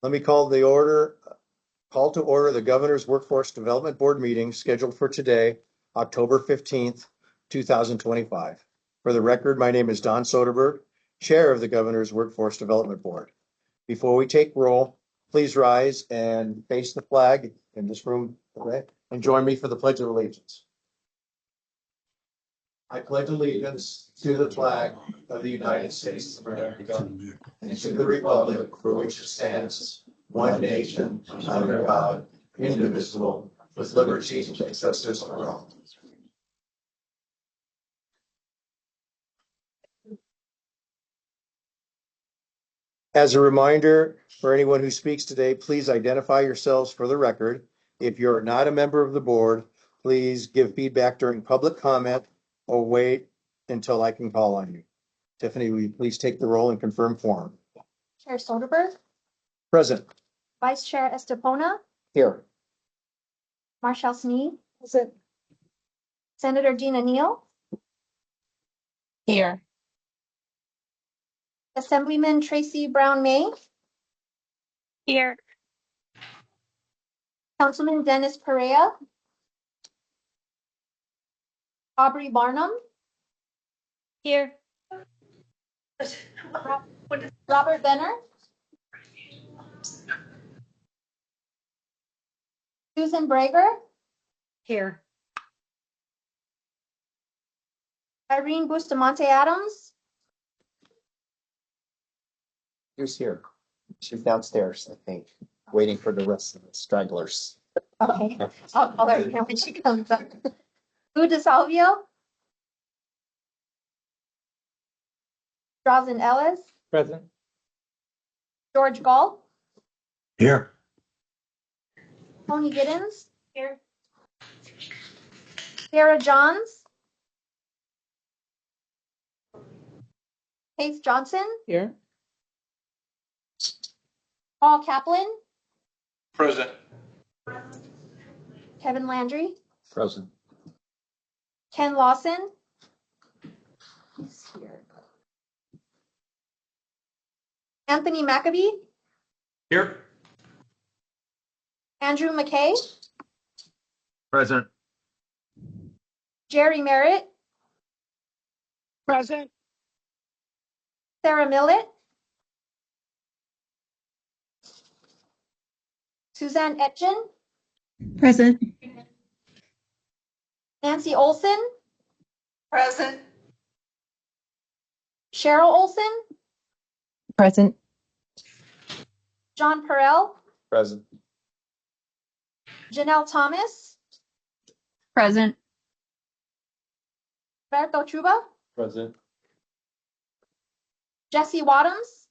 Let me call to order the Governor's Workforce Development Board meeting scheduled for today, October 15th, 2025. For the record, my name is Don Soderberg, Chair of the Governor's Workforce Development Board. Before we take roll, please rise and face the flag in this room, okay? And join me for the Pledge of Allegiance. I pledge allegiance to the flag of the United States of America and to the republic for which it stands, one nation, under God, indivisible, with liberty and justice for all. As a reminder for anyone who speaks today, please identify yourselves for the record. If you're not a member of the board, please give feedback during public comment or wait until I can call on you. Tiffany, will you please take the roll and confirm quorum? Chair Soderberg, Present. Vice Chair Estepona, Here. Marshall Sneed, Senator Gina Neal, Here. Assemblyman Tracy Brown May, Here. Councilman Dennis Perea, Aubrey Barnum, Here. Robert Benner, Susan Brager, Here. Irene Bustamante Adams, Who's here? She's downstairs, I think, waiting for the rest of the stragglers. okay, I'll call her when she comes up. Lou DeSalvio, Drazen Ellis, Present. George Gall, Here. Tony Giddens, here. Sarah Johns, Faith Johnson, Here. Paul Kaplan, Present. Kevin Landry, Present. Ken Lawson, he's here. Anthony McAbee, Here. Andrew McKay, Present. Jerry Merritt, Present. Sarah Millett, Suzanne Etchen, Present. Nancy Olson, Present. Cheryl Olson, Present. John Perrell, Present. Janelle Thomas, Present. Roberto Truba, Present. Jesse Wadhams,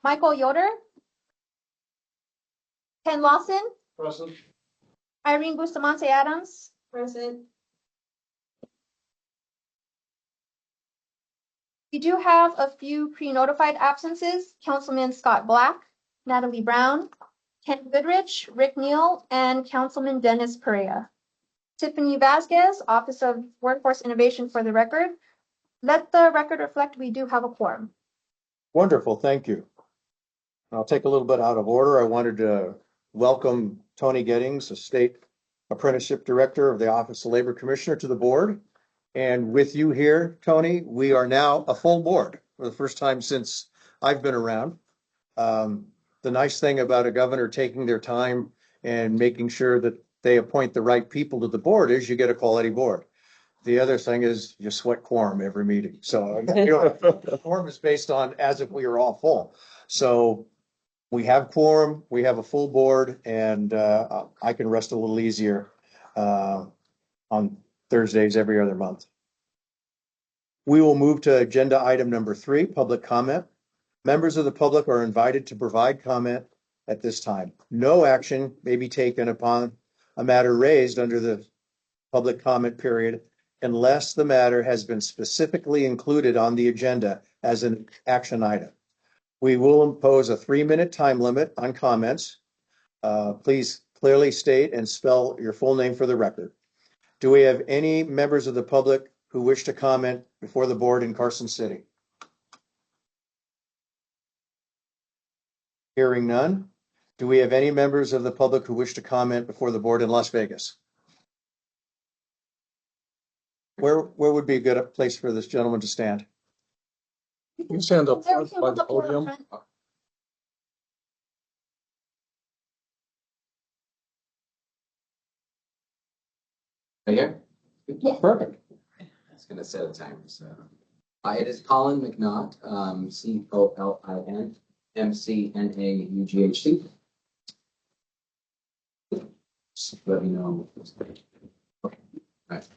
Michael Yoder, Ken Lawson, Present. Irene Bustamante Adams, present. We do have a few pre-notified absences. Councilman Scott Black, Natalie Brown, Ken Goodrich, Rick Neal, and Councilman Dennis Perea. Tiffany Vasquez, Office of Workforce Innovation for the record. Let the record reflect we do have a quorum. Wonderful, thank you. I'll take a little bit out of order. I wanted to welcome Tony Gettings, the State Apprenticeship Director of the Office of Labor Commissioner, to the board. And with you here, Tony, we are now a full board for the first time since I've been around. The nice thing about a governor taking their time and making sure that they appoint the right people to the board is you get a quality board. The other thing is you sweat quorum every meeting. So the quorum is based on as if we are all full. So we have quorum, we have a full board, and I can rest a little easier on Thursdays every other month. We will move to agenda item number 3, public comment. Members of the public are invited to provide comment at this time. No action may be taken upon a matter raised under the public comment period unless the matter has been specifically included on the agenda as an action item. We will impose a 3-minute time limit on comments. Please clearly state and spell your full name for the record. Do we have any members of the public who wish to comment before the board in Carson City? Hearing none. Do we have any members of the public who wish to comment before the board in Las Vegas? Where would be a good place for this gentleman to stand? You stand up There, front come by up the here up podium. front. Right here? Yes. Perfect. I was gonna set a timer, so. It is Colin McNaught, COLIN, McNaughc. Let me know. Okay, right.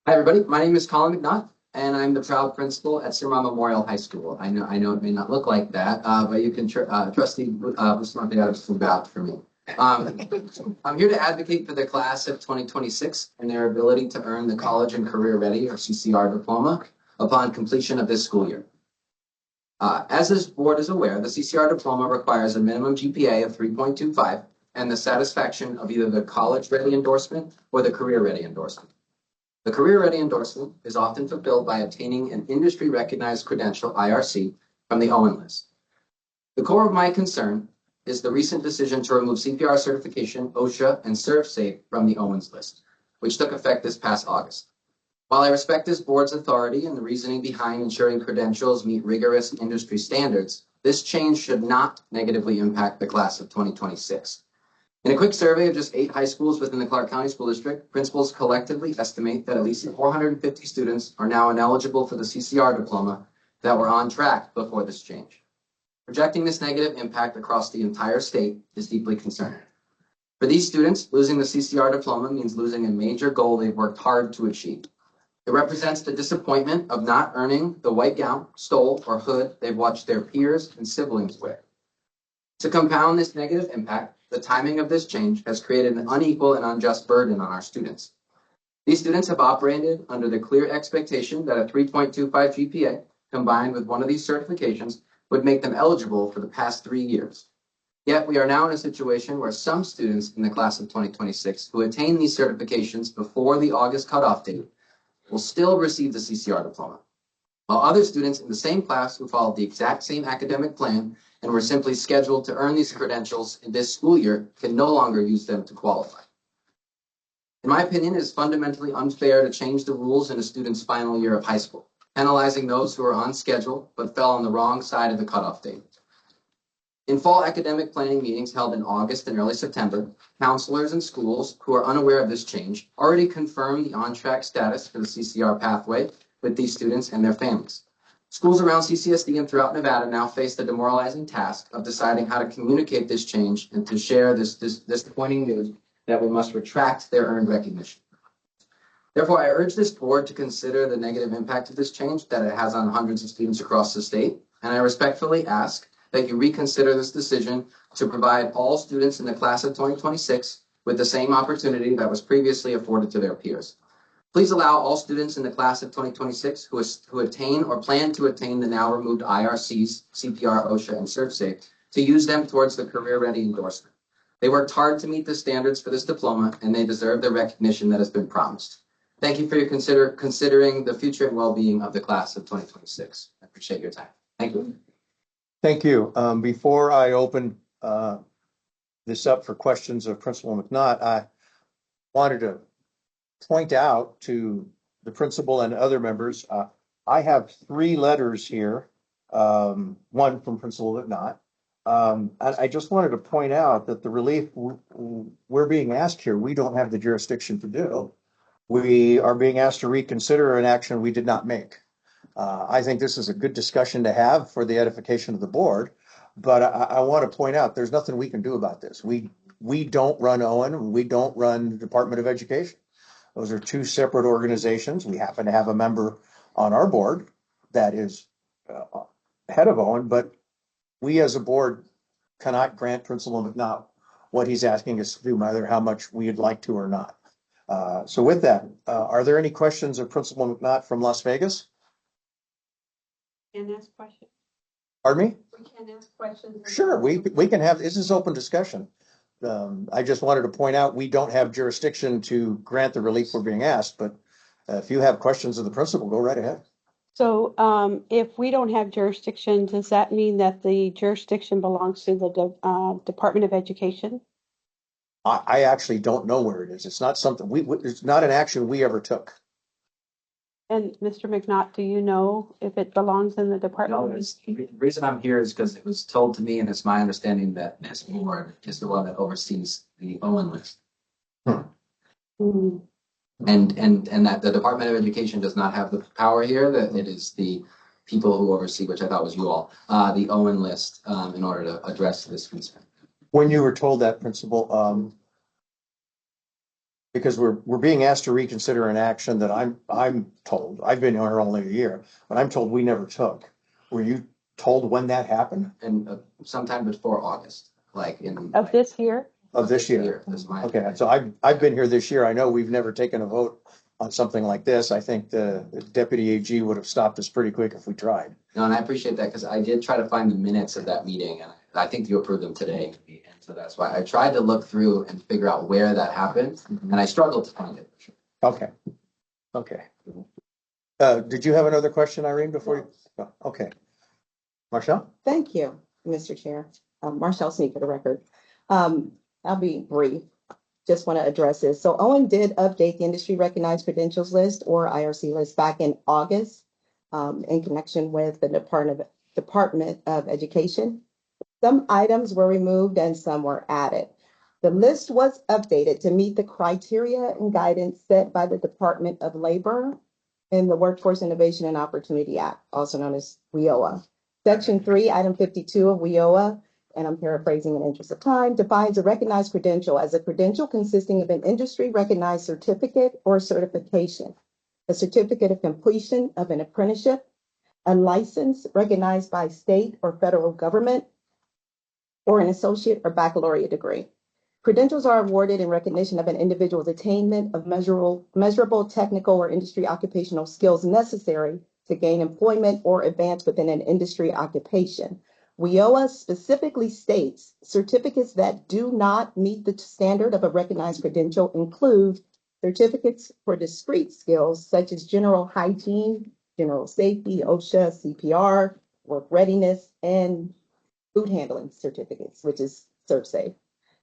Hi, everybody. My name is Colin McNaught, and I'm the proud principal at Sirma Memorial High School. I know it may not look like that, but you can trustee Bustamante Adams can vouch for me. I'm here to advocate for the class of 2026 and their ability to earn the College and Career Ready, or CCR, diploma upon completion of this school year. As this board is aware, the CCR diploma requires a minimum GPA of 3.25 and the satisfaction of either the College Ready endorsement or the Career Ready endorsement. The Career Ready endorsement is often fulfilled by obtaining an industry recognized credential, IRC, from the Owen list. The core of my concern is the recent decision to remove CPR certification, OSHA, and ServSafe from the Owens list, which took effect this past August. While I respect this board's authority and the reasoning behind ensuring credentials meet rigorous industry standards, this change should not negatively impact the class of 2026. In a quick survey of just 8 high schools within the Clark County School District, principals collectively estimate that at least 450 students are now ineligible for the CCR diploma that were on track before this change. Projecting this negative impact across the entire state is deeply concerning. For these students, losing the CCR diploma means losing a major goal they've worked hard to achieve. It represents the disappointment of not earning the white gown, stole, or hood they've watched their peers and siblings wear. To compound this negative impact, the timing of this change has created an unequal and unjust burden on our students. These students have operated under the clear expectation that a 3.25 GPA combined with one of these certifications would make them eligible for the past 3 years. Yet we are now in a situation where some students in the class of 2026 who attain these certifications before the August cutoff date will still receive the CCR diploma, while other students in the same class who followed the exact same academic plan and were simply scheduled to earn these credentials in this school year can no longer use them to qualify. In my opinion, it is fundamentally unfair to change the rules in a student's final year of high school, penalizing those who are on schedule but fell on the wrong side of the cutoff date. In fall academic planning meetings held in August and early September, counselors and schools who are unaware of this change already confirmed the on-track status for the CCR pathway with these students and their families. Schools around CCSD and throughout Nevada now face the demoralizing task of deciding how to communicate this change and to share this disappointing news that we must retract their earned recognition. Therefore, I urge this board to consider the negative impact of this change that it has on hundreds of students across the state, and I respectfully ask that you reconsider this decision to provide all students in the class of 2026 with the same opportunity that was previously afforded to their peers. Please allow all students in the class of 2026 who attain or plan to attain the now removed IRCs, CPR, OSHA, and ServSafe to use them towards the Career Ready endorsement. They worked hard to meet the standards for this diploma, and they deserve the recognition that has been promised. Thank you for your considering the future and well-being of the class of 2026. I appreciate your time. Thank you. Thank you. Before I open this up for questions of Principal McNaught, I wanted to point out to the principal and other members, I have 3 letters here, one from Principal McNaught. And I just wanted to point out that the relief we're being asked here, we don't have the jurisdiction to do. We are being asked to reconsider an action we did not make. I think this is a good discussion to have for the edification of the board, but I want to point out there's nothing we can do about this. We don't run Owen, we don't run the Department of Education. Those are 2 separate organizations. We happen to have a member on our board that is head of Owen, but we as a board cannot grant Principal McNaught what he's asking us to do, either how much we'd like to or not. So with that, are there any questions of Principal McNaught from Las Vegas? Can ask questions. Pardon me? We can ask questions. Sure, we can have, this is open discussion. I just wanted to point out, we don't have jurisdiction to grant the relief we're being asked, but if you have questions of the principal, go right ahead. So if we don't have jurisdiction, does that mean that the jurisdiction belongs to the Department of Education? I actually don't know where it is. It's not something it's not an action we ever took. And Mr. McNaught, do you know if it belongs in the No, department? the reason I'm here is because it was told to me, and it's my understanding that this board is the one that oversees the Owen list. Mm. And that the Department of Education does not have the power here, that it is the people who oversee, which I thought was you all, the Owen list, in order to address this concern. When you were told that, Principal, because we're being asked to reconsider an action that I'm told, I've been here only a year, but I'm told we never took. Were you told when that happened And sometime before August, like Of this year? of this year? Is my Okay, so I've been here this year. I know we've never taken a vote on something like this. I think the deputy AG would have stopped us pretty quick if we tried. No, and I appreciate that because I did try to find the minutes of that meeting, and I think you approved them today. And so that's why I tried to look through and figure out where that happened, and I struggled to find it. Okay. Okay. Did you have another question, Irene, before you? No. Okay. Marshall? Thank you, Mr. Chair. Marshall Sneak for the record. I'll be brief. Just want to address this. So Owen did update the industry recognized credentials list or IRC list back in August in connection with the Department of Education. Some items were removed and some were added. The list was updated to meet the criteria and guidance set by the Department of Labor in the Workforce Innovation and Opportunity Act, also known as WIOA. Section 3, Item 52 of WIOA, and I'm paraphrasing in the interest of time, defines a recognized credential as a credential consisting of an industry recognized certificate or certification, a certificate of completion of an apprenticeship, a license recognized by state or federal government, or an associate or baccalaureate degree. Credentials are awarded in recognition of an individual's attainment of measurable technical or industry occupational skills necessary to gain employment or advance within an industry occupation. WIOA specifically states certificates that do not meet the standard of a recognized credential include certificates for discrete skills such as general hygiene, general safety, OSHA, CPR, work readiness, and food handling certificates, which is ServSafe.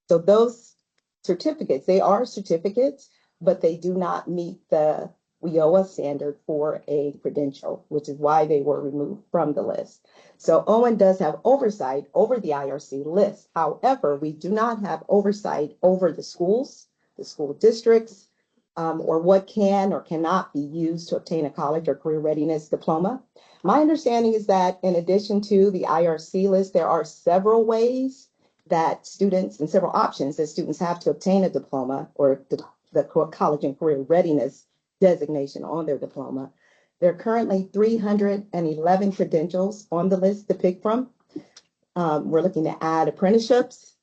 So those certificates, they are certificates, but they do not meet the WIOA standard for a credential, which is why they were removed from the list. So Owen does have oversight over the IRC list. However, we do not have oversight over the schools, the school districts, or what can or cannot be used to obtain a college or career readiness diploma. My understanding is that in addition to the IRC list, there are several ways that students and several options that students have to obtain a diploma or the college and career readiness designation on their diploma. There are currently 311 credentials on the list to pick from. We're looking to add apprenticeships,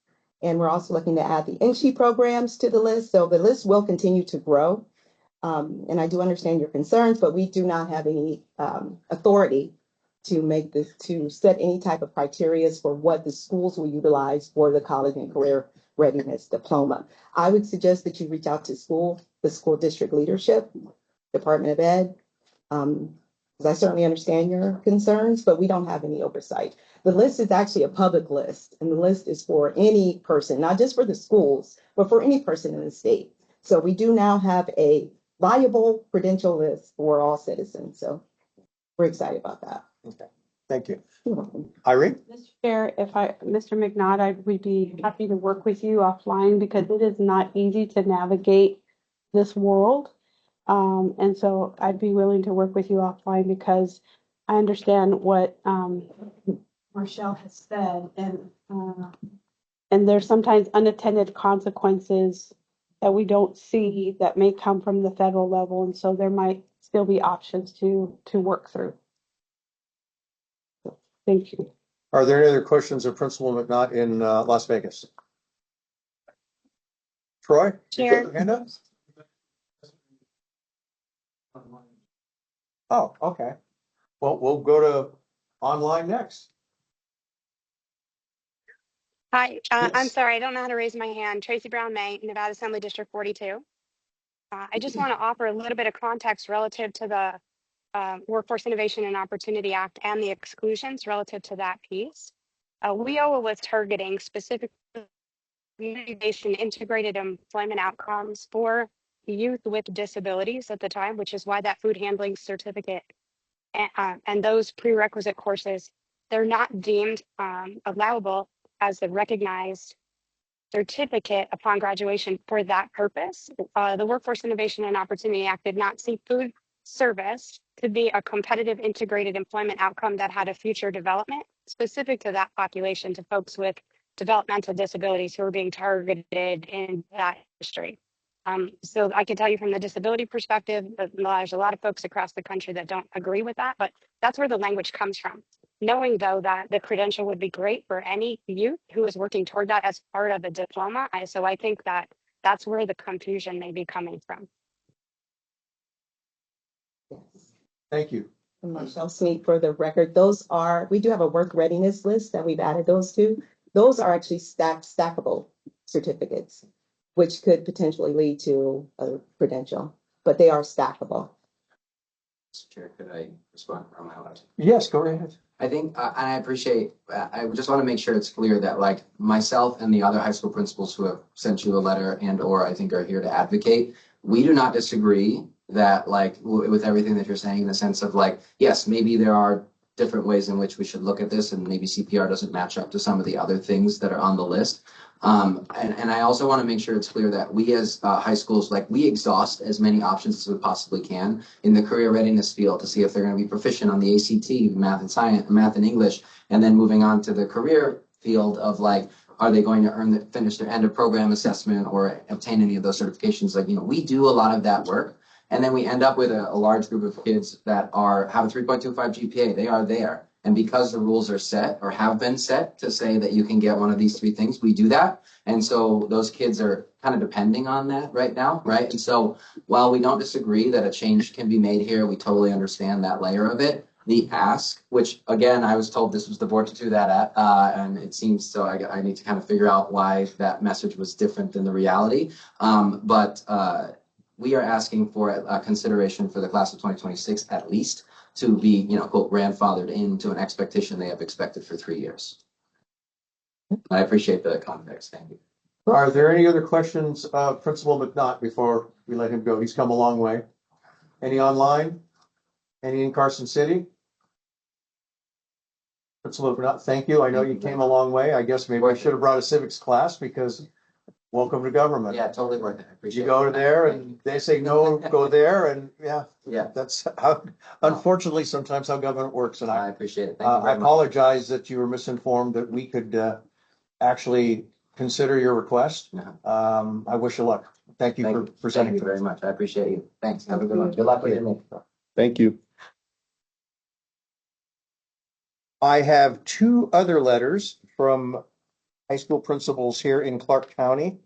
and we're also looking to add the NSHE programs to the list. So the list will continue to grow. And I do understand your concerns, but we do not have any authority to set any type of criteria for what the schools will utilize for the college and career readiness diploma. I would suggest that you reach out to the school district leadership, Department of Ed, because I certainly understand your concerns, but we don't have any oversight. The list is actually a public list, and the list is for any person, not just for the schools, but for any person in the state. So we do now have a viable credential list for all citizens. So we're excited about that. Okay. Thank you. You're welcome. Irene? Mr. Chair, Mr. McNaught, I would be happy to work with you offline because it is not easy to navigate this world. And so I'd be willing to work with you offline because I understand what Marshall has said, and there's sometimes unattended consequences that we don't see that may come from the federal level, and so there might still be options to work through. Thank you. Are there any other questions of Principal McNaught in Las Vegas? Troy? You put your hand up? Oh, okay. Well, we'll go to online next. Hi, I'm Yes. sorry, I don't know how to raise my hand. Tracy Brown May, Nevada Assembly District 42. I just want to offer a little bit of context relative to the Workforce Innovation and Opportunity Act and the exclusions relative to that piece. WIOA was targeting specific community-based integrated employment outcomes for youth with disabilities at the time, which is why that food handling certificate and those prerequisite courses, they're not deemed allowable as the recognized certificate upon graduation for that purpose. The Workforce Innovation and Opportunity Act did not see food service to be a competitive integrated employment outcome that had a future development specific to that population, to folks with developmental disabilities who are being targeted in that industry. So I can tell you from the disability perspective, that there's a lot of folks across the country that don't agree with that, but that's where the language comes from. Knowing though that the credential would be great for any youth who is working toward that as part of a diploma. So I think that that's where the confusion may be coming from. Yes. Thank you. And Marshall Sneak, for the record, we do have a work readiness list that we've added those to. Those are actually stackable certificates, which could potentially lead to a credential, but they are stackable. Mr. Chair, could I respond? Am I allowed to? Yes, go ahead. I think, and I appreciate, I just want to make sure it's clear that like myself and the other high school principals who have sent you a letter and or I think are here to advocate, we do not disagree that like with everything that you're saying in the sense of like, yes, maybe there are different ways in which we should look at this and maybe CPR doesn't match up to some of the other things that are on the list. And I also want to make sure it's clear that we as high schools, like we exhaust as many options as we possibly can in the career readiness field to see if they're going to be proficient on the ACT, math and science, math and English, and then moving on to the career field of like, are they going to finish their end of program assessment or obtain any of those certifications? Like, we do a lot of that work. And then we end up with a large group of kids that have a 3.25 GPA. They are there. And because the rules are set or have been set to say that you can get one of these three things, we do that. And so those kids are kind of depending on that right now, right? And so while we don't disagree that a change can be made here, we totally understand that layer of it. The ask, which again, I was told this was the board to do that at, and it seems so I need to kind of figure out why that message was different than the reality. But we are asking for a consideration for the class of 2026 at least to be, quote, grandfathered into an expectation they have expected for 3 years. I appreciate the context. Thank you. Are there any other questions of Principal McNaught before we let him go? He's come a long way. Any online? Any in Carson City? Principal McNaught, thank you. I know you came a long way. I guess maybe I should have brought a civics class because welcome to government. Yeah, totally worth it. I appreciate You go there and they say no, go there, and yeah, that's how, unfortunately, sometimes how government works. And I I appreciate it. Thank you I very much. apologize that you were misinformed that we could actually consider your request. I wish you luck. Thank you for presenting. Thank you very much. I appreciate you. Thanks. Have a good one. Good luck with your Thank you. I have two other letters from high school principals here in Clark County.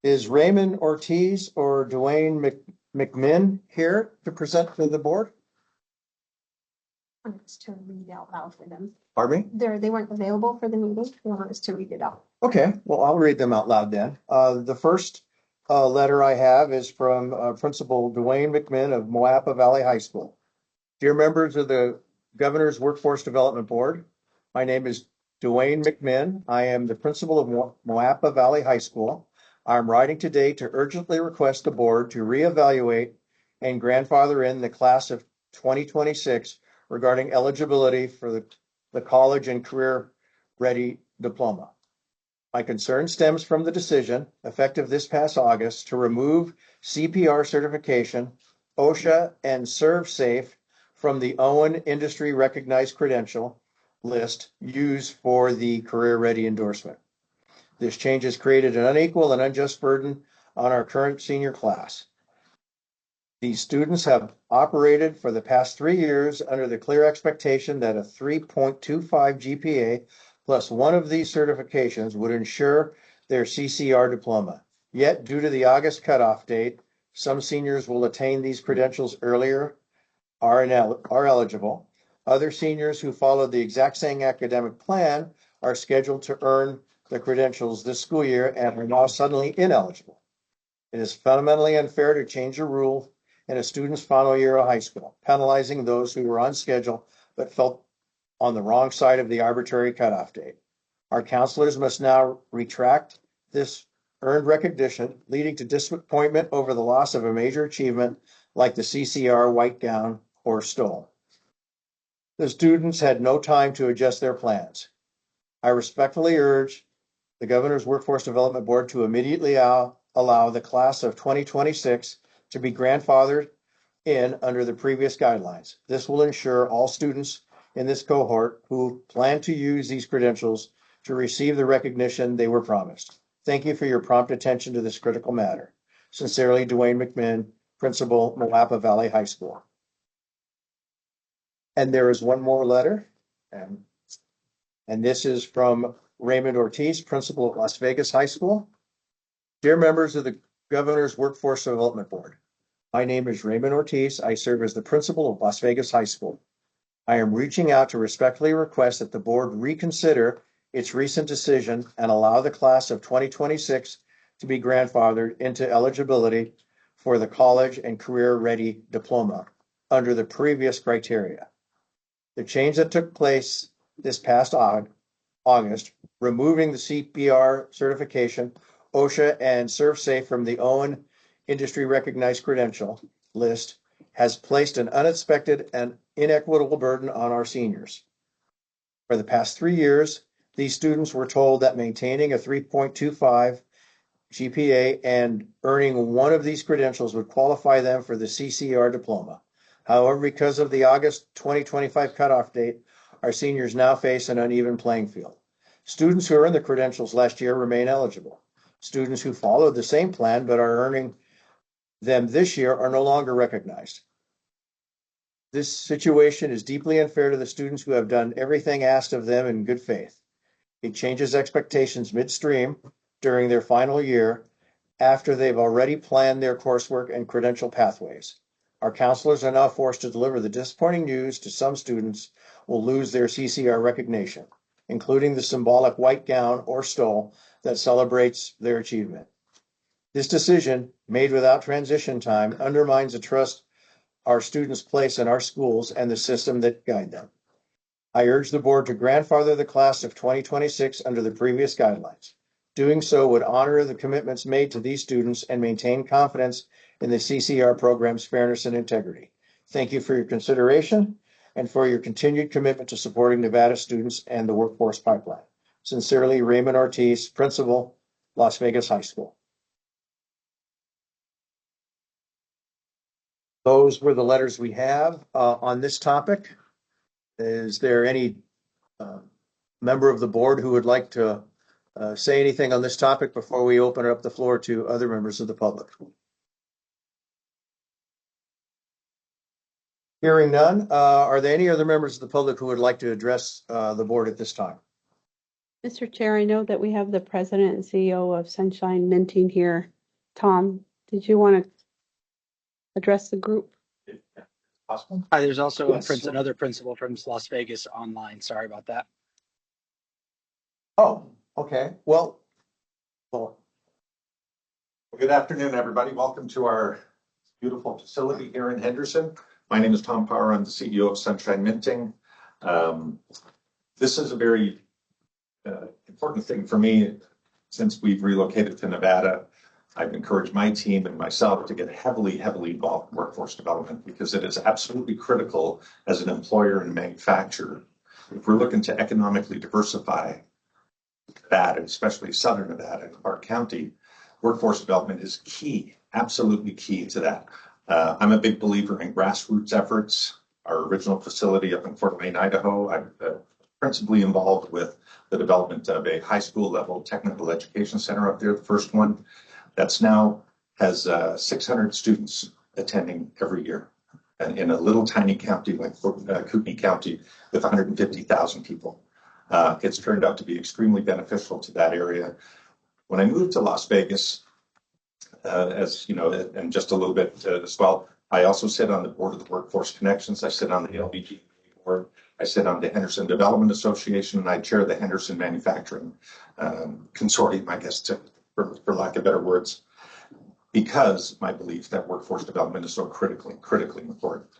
Is Raymond Ortiz or Dwayne McMinn here to present to the board? Want us to read out loud for them. Pardon me? They weren't available for the meeting. They want us to read it out. Okay, well, I'll read them out loud then. The first letter I have is from Principal Dwayne McMinn of Moapa Valley High School. Dear members of the Governor's Workforce Development Board, my name is Dwayne McMinn. I am the principal of Moapa Valley High School. I'm writing today to urgently request the board to reevaluate and grandfather in the class of 2026 regarding eligibility for the college and career ready diploma. My concern stems from the decision, effective this past August, to remove CPR certification, OSHA, and ServSafe from the Owen Industry Recognized Credential list used for the career ready endorsement. This change has created an unequal and unjust burden on our current senior class. These students have operated for the past 3 years under the clear expectation that a 3.25 GPA plus one of these certifications would ensure their CCR diploma. Yet, due to the August cutoff date, some seniors will attain these credentials earlier, are eligible. Other seniors who followed the exact same academic plan are scheduled to earn the credentials this school year and are now suddenly ineligible. It is fundamentally unfair to change a rule in a student's final year of high school, penalizing those who were on schedule but felt on the wrong side of the arbitrary cutoff date. Our counselors must now retract this earned recognition, leading to disappointment over the loss of a major achievement like the CCR white gown or stole. The students had no time to adjust their plans. I respectfully urge the Governor's Workforce Development Board to immediately allow the class of 2026 to be grandfathered in under the previous guidelines. This will ensure all students in this cohort who plan to use these credentials to receive the recognition they were promised. Thank you for your prompt attention to this critical matter. Sincerely, Dwayne McMinn, Principal, Moapa Valley High School. And there is one more letter, and this is from Raymond Ortiz, Principal of Las Vegas High School. Dear members of the Governor's Workforce Development Board, my name is Raymond Ortiz. I serve as the principal of Las Vegas High School. I am reaching out to respectfully request that the board reconsider its recent decision and allow the class of 2026 to be grandfathered into eligibility for the college and career ready diploma under the previous criteria. The change that took place this past August, removing the CPR certification, OSHA and ServSafe from the OWN industry recognized credential list, has placed an unexpected and inequitable burden on our seniors. For the past 3 years, these students were told that maintaining a 3.25 GPA and earning one of these credentials would qualify them for the CCR diploma. However, because of the August 2025 cutoff date, our seniors now face an uneven playing field. Students who earned the credentials last year remain eligible. Students who followed the same plan but are earning them this year are no longer recognized. This situation is deeply unfair to the students who have done everything asked of them in good faith. It changes expectations midstream during their final year after they've already planned their coursework and credential pathways. Our counselors are now forced to deliver the disappointing news to some students will lose their CCR recognition, including the symbolic white gown or stole that celebrates their achievement. This decision, made without transition time, undermines the trust our students place in our schools and the system that guide them. I urge the board to grandfather the class of 2026 under the previous guidelines. Doing so would honor the commitments made to these students and maintain confidence in the CCR program's fairness and integrity. Thank you for your consideration and for your continued commitment to supporting Nevada students and the workforce pipeline. Sincerely, Raymond Ortiz, Principal, Las Vegas High School. Those were the letters we have on this topic. Is there any member of the board who would like to say anything on this topic before we open up the floor to other members of the public? Hearing none, are there any other members of the public who would like to address the board at this time? Mr. Chair, I know that we have the president and CEO of Sunshine Minting here. Tom, did you want to address the group? Possible. Hi, there's also Yes. another principal from Las Vegas online. Sorry about that. Oh, okay. Well, Good afternoon, everybody. Welcome to our beautiful facility here in Henderson. My name is Tom Power. I'm the CEO of Sunshine Minting. This is a very important thing for me. Since we've relocated to Nevada, I've encouraged my team and myself to get heavily involved in workforce development because it is absolutely critical as an employer and manufacturer. If we're looking to economically diversify Nevada, especially Southern Nevada, Clark County, workforce development is key, absolutely key to that. I'm a big believer in grassroots efforts. Our original facility up in Fort Wayne, Idaho, I'm principally involved with the development of a high school level technical education center up there, the first one. That's now has 600 students attending every year. And in a little tiny county like Kootenai County with 150,000 people. It's turned out to be extremely beneficial to that area. When I moved to Las Vegas, as you know, and just a little bit as well, I also sit on the board of the Workforce Connections. I sit on the LBG board. I sit on the Henderson Development Association, and I chair the Henderson Manufacturing Consortium, I guess, for lack of better words. because my belief that workforce development is so critically important.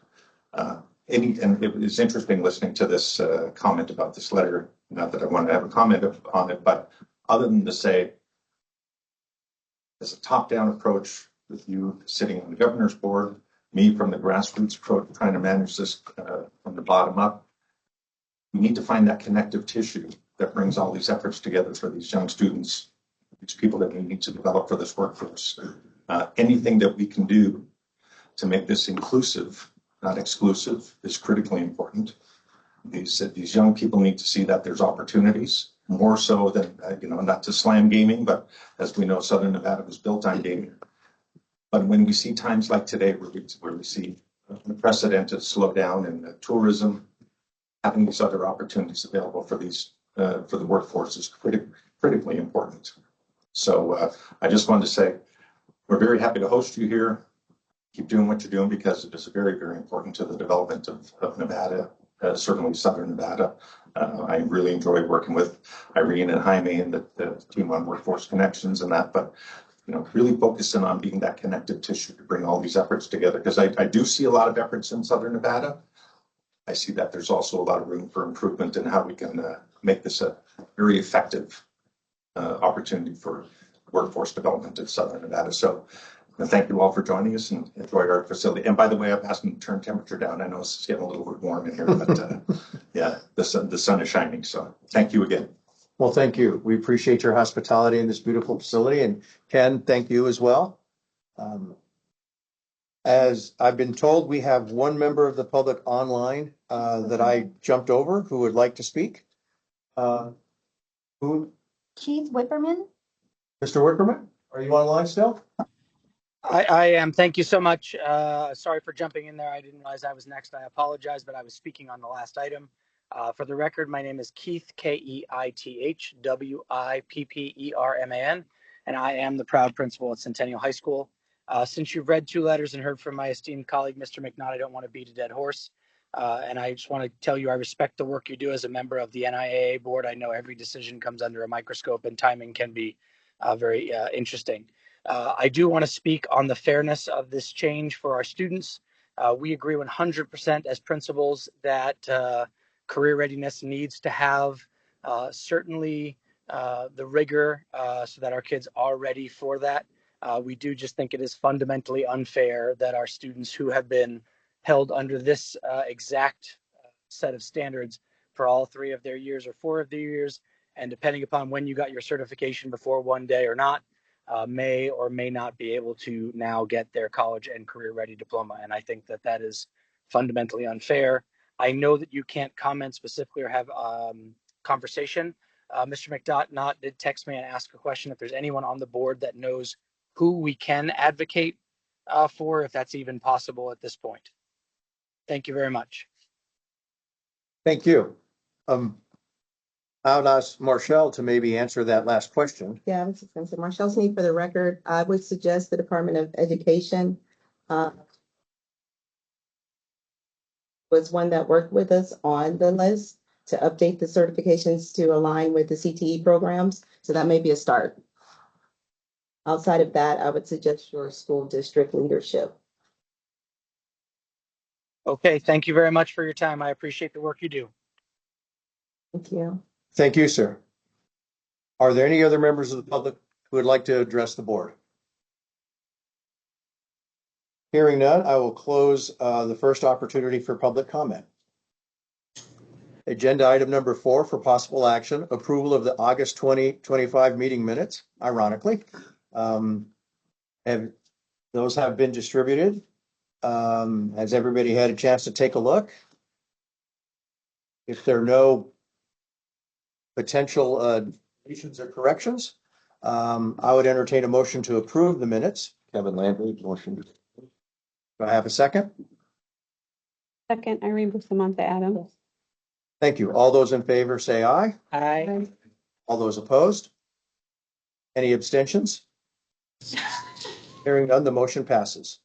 And it was interesting listening to this comment about this letter. Not that I want to have a comment on it, but other than to say, as a top-down approach with you sitting on the governor's board, me from the grassroots approach, trying to manage this from the bottom up, we need to find that connective tissue that brings all these efforts together for these young students, these people that we need to develop for this workforce. Anything that we can do to make this inclusive, not exclusive, is critically important. These young people need to see that there's opportunities, more so than, not to slam gaming, but as we know, Southern Nevada was built on gaming. But when we see times like today where we see unprecedented slowdown in tourism, having these other opportunities available for the workforce is critically important. So I just wanted to say, we're very happy to host you here. Keep doing what you're doing, because it is very, very important to the development of Nevada, certainly Southern Nevada. I really enjoy working with Irene and Jaime and the team on Workforce Connections and that, but really focusing on being that connective tissue to bring all these efforts together, because I do see a lot of efforts in Southern Nevada. I see that there's also a lot of room for improvement in how we can make this a very effective opportunity for workforce development in Southern Nevada. So thank you all for joining us, and enjoy our facility. And by the way, I've asked them to turn temperature down. I know it's getting a little bit warm in here, but yeah, the sun is shining. So thank you again. Well, thank you. We appreciate your hospitality in this beautiful facility. And Ken, thank you as well. As I've been told, we have one member of the public online that I jumped over who would like to speak. Who? Keith Whipperman. Mr. Wickerman, are you online still? I am. Thank you so much. Sorry for jumping in there. I didn't realize I was next. I apologize, but I was speaking on the last item. For the record, my name is Keith, Keith Whipperman, and I am the proud principal at Centennial High School. Since you've read 2 letters and heard from my esteemed colleague, Mr. McNaught, I don't want to beat a dead horse. And I just want to tell you, I respect the work you do as a member of the NIAA board. I know every decision comes under a microscope, and timing can be very interesting. I do want to speak on the fairness of this change for our students. We agree 100% as principals that career readiness needs to have certainly the rigor so that our kids are ready for that. We do just think it is fundamentally unfair that our students who have been held under this exact set of standards for all 3 of their years or 4 of their years, and depending upon when you got your certification before one day or not, may or may not be able to now get their college and career ready diploma. And I think that that is fundamentally unfair. I know that you can't comment specifically or have conversation. Mr. McNaught did text me and ask a question if there's anyone on the board that knows who we can advocate for, if that's even possible at this point. Thank you very much. Thank you. I'll ask Marshall to maybe answer that last question. Yeah, I was just going to say, Marshall Sneed, for the record, I would suggest the Department of Education was one that worked with us on the list to update the certifications to align with the CTE programs. So that may be a start. Outside of that, I would suggest your school district leadership. Okay, thank you very much for your time. I appreciate the work you do. Thank you. Thank you, sir. Are there any other members of the public who would like to address the board? Hearing none, I will close the first opportunity for public comment. Agenda item number 4 for possible action, approval of the August 2025 meeting minutes, ironically. Those have been distributed. Has everybody had a chance to take a look? If there are no potential deletions or corrections, I would entertain a motion to approve the minutes. Kevin Landry, motion. Do I have a second? Second, Irene Bustamante Adams. Thank you. All those in favor say aye. Aye. All those opposed? Any abstentions? Hearing none, the motion passes.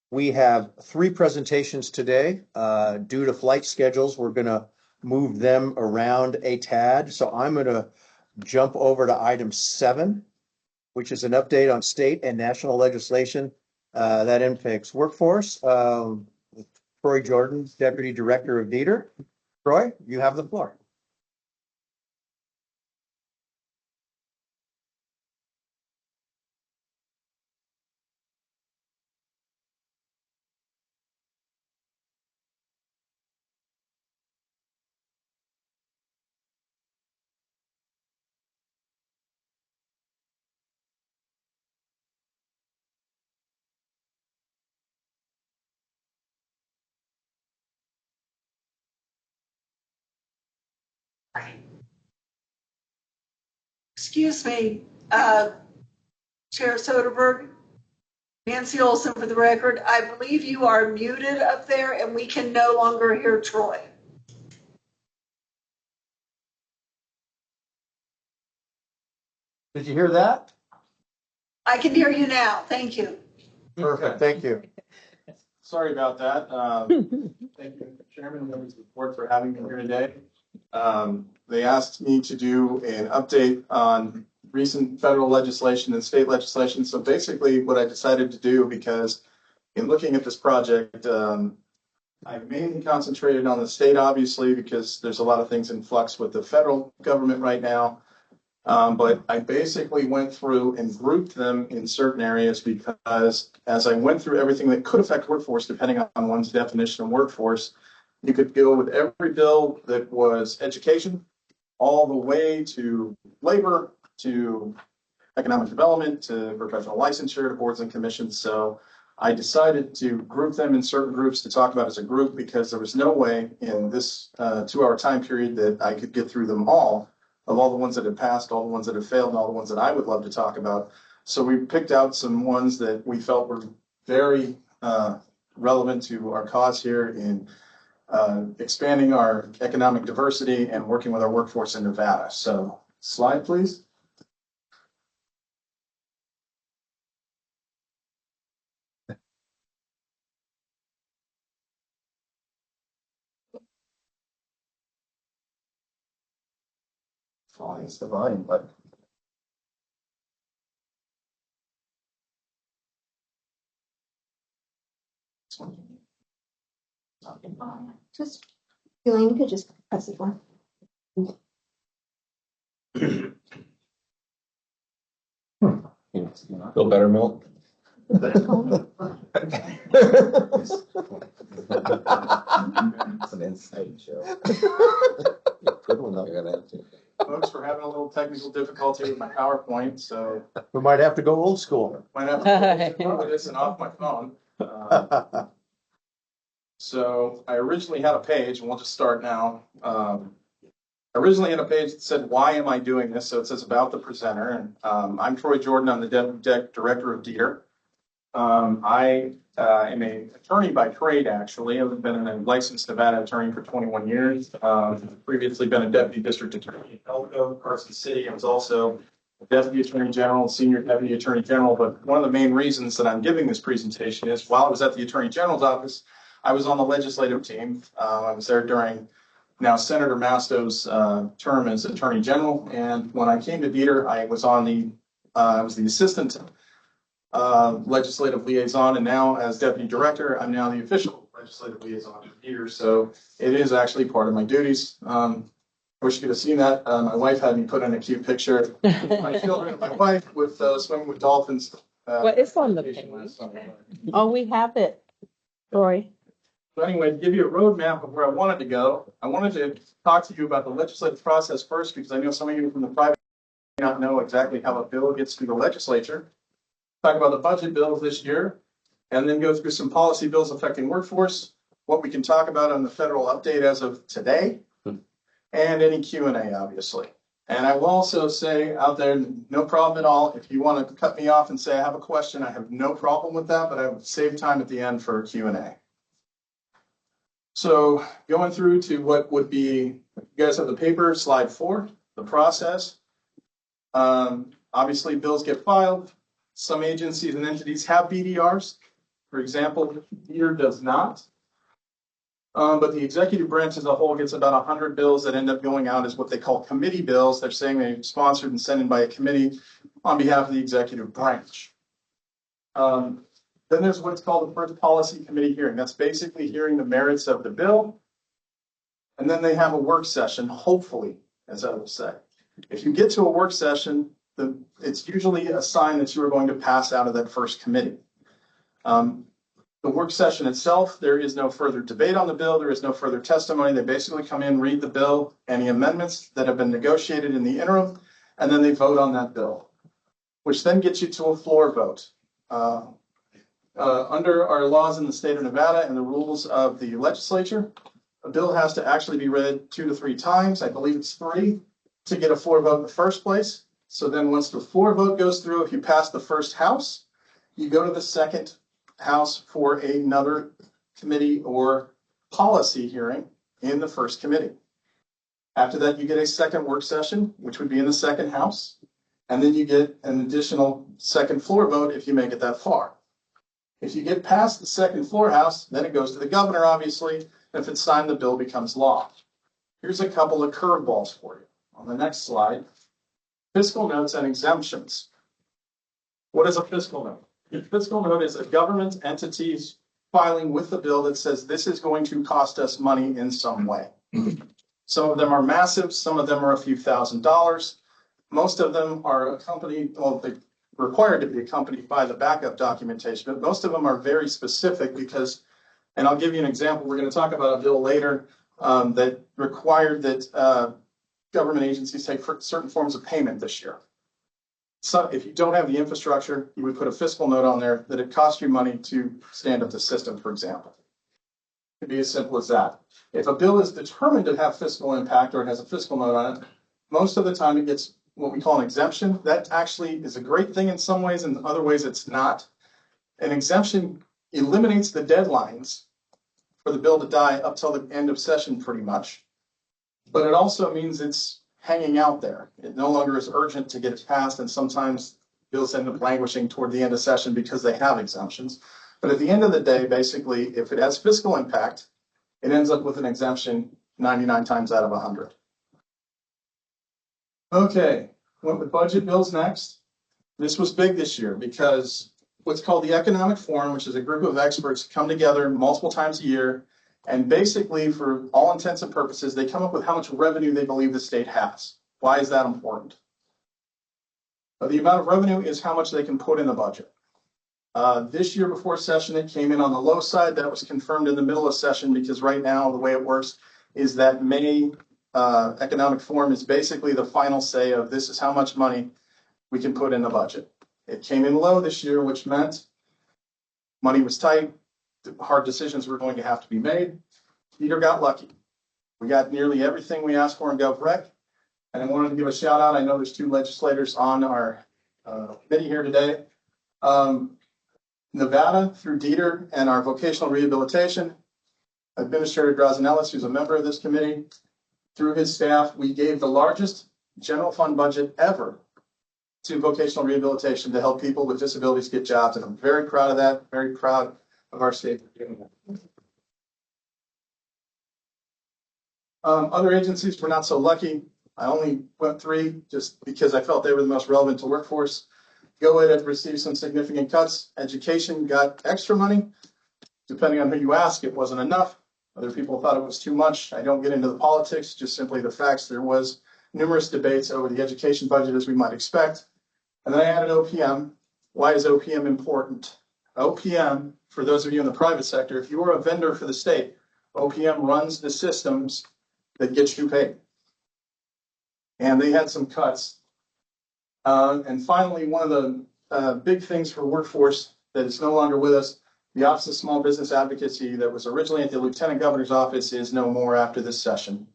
We have 3 presentations today. Due to flight schedules, we're going to move them around a tad. So I'm going to jump over to item 7, which is an update on state and national legislation that impacts workforce. With Troy Jordan, Deputy Director of DETR. Troy, you have the floor. Excuse me, Chair Soderberg, Nancy Olson for the record. I believe you are muted up there and we can no longer hear Troy. Did you hear that? I can hear you now. Thank you. Perfect, thank you. Sorry about that. Thank you, Chairman and members of the board, for having me here today. They asked me to do an update on recent federal legislation and state legislation. So basically what I decided to do, because in looking at this project, I mainly concentrated on the state, obviously, because there's a lot of things in flux with the federal government right now. But I basically went through and grouped them in certain areas because as I went through everything that could affect workforce, depending on one's definition of workforce, you could go with every bill that was education, all the way to labor, to economic development, to professional licensure, to boards and commissions. So I decided to group them in certain groups to talk about as a group because there was no way in this 2-hour time period that I could get through them all, of all the ones that have passed, all the ones that have failed, and all the ones that I would love to talk about. So we picked out some ones that we felt were very relevant to our cause here in expanding our economic diversity and working with our workforce in Nevada. So slide, please. It's the volume button. Just feeling, you could just press it one. Feel better, Milt? It's an inside joke. Good one, though. You're gonna have to. Folks, we're having a little technical difficulty with my PowerPoint, so We might have to go old school. might have to put this and off my phone. So I originally had a page, and we'll just start now. I originally had a page that said, why am I doing this? So it says about the presenter. And I'm Troy Jordan. I'm the Director of DETR. I am an attorney by trade, actually. I've been a licensed Nevada attorney for 21 years. Previously been a deputy district attorney in Elko, Carson City. I was also a deputy attorney general, senior deputy attorney general. But one of the main reasons that I'm giving this presentation is while I was at the attorney general's office, I was on the legislative team. I was there during now Senator Masto's term as attorney general. And when I came to DETR, I was the assistant legislative liaison, and now as deputy director, I'm now the official legislative liaison for DETR. So it is actually part of my duties. I wish you could have seen that. My wife had me put in a cute picture of my children and my wife with swimming with dolphins. Well, it's on the page. Oh, we have it, Roy. So anyway, to give you a roadmap of where I wanted to go, I wanted to talk to you about the legislative process first, because I know some of you from the private may not know exactly how a bill gets through the legislature. Talk about the budget bills this year, and then go through some policy bills affecting workforce, what we can talk about on the federal update as of today, and any Q&A, obviously. And I will also say out there, no problem at all. If you want to cut me off and say I have a question, I have no problem with that, but I would save time at the end for Q&A. So going through to what would be, you guys have the paper, slide 4, the process. Obviously, bills get filed. Some agencies and entities have BDRs. For example, DETR does not. But the executive branch as a whole gets about 100 bills that end up going out as what they call committee bills. They're saying they're sponsored and sent in by a committee on behalf of the executive branch. Then there's what's called the first policy committee hearing. That's basically hearing the merits of the bill. And then they have a work session, hopefully, as I will say. If you get to a work session, it's usually a sign that you are going to pass out of that first committee. The work session itself, there is no further debate on the bill. There is no further testimony. They basically come in, read the bill, any amendments that have been negotiated in the interim, and then they vote on that bill, which then gets you to a floor vote. Under our laws in the state of Nevada and the rules of the legislature, a bill has to actually be read 2 to 3 times. I believe it's 3 to get a floor vote in the first place. So then once the floor vote goes through, if you pass the first house, you go to the second house for another committee or policy hearing in the first committee. After that, you get a second work session, which would be in the second house. And then you get an additional second floor vote if you make it that far. If you get past the second floor house, then it goes to the governor, obviously. If it's signed, the bill becomes law. Here's a couple of curveballs for you. On the next slide, fiscal notes and exemptions. What is a fiscal note? A fiscal note is a government entity's filing with the bill that says this is going to cost us money in some way. Some of them are massive. Some of them are a few $1,000s. Most of them are accompanied, well, they're required to be accompanied by the backup documentation, but most of them are very specific because, and I'll give you an example. We're going to talk about a bill later that required that government agencies take certain forms of payment this year. So if you don't have the infrastructure, you would put a fiscal note on there that it costs you money to stand up the system, for example. It could be as simple as that. If a bill is determined to have fiscal impact or it has a fiscal note on it, most of the time it gets what we call an exemption. That actually is a great thing in some ways, and in other ways it's not. An exemption eliminates the deadlines for the bill to die up till the end of session pretty much. But it also means it's hanging out there. It no longer is urgent to get it passed, and sometimes bills end up languishing toward the end of session because they have exemptions. But at the end of the day, basically, if it has fiscal impact, it ends up with an exemption 99 times out of 100. Okay, went with budget bills next. This was big this year because what's called the Economic Forum, which is a group of experts come together multiple times a year, and basically, for all intents and purposes, they come up with how much revenue they believe the state has. Why is that important? The amount of revenue is how much they can put in the budget. This year before session, it came in on the low side. That was confirmed in the middle of session because right now, the way it works is that May Economic Forum is basically the final say of this is how much money we can put in the budget. It came in low this year, which meant money was tight. Hard decisions were going to have to be made. Peter got lucky. We got nearly everything we asked for in GovRec. And I wanted to give a shout out. I know there's 2 legislators on our committee here today. Nevada, through Dieter and our vocational rehabilitation, Administrator Drazenellis, who's a member of this committee, through his staff, we gave the largest general fund budget ever to vocational rehabilitation to help people with disabilities get jobs. And I'm very proud of that, very proud of our state for doing that. Other agencies were not so lucky. I only went 3 just because I felt they were the most relevant to workforce. GoEd had received some significant cuts. Education got extra money. Depending on who you ask, it wasn't enough. Other people thought it was too much. I don't get into the politics, just simply the facts. There was numerous debates over the education budget, as we might expect. And then I added OPM. Why is OPM important? OPM, for those of you in the private sector, if you are a vendor for the state, OPM runs the systems that get you paid. And they had some cuts. And finally, one of the big things for workforce that is no longer with us, the Office of Small Business Advocacy that was originally at the Lieutenant Governor's office is no more after this session.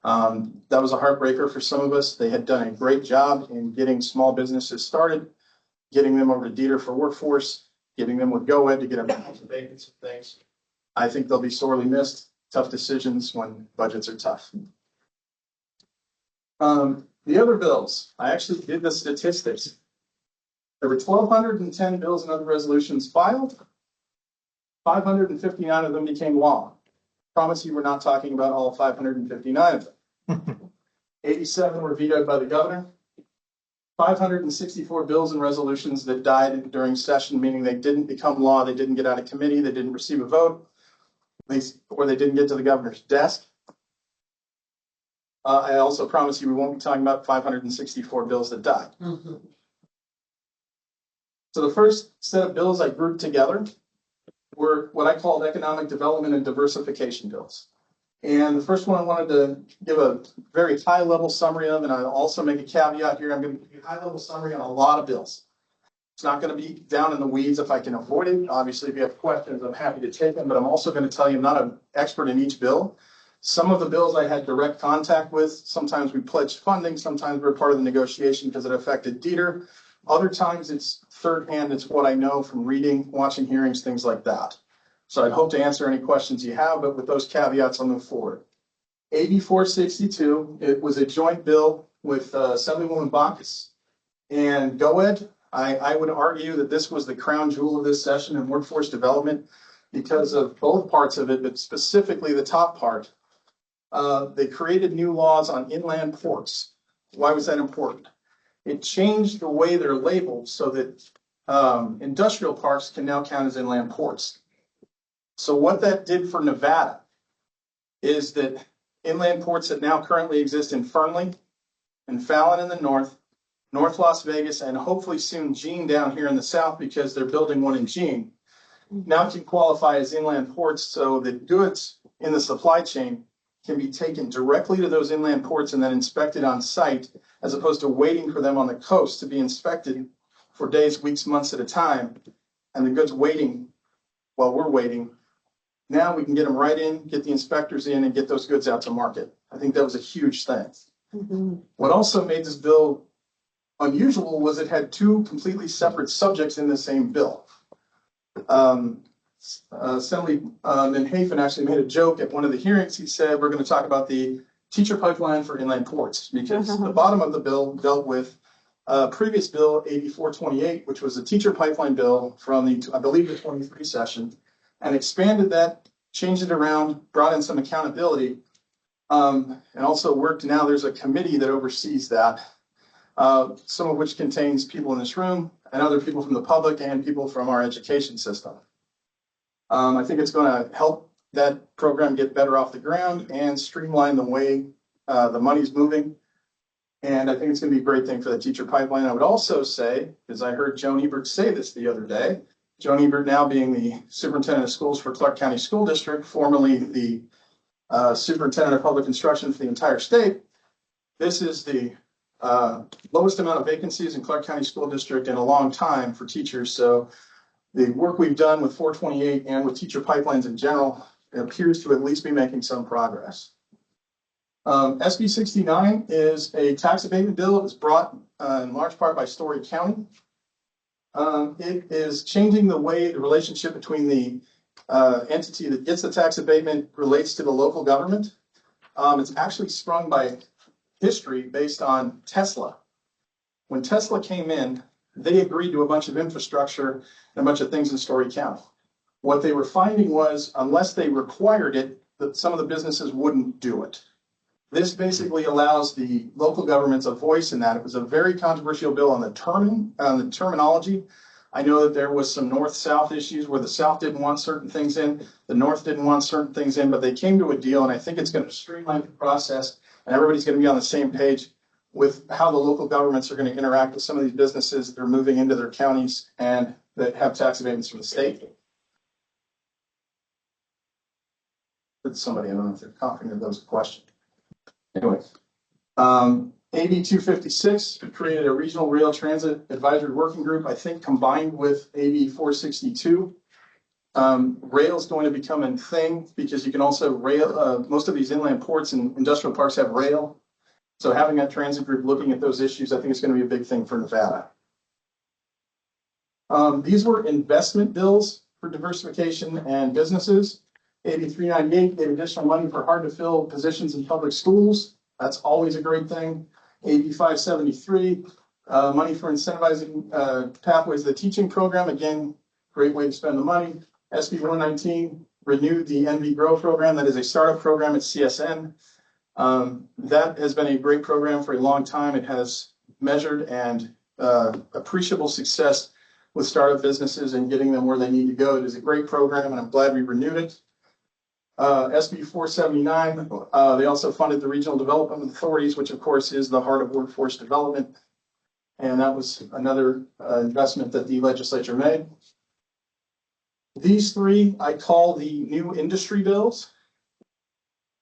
That was a heartbreaker for some of us. They had done a great job in getting small businesses started, getting them over to Dieter for workforce, getting them with GoEd to get them to vacancy things. I think they'll be sorely missed. Tough decisions when budgets are tough. The other bills, I actually did the statistics. There were 1,210 bills and other resolutions filed. 559 of them became law. Promise you we're not talking about all 559 of them. 87 were vetoed by the governor. 564 bills and resolutions that died during session, meaning they didn't become law, they didn't get out of committee, they didn't receive a vote, or they didn't get to the governor's desk. I also promise you we won't be talking about 564 bills that died. So the first set of bills I grouped together were what I called economic development and diversification bills. And the first one I wanted to give a very high level summary of, and I'll also make a caveat here. I'm going to give you a high level summary on a lot of bills. It's not going to be down in the weeds if I can avoid it. Obviously, if you have questions, I'm happy to take them, but I'm also going to tell you I'm not an expert in each bill. Some of the bills I had direct contact with. Sometimes we pledged funding. Sometimes we're part of the negotiation because it affected Dieter. Other times it's third hand. It's what I know from reading, watching hearings, things like that. So I'd hope to answer any questions you have, but with those caveats, I'll move forward. AB 462, it was a joint bill with Assemblywoman Bacchus and GOED. I would argue that this was the crown jewel of this session in workforce development because of both parts of it, but specifically the top part. They created new laws on inland ports. Why was that important? It changed the way they're labeled so that industrial parks can now count as inland ports. So what that did for Nevada is that inland ports that now currently exist in Fernley and Fallon in the north, North Las Vegas, and hopefully soon Jean down here in the south because they're building one in Jean, now can qualify as inland ports so that goods in the supply chain can be taken directly to those inland ports and then inspected on site, as opposed to waiting for them on the coast to be inspected for days, weeks, months at a time, and the goods waiting while we're waiting. Now we can get them right in, get the inspectors in, and get those goods out to market. I think that was a huge thing. What also made this bill unusual was it had two completely separate subjects in the same bill. Assemblyman Hafen actually made a joke at one of the hearings. He said, we're going to talk about the teacher pipeline for inland ports, because the bottom of the bill dealt with previous bill, AB 428, which was a teacher pipeline bill from the, I believe, the 23 session, and expanded that, changed it around, brought in some accountability, and also worked. Now there's a committee that oversees that, some of which contains people in this room and other people from the public and people from our education system. I think it's going to help that program get better off the ground and streamline the way the money's moving. And I think it's going to be a great thing for the teacher pipeline. I would also say, because I heard Joan Ebert say this the other day, Joan Ebert now being the superintendent of schools for Clark County School District, formerly the superintendent of public instruction for the entire state. This is the lowest amount of vacancies in Clark County School District in a long time for teachers. So the work we've done with 428 and with teacher pipelines in general, it appears to at least be making some progress. SB 69 is a tax abatement bill. It was brought in large part by Story County. It is changing the way the relationship between the entity that gets the tax abatement relates to the local government. It's actually sprung by history based on Tesla. When Tesla came in, they agreed to a bunch of infrastructure and a bunch of things in Story County. What they were finding was, unless they required it, that some of the businesses wouldn't do it. This basically allows the local governments a voice in that. It was a very controversial bill on the terminology. I know that there was some north-south issues where the south didn't want certain things in, the north didn't want certain things in, but they came to a deal, and I think it's going to streamline the process, and everybody's going to be on the same page with how the local governments are going to interact with some of these businesses that are moving into their counties and that have tax abatements from the state. Somebody, I don't know if they're coughing or that was a question. Anyway, AB 256 created a regional rail transit advisory working group, I think combined with AB 462. Rail is going to become a thing because you can also rail, most of these inland ports and industrial parks have rail. So having that transit group looking at those issues, I think it's going to be a big thing for Nevada. These were investment bills for diversification and businesses. AB 398 gave additional money for hard to fill positions in public schools. That's always a great thing. AB 573, money for incentivizing pathways to the teaching program. Again, great way to spend the money. SB 119 renewed the NV Grow program. That is a startup program at CSN. That has been a great program for a long time. It has measured and appreciable success with startup businesses and getting them where they need to go. It is a great program, and I'm glad we renewed it. SB 479, they also funded the Regional Development Authorities, which of course is the heart of workforce development. And that was another investment that the legislature made. These three I call the new industry bills.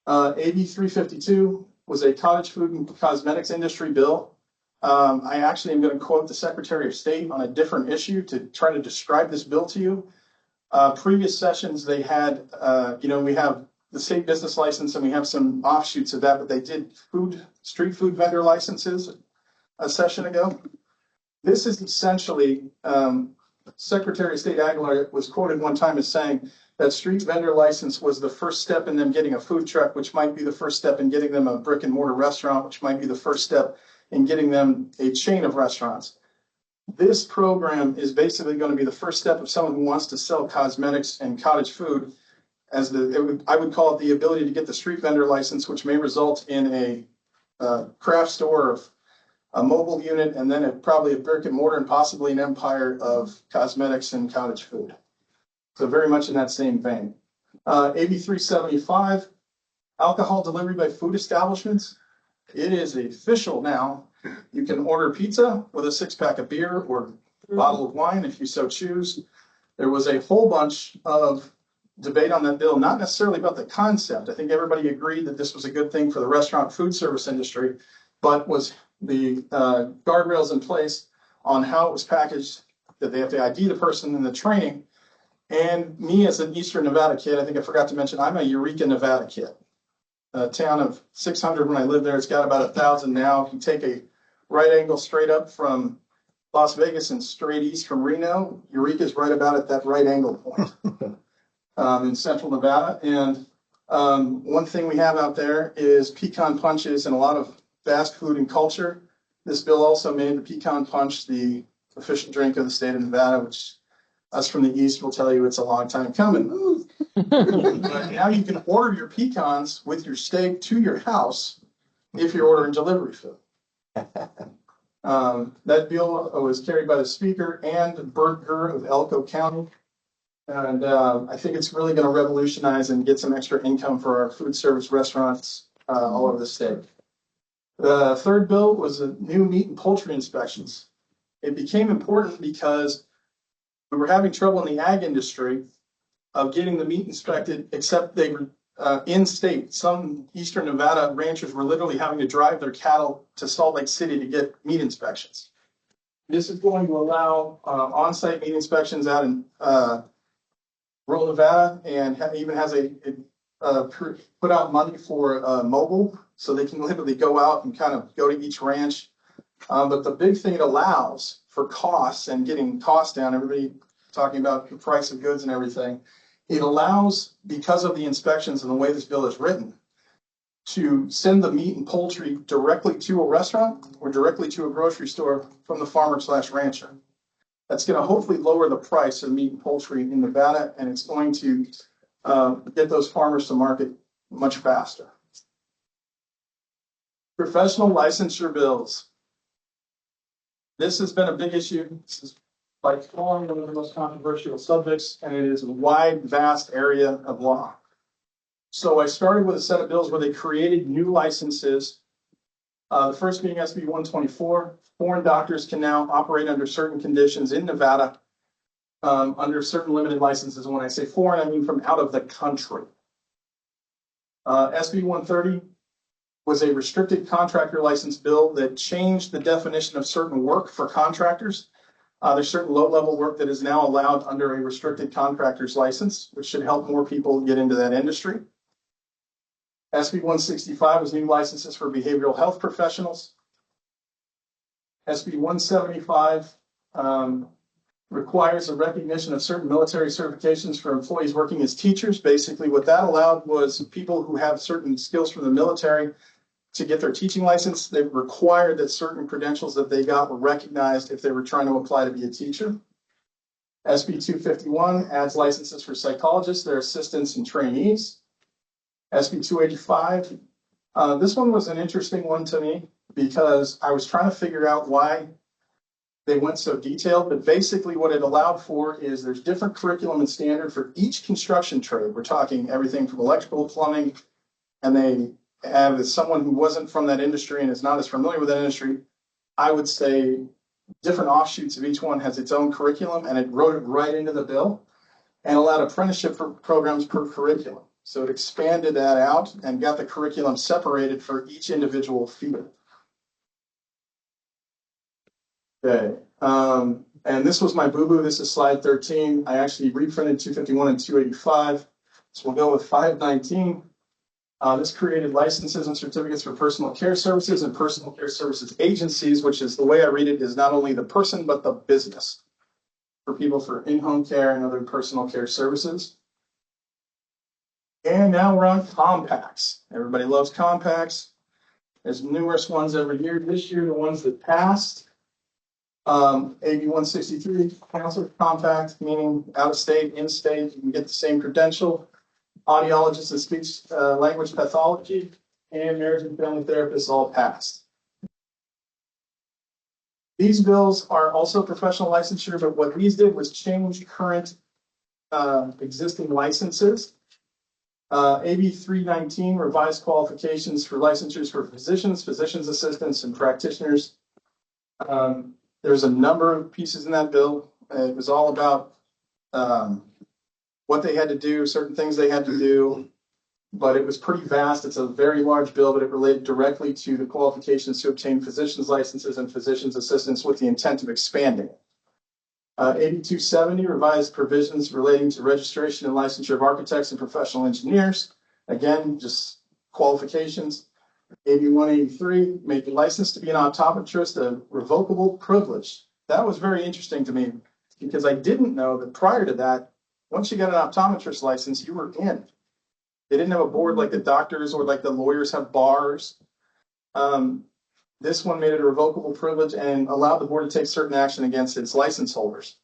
AB 352 was a cottage food and cosmetics industry bill. I actually am going to quote the Secretary of State on a different issue to try to describe this bill to you. Previous sessions, they had, we have the state business license and we have some offshoots of that, but they did street food vendor licenses a session ago. This is essentially, Secretary of State Aguilar was quoted one time as saying that street vendor license was the first step in them getting a food truck, which might be the first step in getting them a brick and mortar restaurant, which might be the first step in getting them a chain of restaurants. This program is basically going to be the first step of someone who wants to sell cosmetics and cottage food, as I would call it the ability to get the street vendor license, which may result in a craft store, a mobile unit, and then probably a brick and mortar and possibly an empire of cosmetics and cottage food. So very much in that same vein. AB 375, alcohol delivery by food establishments. It is official now. You can order pizza with a 6-pack of beer or a bottle of wine if you so choose. There was a whole bunch of debate on that bill, not necessarily about the concept. I think everybody agreed that this was a good thing for the restaurant food service industry, but was the guardrails in place on how it was packaged, that they have to ID the person in the training. And me as an Eastern Nevada kid, I think I forgot to mention, I'm a Eureka, Nevada kid. A town of 600 when I lived there. It's got about 1,000 now. If you take a right angle straight up from Las Vegas and straight east from Reno, Eureka is right about at that right angle point in central Nevada. And one thing we have out there is pecan punches and a lot of fast food and culture. This bill also made the pecan punch the official drink of the state of Nevada, which us from the east will tell you it's a long time coming. But now you can order your pecans with your steak to your house if you're ordering delivery food. That bill was carried by the speaker and Bert Gurr of Elko County. And I think it's really going to revolutionize and get some extra income for our food service restaurants all over the state. The third bill was the new meat and poultry inspections. It became important because we were having trouble in the ag industry of getting the meat inspected, except they were in-state. Some Eastern Nevada ranchers were literally having to drive their cattle to Salt Lake City to get meat inspections. This is going to allow on-site meat inspections out in rural Nevada, and even has put out money for mobile, so they can literally go out and kind of go to each ranch. But the big thing it allows for costs and getting costs down, everybody talking about the price of goods and everything, it allows, because of the inspections and the way this bill is written, to send the meat and poultry directly to a restaurant or directly to a grocery store from the farmer/rancher. That's going to hopefully lower the price of meat and poultry in Nevada, and it's going to get those farmers to market much faster. Professional licensure bills. This has been a big issue. This is by far one of the most controversial subjects, and it is a wide, vast area of law. So I started with a set of bills where they created new licenses. The first being SB 124. Foreign doctors can now operate under certain conditions in Nevada under certain limited licenses. And when I say foreign, I mean from out of the country. SB 130 was a restricted contractor license bill that changed the definition of certain work for contractors. There's certain low-level work that is now allowed under a restricted contractor's license, which should help more people get into that industry. SB 165 was new licenses for behavioral health professionals. SB 175 requires a recognition of certain military certifications for employees working as teachers. Basically, what that allowed was people who have certain skills from the military to get their teaching license. They required that certain credentials that they got were recognized if they were trying to apply to be a teacher. SB 251 adds licenses for psychologists, their assistants, and trainees. SB 285, this one was an interesting one to me. because I was trying to figure out why they went so detailed, but basically what it allowed for is there's different curriculum and standard for each construction trade. We're talking everything from electrical, plumbing, and they have, as someone who wasn't from that industry and is not as familiar with that industry, I would say different offshoots of each one has its own curriculum, and it wrote it right into the bill and allowed apprenticeship programs per curriculum. So it expanded that out and got the curriculum separated for each individual field. Okay, and this was my boo-boo. This is slide 13. I actually reprinted 251 and 285. So we'll go with 519. This created licenses and certificates for personal care services and personal care services agencies, which is the way I read it is not only the person, but the business for people for in-home care and other personal care services. And now we're on compacts. Everybody loves compacts. There's numerous ones every year. This year, the ones that passed, AB 163, counselor compact, meaning out of state, in state, you can get the same credential. Audiologists and speech language pathology and marriage and family therapists all passed. These bills are also professional licensure, but what these did was change current existing licenses. AB 319 revised qualifications for licensures for physicians, physician's assistants, and practitioners. There's a number of pieces in that bill. It was all about what they had to do, certain things they had to do, but it was pretty vast. It's a very large bill, but it related directly to the qualifications to obtain physician's licenses and physician's assistants with the intent of expanding. AB 270 revised provisions relating to registration and licensure of architects and professional engineers. Again, just qualifications. AB 183 made the license to be an optometrist a revocable privilege. That was very interesting to me because I didn't know that prior to that, once you got an optometrist license, you were in. They didn't have a board like the doctors or like the lawyers have bars. This one made it a revocable privilege and allowed the board to take certain action against its license holders.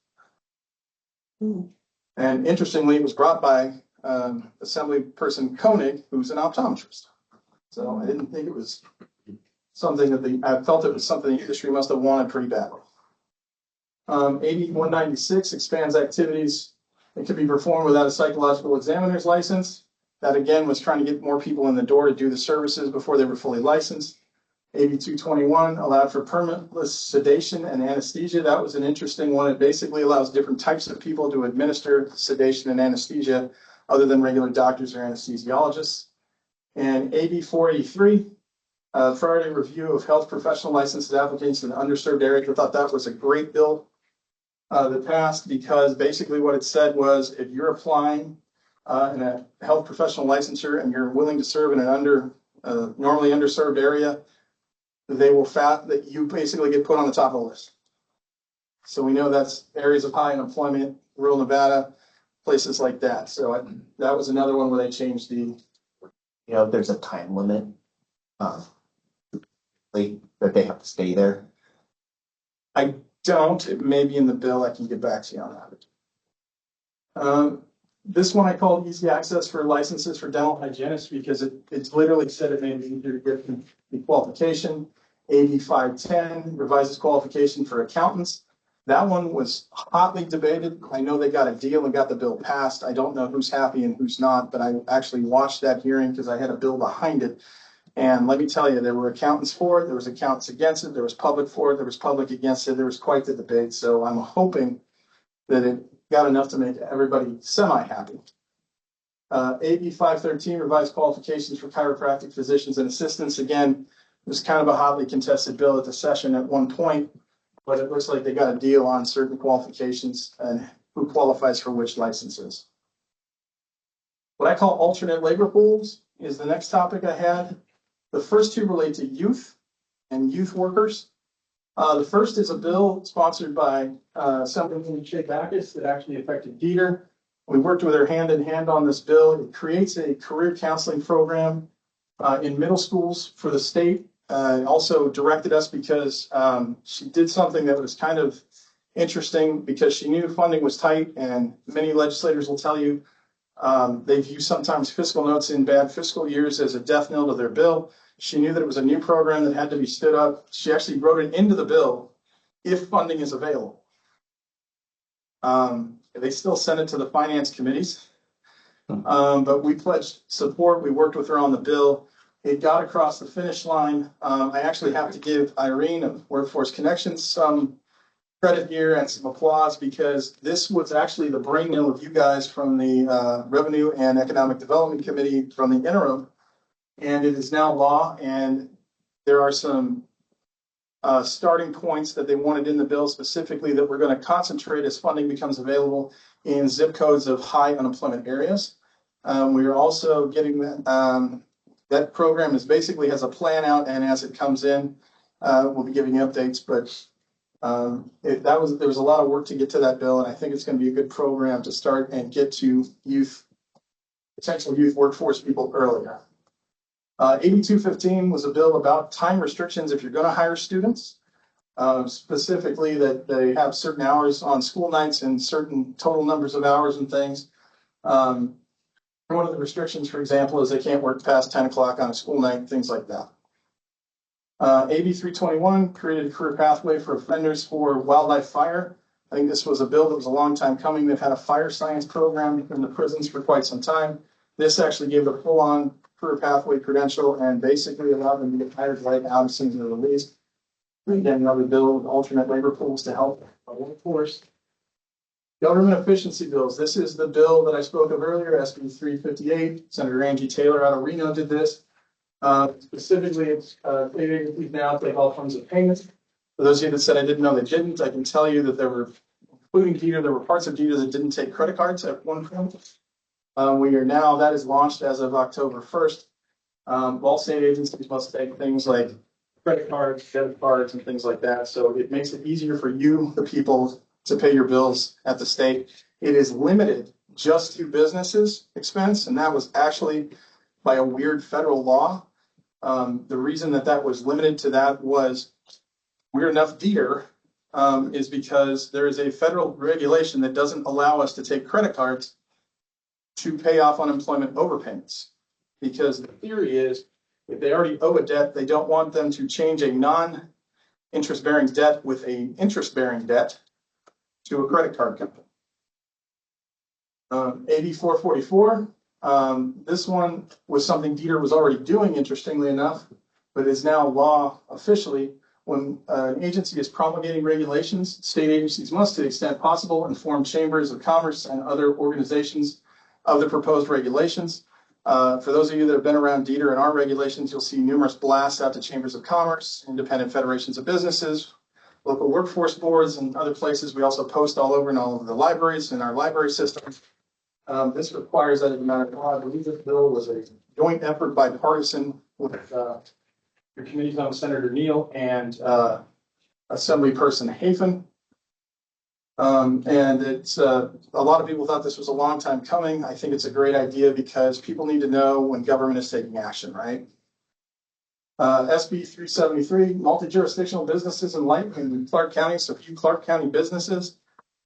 And interestingly, it was brought by Assembly Person Koenig, who's an optometrist. So I didn't think it was something that I felt it was something the industry must have wanted pretty badly. AB 196 expands activities that could be performed without a psychological examiner's license. That again was trying to get more people in the door to do the services before they were fully licensed. AB 221 allowed for permitless sedation and anesthesia. That was an interesting one. It basically allows different types of people to administer sedation and anesthesia other than regular doctors or anesthesiologists. And AB 483, priority review of health professional licenses applicants in underserved areas. I thought that was a great bill that passed because basically what it said was if you're applying in a health professional licensure and you're willing to serve in an normally underserved area, they will that you basically get put on the top of the list. So we know that's areas of high unemployment, rural Nevada, places like that. So that was another one where they changed the. You know, there's a time limit that they have to stay there. I don't. It may be in the bill. I can get back to you on that. This one I called easy access for licenses for dental hygienists because it's literally said it made it easier to get the qualification. AB 510 revises qualification for accountants. That one was hotly debated. I know they got a deal and got the bill passed. I don't know who's happy and who's not, but I actually watched that hearing because I had a bill behind it. And let me tell you, there were accountants for it, there was accountants against it, there was public for it, there was public against it. There was quite the debate. So I'm hoping that it got enough to make everybody semi-happy. AB 513 revised qualifications for chiropractic physicians and assistants. Again, it was kind of a hotly contested bill at the session at one point, but it looks like they got a deal on certain qualifications and who qualifies for which licenses. What I call alternate labor pools is the next topic I had. The first two relate to youth and youth workers. The first is a bill sponsored by Assemblyman Shea Backus that actually affected Dieter. We worked with her hand in hand on this bill. It creates a career counseling program in middle schools for the state. Also directed us because she did something that was kind of interesting because she knew funding was tight, and many legislators will tell you They view sometimes fiscal notes in bad fiscal years as a death knell to their bill. She knew that it was a new program that had to be stood up. She actually wrote it into the bill if funding is available. They still send it to the finance committees. But we pledged support. We worked with her on the bill. It got across the finish line. I actually have to give Irene of Workforce Connections some credit here and some applause, because this was actually the brainchild of you guys from the Revenue and Economic Development Committee from the interim. And it is now law, and there are some starting points that they wanted in the bill specifically that we're going to concentrate as funding becomes available in zip codes of high unemployment areas. We are also getting that program is basically has a plan out, and as it comes in, we'll be giving you updates. But there was a lot of work to get to that bill, and I think it's going to be a good program to start and get to potential youth workforce people earlier. 8215 was a bill about time restrictions if you're going to hire students, specifically that they have certain hours on school nights and certain total numbers of hours and things. One of the restrictions, for example, is they can't work past 10 o'clock on a school night, things like that. AB 321 created a career pathway for offenders for wildlife fire. I think this was a bill that was a long time coming. They've had a fire science program in the prisons for quite some time. This actually gave a full-on career pathway credential and basically allowed them to get hired right out as soon as they're released. Again, another bill with alternate labor pools to help our workforce. Government efficiency bills. This is the bill that I spoke of earlier, SB 358. Senator Angie Taylor out of Reno did this. Specifically, it's state agencies now take all forms of payments. For those of you that said I didn't know they didn't, I can tell you that there were, including DETA, there were parts of DETA that didn't take credit cards at one point. We are now, that is launched as of October 1st. All state agencies must take things like credit cards, debit cards, and things like that. So it makes it easier for you, the people, to pay your bills at the state. It is limited just to businesses expense, and that was actually by a weird federal law. The reason that was limited to that was weird enough DETR is because there is a federal regulation that doesn't allow us to take credit cards to pay off unemployment overpayments. Because the theory is if they already owe a debt, they don't want them to change a non-interest bearing debt with an interest bearing debt to a credit card company. AB 444. This one was something DETR was already doing, interestingly enough, but is now law officially. When an agency is promulgating regulations, state agencies must, to the extent possible, inform chambers of commerce and other organizations of the proposed regulations. For those of you that have been around DETR and our regulations, you'll see numerous blasts out to chambers of commerce, independent federations of businesses, local workforce boards, and other places. We also post all over in all of the libraries in our library system. This requires that it be matter law. I believe this bill was a joint effort bipartisan with your committee's own Senator Neal and Assemblyperson Hafen. And it's a lot of people thought this was a long time coming. I think it's a great idea because people need to know when government is taking action, right? SB 373, multi-jurisdictional businesses in Clark County. So few Clark County businesses.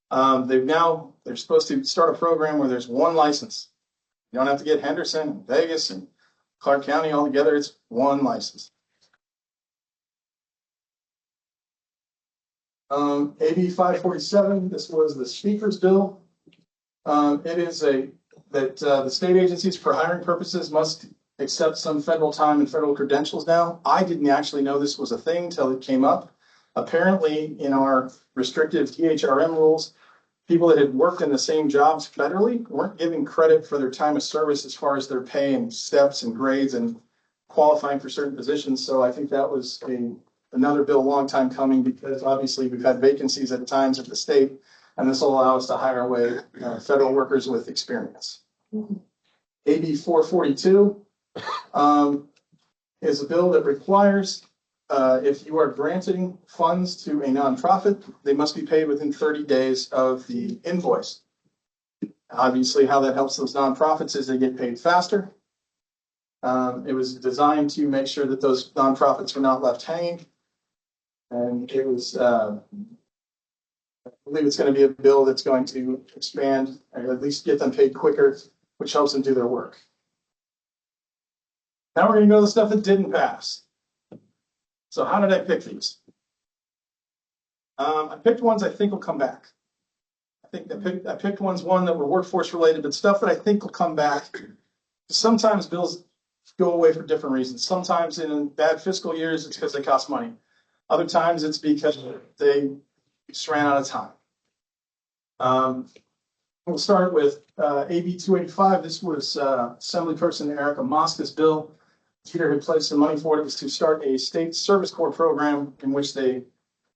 They're supposed to start a program where there's one license. You don't have to get Henderson and Vegas and Clark County all together. It's one license. AB 547, this was the speaker's bill. It is the state agencies for hiring purposes must accept some federal time and federal credentials now. I didn't actually know this was a thing until it came up. Apparently, in our restrictive THRM rules, people that had worked in the same jobs federally weren't giving credit for their time of service as far as their pay and steps and grades and qualifying for certain positions. So I think that was another bill a long time coming, because obviously we've had vacancies at times at the state, and this will allow us to hire away federal workers with experience. AB 442 is a bill that requires if you are granting funds to a nonprofit, they must be paid within 30 days of the invoice. Obviously, how that helps those nonprofits is they get paid faster. It was designed to make sure that those nonprofits were not left hanging. And it was, I believe it's going to be a bill that's going to expand, or at least get them paid quicker which helps them do their work. Now we're gonna go to the stuff that didn't pass. So how did I pick these? I picked ones I think will come back. I picked ones that were workforce related, but stuff that I think will come back. Sometimes bills go away for different reasons. Sometimes in bad fiscal years, it's because they cost money. Other times it's because they just ran out of time. We'll start with AB 285. This was Assemblyperson Erica Mosca's bill. Peter had pledged some money for it. It was to start a state service corps program in which they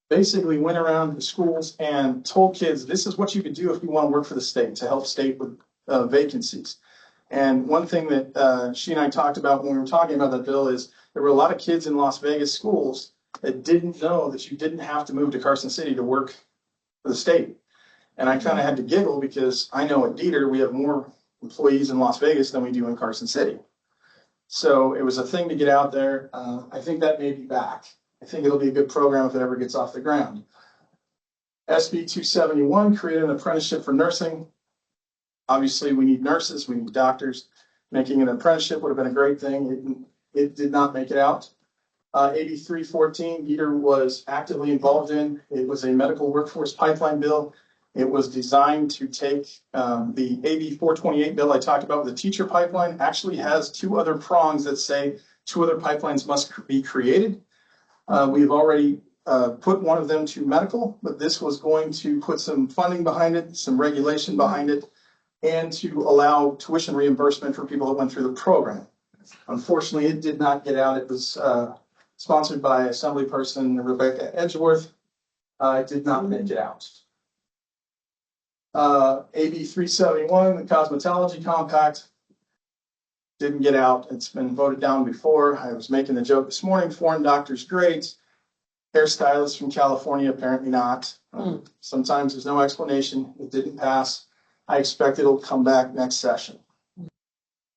basically went around the schools and told kids, this is what you could do if you want to work for the state, to help state with vacancies. And one thing that she and I talked about when we were talking about that bill is there were a lot of kids in Las Vegas schools that didn't know that you didn't have to move to Carson City to work for the state. And I kind of had to giggle because I know at Dieter, we have more employees in Las Vegas than we do in Carson City. So it was a thing to get out there. I think that may be back. I think it'll be a good program if it ever gets off the ground. SB 271 created an apprenticeship for nursing. Obviously, we need nurses, we need doctors. Making an apprenticeship would have been a great thing. It did not make it out. AB 314, Dieter was actively involved in. It was a medical workforce pipeline bill. It was designed to take the AB 428 bill I talked about with the teacher pipeline, actually has two other prongs that say two other pipelines must be created. We've already put one of them to medical, but this was going to put some funding behind it, some regulation behind it, and to allow tuition reimbursement for people that went through the program. Unfortunately, it did not get out. It was sponsored by Assemblyperson Rebecca Edgeworth. It did not make it out. AB 371, the Cosmetology Compact, didn't get out. It's been voted down before. I was making the joke this morning, foreign doctors great, hairstylists from California apparently not. Sometimes there's no explanation. It didn't pass. I expect it'll come back next session.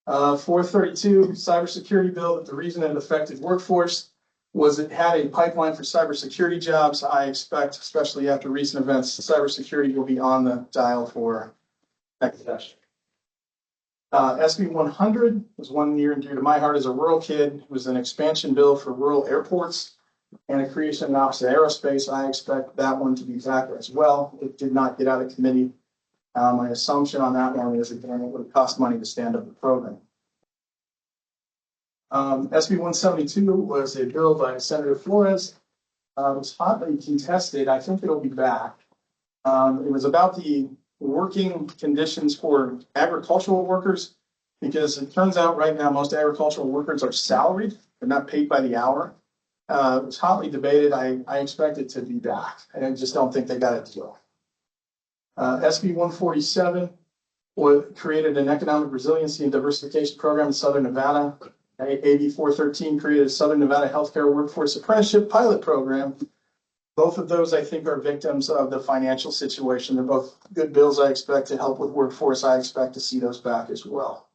432, cybersecurity bill, that the reason it affected workforce was it had a pipeline for cybersecurity jobs. I expect, especially after recent events, cybersecurity will be on the dial for next session. SB 100 was one near and dear to my heart as a rural kid. It was an expansion bill for rural airports and a creation of an Office of Aerospace. I expect that one to be back as well. It did not get out of committee. My assumption on that one is, again, it would have cost money to stand up the program. SB 172 was a bill by Senator Flores. It was hotly contested. I think it'll be back. It was about the working conditions for agricultural workers, because it turns out right now most agricultural workers are salaried. They're not paid by the hour. It was hotly debated. I expect it to be back. I just don't think they got a deal. SB 147 created an economic resiliency and diversification program in Southern Nevada. AB 413 created a Southern Nevada Healthcare Workforce Apprenticeship Pilot Program. Both of those, I think, are victims of the financial situation. They're both good bills. I expect to help with workforce. I expect to see those back as well.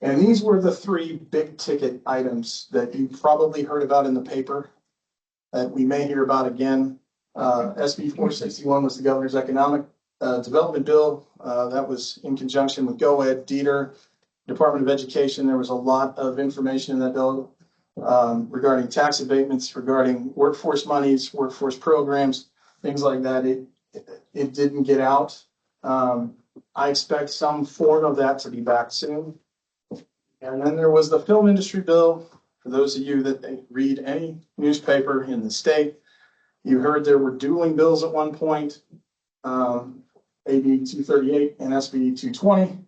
And these were the three big ticket items that you probably heard about in the paper that we may hear about again. SB 461 was the governor's economic development bill. That was in conjunction with GoEd, Dieter, Department of Education. There was a lot of information in that bill regarding tax abatements, regarding workforce monies, workforce programs, things like that. It didn't get out. I expect some form of that to be back soon. And then there was the film industry bill. For those of you that read any newspaper in the state, you heard there were dueling bills at one point, AB 238 and SB 220.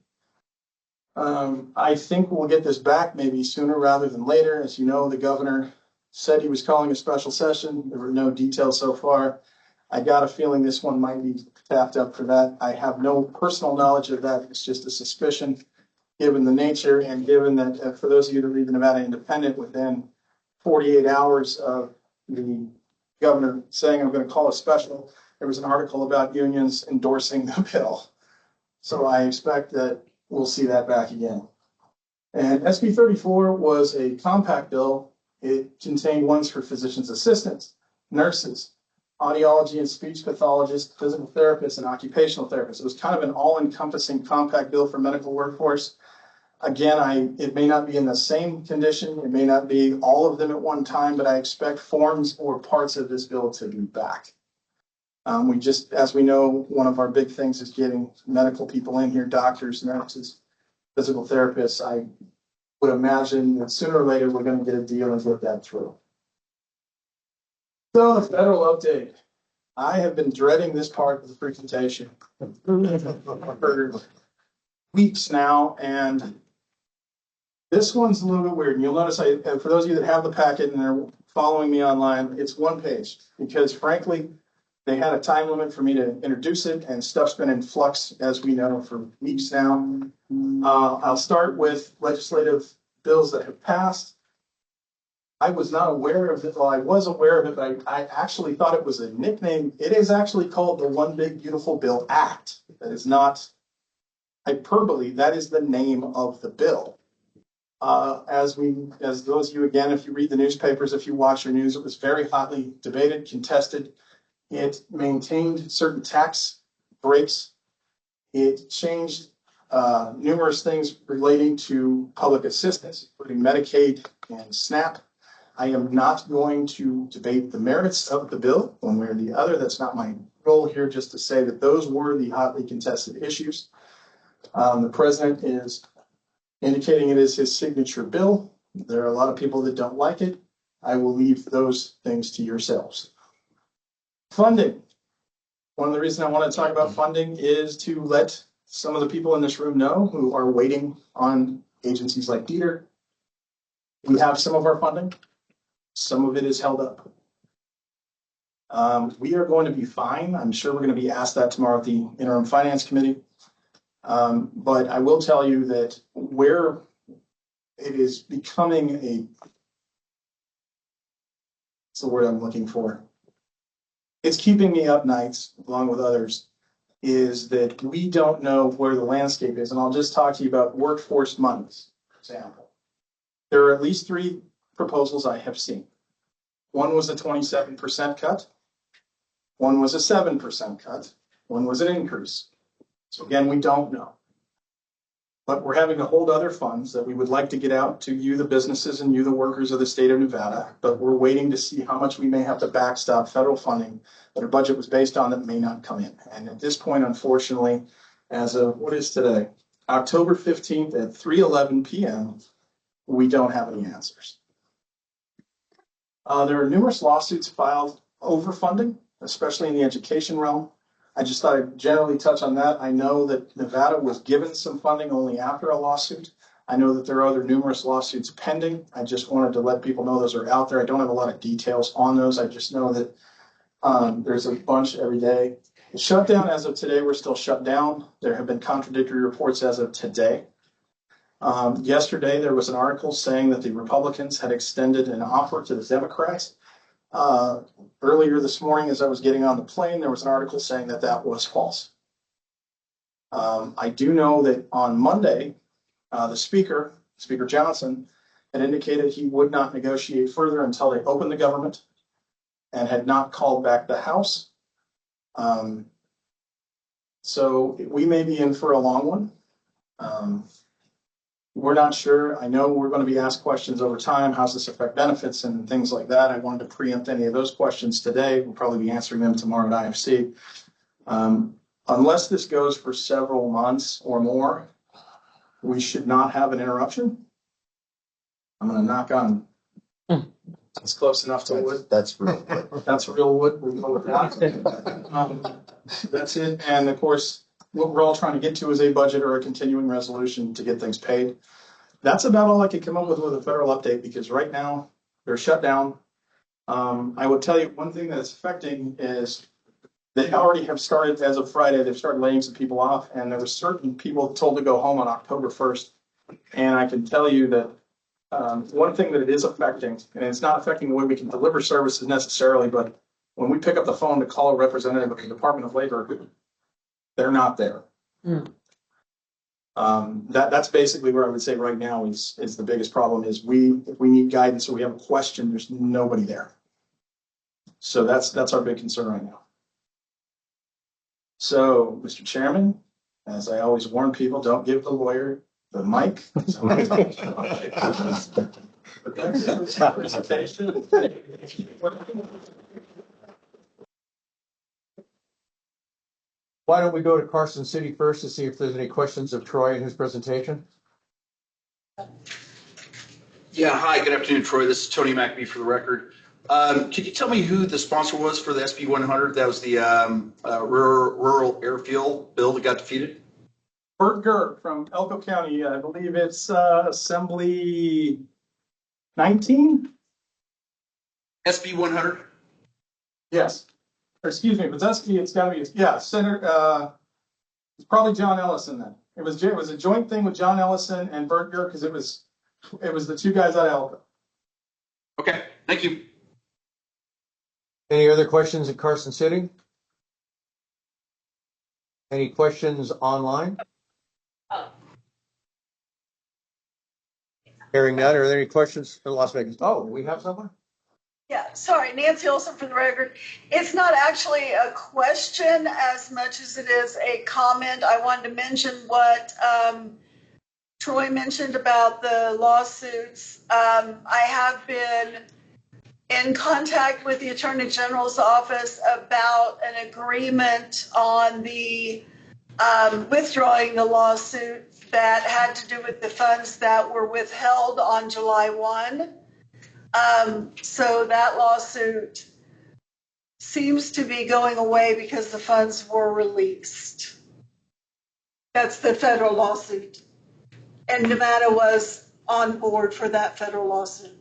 I think we'll get this back maybe sooner rather than later. As you know, the governor said he was calling a special session. There were no details so far. I got a feeling this one might be tapped up for that. I have no personal knowledge of that. It's just a suspicion, given the nature and given that for those of you that read the Nevada Independent, within 48 hours of the governor saying I'm going to call a special, there was an article about unions endorsing the bill. So I expect that we'll see that back again. And SB 34 was a compact bill. It contained ones for physician's assistants, nurses, audiology and speech pathologist, physical therapist, and occupational therapist. It was kind of an all-encompassing compact bill for medical workforce. Again, it may not be in the same condition, it may not be all of them at one time, but I expect forms or parts of this bill to be back. We just, as we know, one of our big things is getting medical people in here, doctors, nurses, physical therapists. I would imagine that sooner or later, we're going to get a deal and get that through. So the federal update. I have been dreading this part of the presentation for weeks now, and this one's a little bit weird. And you'll notice, for those of you that have the packet and are following me online, it's one page because frankly, they had a time limit for me to introduce it, and stuff's been in flux, as we know, for weeks now. I'll start with legislative bills that have passed. I was not aware of it. Well, I was aware of it, but I actually thought it was a nickname. It is actually called the One Big Beautiful Bill Act. That is not hyperbole. That is the name of the bill. As those of you, again, if you read the newspapers, if you watch your news, it was very hotly debated, contested. It maintained certain tax breaks. It changed numerous things relating to public assistance, including Medicaid and SNAP. I am not going to debate the merits of the bill one way or the other. That's not my role here, just to say that those were the hotly contested issues. The president is indicating it is his signature bill. There are a lot of people that don't like it. I will leave those things to yourselves. Funding. One of the reasons I want to talk about funding is to let some of the people in this room know who are waiting on agencies like DETR. We have some of our funding. Some of it is held up. We are going to be fine. I'm sure we're going to be asked that tomorrow at the Interim Finance Committee. But I will tell you that where it is becoming what's the word I'm looking for? It's keeping me up nights, along with others, is that we don't know where the landscape is. And I'll just talk to you about workforce monies, for example. There are at least 3 proposals I have seen. One was a 27% cut. One was a 7% cut. One was an increase. So again, we don't know. But we're having to hold other funds that we would like to get out to you, the businesses, and you, the workers of the state of Nevada. But we're waiting to see how much we may have to backstop federal funding that our budget was based on that may not come in. And at this point, unfortunately, as of what is today, October 15th at 3:11 p.m., we don't have any answers. There are numerous lawsuits filed over funding, especially in the education realm. I just thought I'd generally touch on that. I know that Nevada was given some funding only after a lawsuit. I know that there are other numerous lawsuits pending. I just wanted to let people know those are out there. I don't have a lot of details on those. I just know that there's a bunch every day. The shutdown as of today, we're still shut down. There have been contradictory reports as of today. Yesterday, there was an article saying that the Republicans had extended an offer to the Democrats. Earlier this morning, as I was getting on the plane, there was an article saying that that was false. I do know that on Monday, the Speaker Johnson, had indicated he would not negotiate further until they opened the government and had not called back the House. So we may be in for a long one. We're not sure. I know we're going to be asked questions over time. How's this affect benefits and things like that? I wanted to preempt any of those questions today. We'll probably be answering them tomorrow at IFC. Unless this goes for several months or more, we should not have an interruption. I'm going to knock on. That's close enough to wood. That's real wood. That's real wood. We'll go with that. That's it. And of course, what we're all trying to get to is a budget or a continuing resolution to get things paid. That's about all I could come up with a federal update, because right now they're shut down. I would tell you one thing that's affecting is they already have started, as of Friday, they've started laying some people off, and there were certain people told to go home on October 1st. And I can tell you that one thing that it is affecting, and it's not affecting the way we can deliver services necessarily, but when we pick up the phone to call a representative of the Department of Labor, they're not there. That's basically where I would say right now is the biggest problem is if we need guidance or we have a question, there's nobody there. So that's our big concern right now. So, Mr. Chairman, as I always warn people, don't give the lawyer the mic. But that's his presentation. Why don't we go to Carson City first to see if there's any questions of Troy in his presentation? Yeah, hi, good afternoon, Troy. This is Tony McAbee for the record. Could you tell me who the sponsor was for the SB 100? That was the rural airfield bill that got defeated? Bert Gurr from Elko County, I believe it's Assembly 19? SB 100? Yes. Or excuse me, if it's SB, it's gotta be, yeah, Senator, it's probably John Ellison then. It was a joint thing with John Ellison and Bert Gurr because it was the two guys out of Elko. Okay, thank you. Any other questions in Carson City? Any questions online? Hearing none, are there any questions for Las Vegas? Oh, we have someone? Yeah, sorry, Nancy Olson for the record. It's not actually a question as much as it is a comment. I wanted to mention what Troy mentioned about the lawsuits. I have been in contact with the Attorney General's office about an agreement on the withdrawing the lawsuit that had to do with the funds that were withheld on July 1. So that lawsuit seems to be going away because the funds were released. That's the federal lawsuit. And Nevada was on board for that federal lawsuit.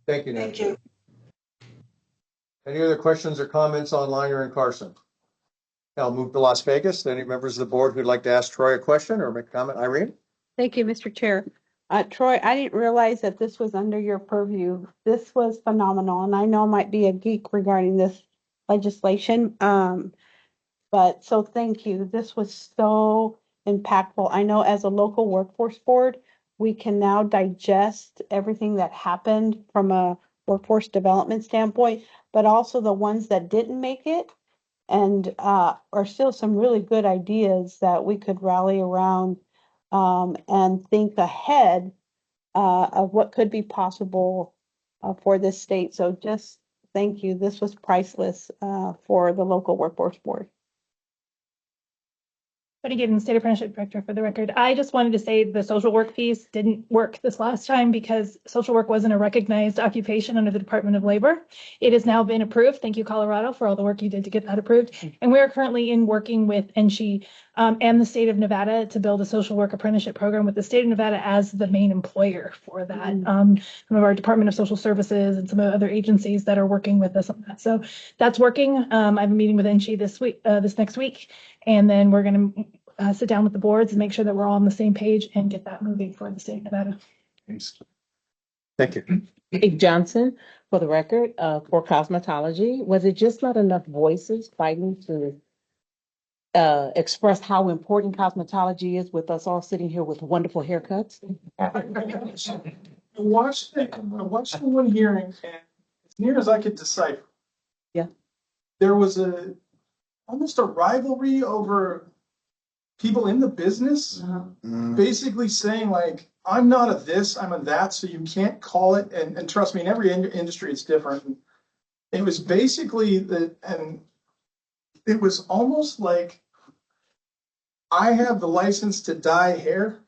Thank you, Thank Nancy. you. Any other questions or comments online or in Carson? I'll move to Las Vegas. Any members of the board who'd like to ask Troy a question or make a comment? Irene? Thank you, Mr. Chair. Troy, I didn't realize that this was under your purview. This was phenomenal, and I know I might be a geek regarding this legislation. But so thank you. This was so impactful. I know as a local workforce board, we can now digest everything that happened from a workforce development standpoint, but also the ones that didn't make it. And are still some really good ideas that we could rally around and think ahead of what could be possible for this state. So just thank you. This was priceless for the local workforce board. But again, State Apprenticeship Director for the record, I just wanted to say the social work piece didn't work this last time because social work wasn't a recognized occupation under the Department of Labor. It has now been approved. Thank you, Colorado, for all the work you did to get that approved. And we are currently working with NSHE and the state of Nevada to build a social work apprenticeship program with the state of Nevada as the main employer for that. Some of our Department of Social Services and some of the other agencies that are working with us on that. So that's working. I have a meeting with NSHE this next week. And then we're going to sit down with the boards and make sure that we're all on the same page and get that moving for the state of Nevada. Thank you. Dave Johnson, for the record, for cosmetology. Was it just not enough voices fighting to express how important cosmetology is with us all sitting here with wonderful haircuts? I watched the one hearing, and as near as I could decipher, yeah, there was almost a rivalry over people in the business, basically saying like, I'm not a this, I'm a that, so you can't call it. And trust me, in every industry, it's different. It was basically and it was almost like, I have the license to dye hair.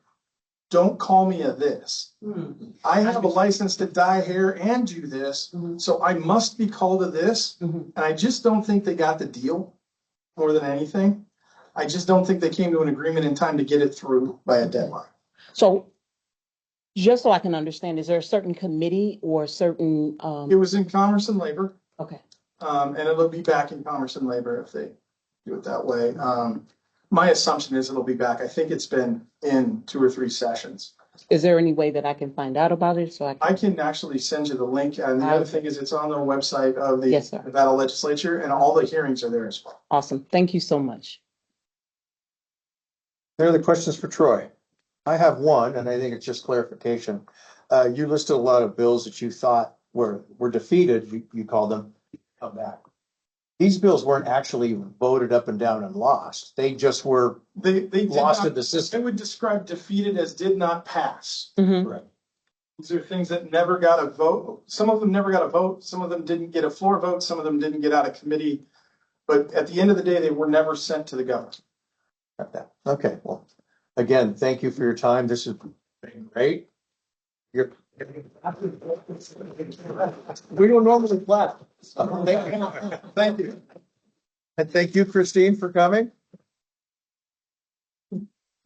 Don't call me a this. I have a license to dye hair and do this, so I must be called a this. And I just don't think they got the deal more than anything. I just don't think they came to an agreement in time to get it through by a deadline. So just so I can understand, is there a certain committee or a certain? It was in Commerce and Labor. Okay. And it'll be back in Commerce and Labor if they do it that way. My assumption is it'll be back. I think it's been in 2 or 3 sessions. Is there any way that I can find out about it? So I can actually send you the link. And the other thing is it's on the website of the Nevada Legislature, and all the hearings are there as well. Awesome. Thank you so much. Any other questions for Troy? I have one, and I think it's just clarification. You listed a lot of bills that you thought were defeated, you call them, come back. These bills weren't actually voted up and down and lost. They just were They did lost not, in the system. I would describe defeated as did not pass. Correct. These are things that never got a vote. Some of them never got a vote. Some of them didn't get a floor vote. Some of them didn't get out of committee. But at the end of the day, they were never sent to the governor. Got that. Okay, well, again, thank you for your time. This has been great. You're, we don't normally clap. So thank you. And thank you, Christine, for coming.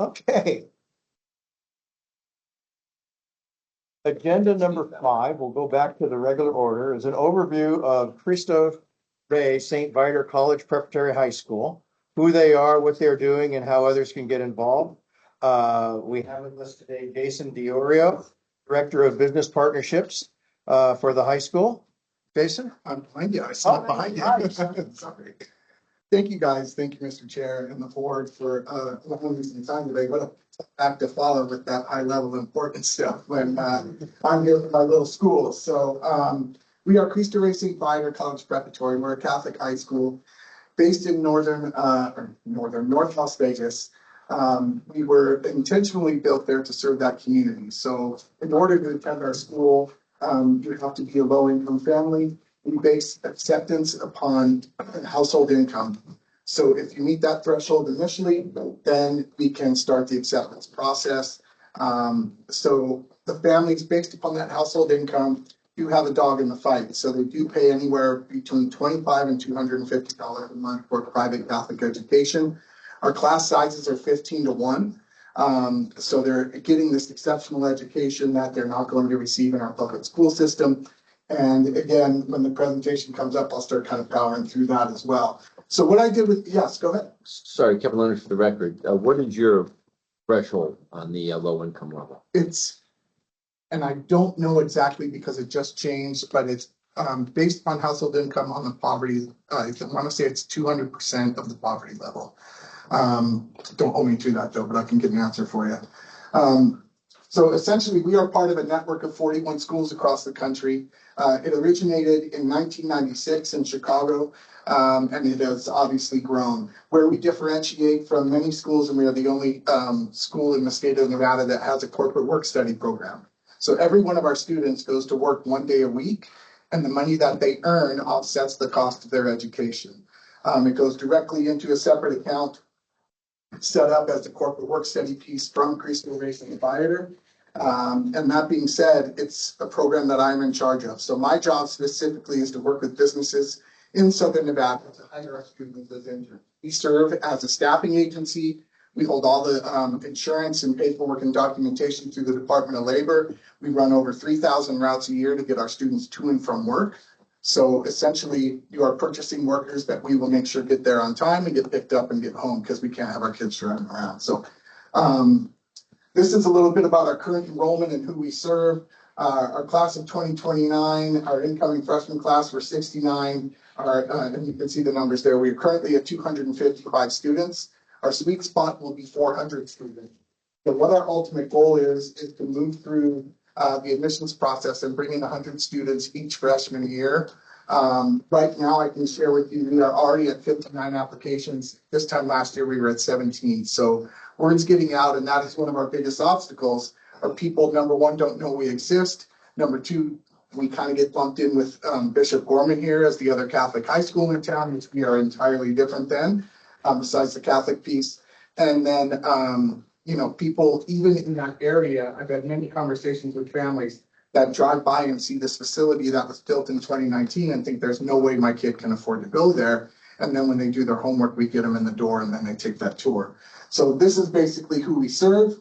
Okay. Agenda number 5, we'll go back to the regular order, is an overview of Cristo Rey St. Viator College Preparatory High School, who they are, what they're doing, and how others can get involved. We have with us today Jason Diorio, Director of Business Partnerships for the high school. Jason? I'm behind you. I saw behind you. Sorry. Thank you, guys. Thank you, Mr. Chair and the board for allowing me some time today. What a act to follow with that high level important stuff when I'm here for my little school. So we are Cristo Rey St. Viator College Preparatory. We're a Catholic high school based in North Las Vegas. We were intentionally built there to serve that community. So in order to attend our school, you have to be a low-income family. We base acceptance upon household income. So if you meet that threshold initially, then we can start the acceptance process. So the families based upon that household income do have a dog in the fight. So they do pay anywhere between $25 and $250 a month for private Catholic education. Our class sizes are 15 to 1. So they're getting this exceptional education that they're not going to receive in our public school system. And again, when the presentation comes up, I'll start kind of powering through that as well. So what I did with, yes, go ahead. Sorry, Kevin Leonard for the record. What is your threshold on the low income level? It's, and I don't know exactly because it just changed, but it's based on household income on the poverty. I want to say it's 200% of the poverty level. Don't hold me to that though, but I can get an answer for you. So essentially, we are part of a network of 41 schools across the country. It originated in 1996 in Chicago, and it has obviously grown. Where we differentiate from many schools, and we are the only school in the state of Nevada that has a corporate work study program. So every one of our students goes to work 1 day a week, and the money that they earn offsets the cost of their education. It goes directly into a separate account set up as a corporate work study piece from Cristo Rey St. Viator. And that being said, it's a program that I'm in charge of. So my job specifically is to work with businesses in Southern Nevada to hire our students as interns. We serve as a staffing agency. We hold all the insurance and paperwork and documentation through the Department of Labor. We run over 3,000 routes a year to get our students to and from work. So essentially, you are purchasing workers that we will make sure get there on time and get picked up and get home because we can't have our kids driving around. So this is a little bit about our current enrollment and who we serve. Our class of 2029, our incoming freshman class, we're 69. And you can see the numbers there. We are currently at 255 students. Our sweet spot will be 400 students. So what our ultimate goal is to move through the admissions process and bring in 100 students each freshman year. Right now, I can share with you, we are already at 59 applications. This time last year, we were at 17. So word's getting out, and that is one of our biggest obstacles. Our people, number one, don't know we exist. Number two, we kind of get bumped in with Bishop Gorman here as the other Catholic high school in town, which we are entirely different than, besides the Catholic piece. And then, you know, people even in that area, I've had many conversations with families that drive by and see this facility that was built in 2019 and think there's no way my kid can afford to go there. And then when they do their homework, we get them in the door and then they take that tour. So this is basically who we serve.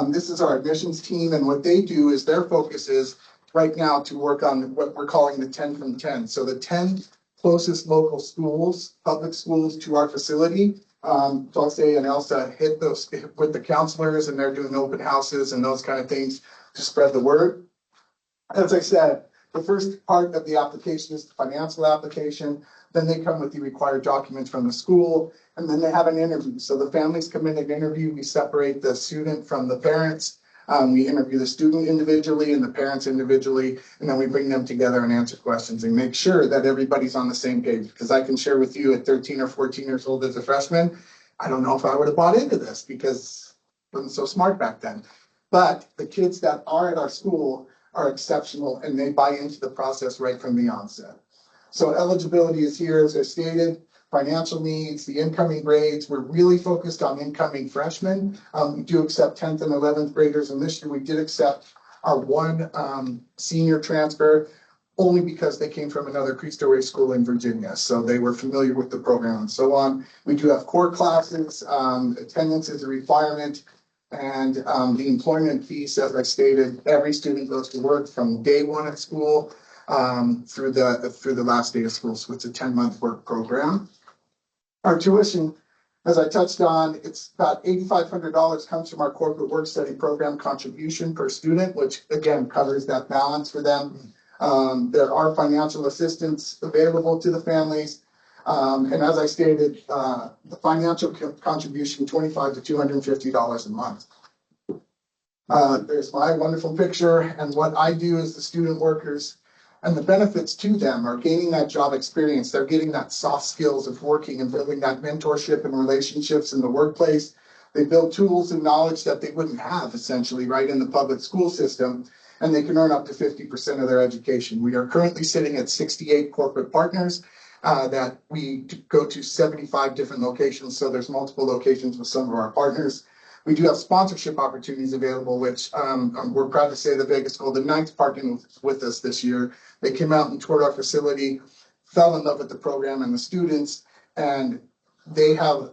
This is our admissions team. And what they do is their focus is right now to work on what we're calling the 10 from 10. So the 10 closest local schools, public schools to our facility. Dulce and Elsa hit those with the counselors and they're doing open houses and those kind of things to spread the word. As I said, the first part of the application is the financial application. Then they come with the required documents from the school, and then they have an interview. So the families come in and interview. We separate the student from the parents. We interview the student individually and the parents individually, and then we bring them together and answer questions and make sure that everybody's on the same page. Because I can share with you at 13 or 14 years old as a freshman, I don't know if I would have bought into this because I wasn't so smart back then. But the kids that are at our school are exceptional and they buy into the process right from the onset. So eligibility is here, as I stated, financial needs, the incoming grades. We're really focused on incoming freshmen. We do accept 10th and 11th graders, and this year we did accept our one senior transfer only because they came from another Cristo Rey school in Virginia. So they were familiar with the program and so on. We do have core classes, attendance is a requirement. And the employment piece, as I stated, every student goes to work from day one at school through the last day of school. So it's a 10-month work program. Our tuition, as I touched on, it's about $8,500 comes from our corporate work study program contribution per student, which again covers that balance for them. There are financial assistance available to the families. And as I stated, the financial contribution, $25 to $250 a month. There's my wonderful picture, and what I do is the student workers and the benefits to them are gaining that job experience. They're getting that soft skills of working and building that mentorship and relationships in the workplace. They build tools and knowledge that they wouldn't have essentially right in the public school system, and they can earn up to 50% of their education. We are currently sitting at 68 corporate partners that we go to 75 different locations. So there's multiple locations with some of our partners. We do have sponsorship opportunities available, which we're proud to say the Vegas Golden Knights partnered with us this year. They came out and toured our facility, fell in love with the program and the students, and they have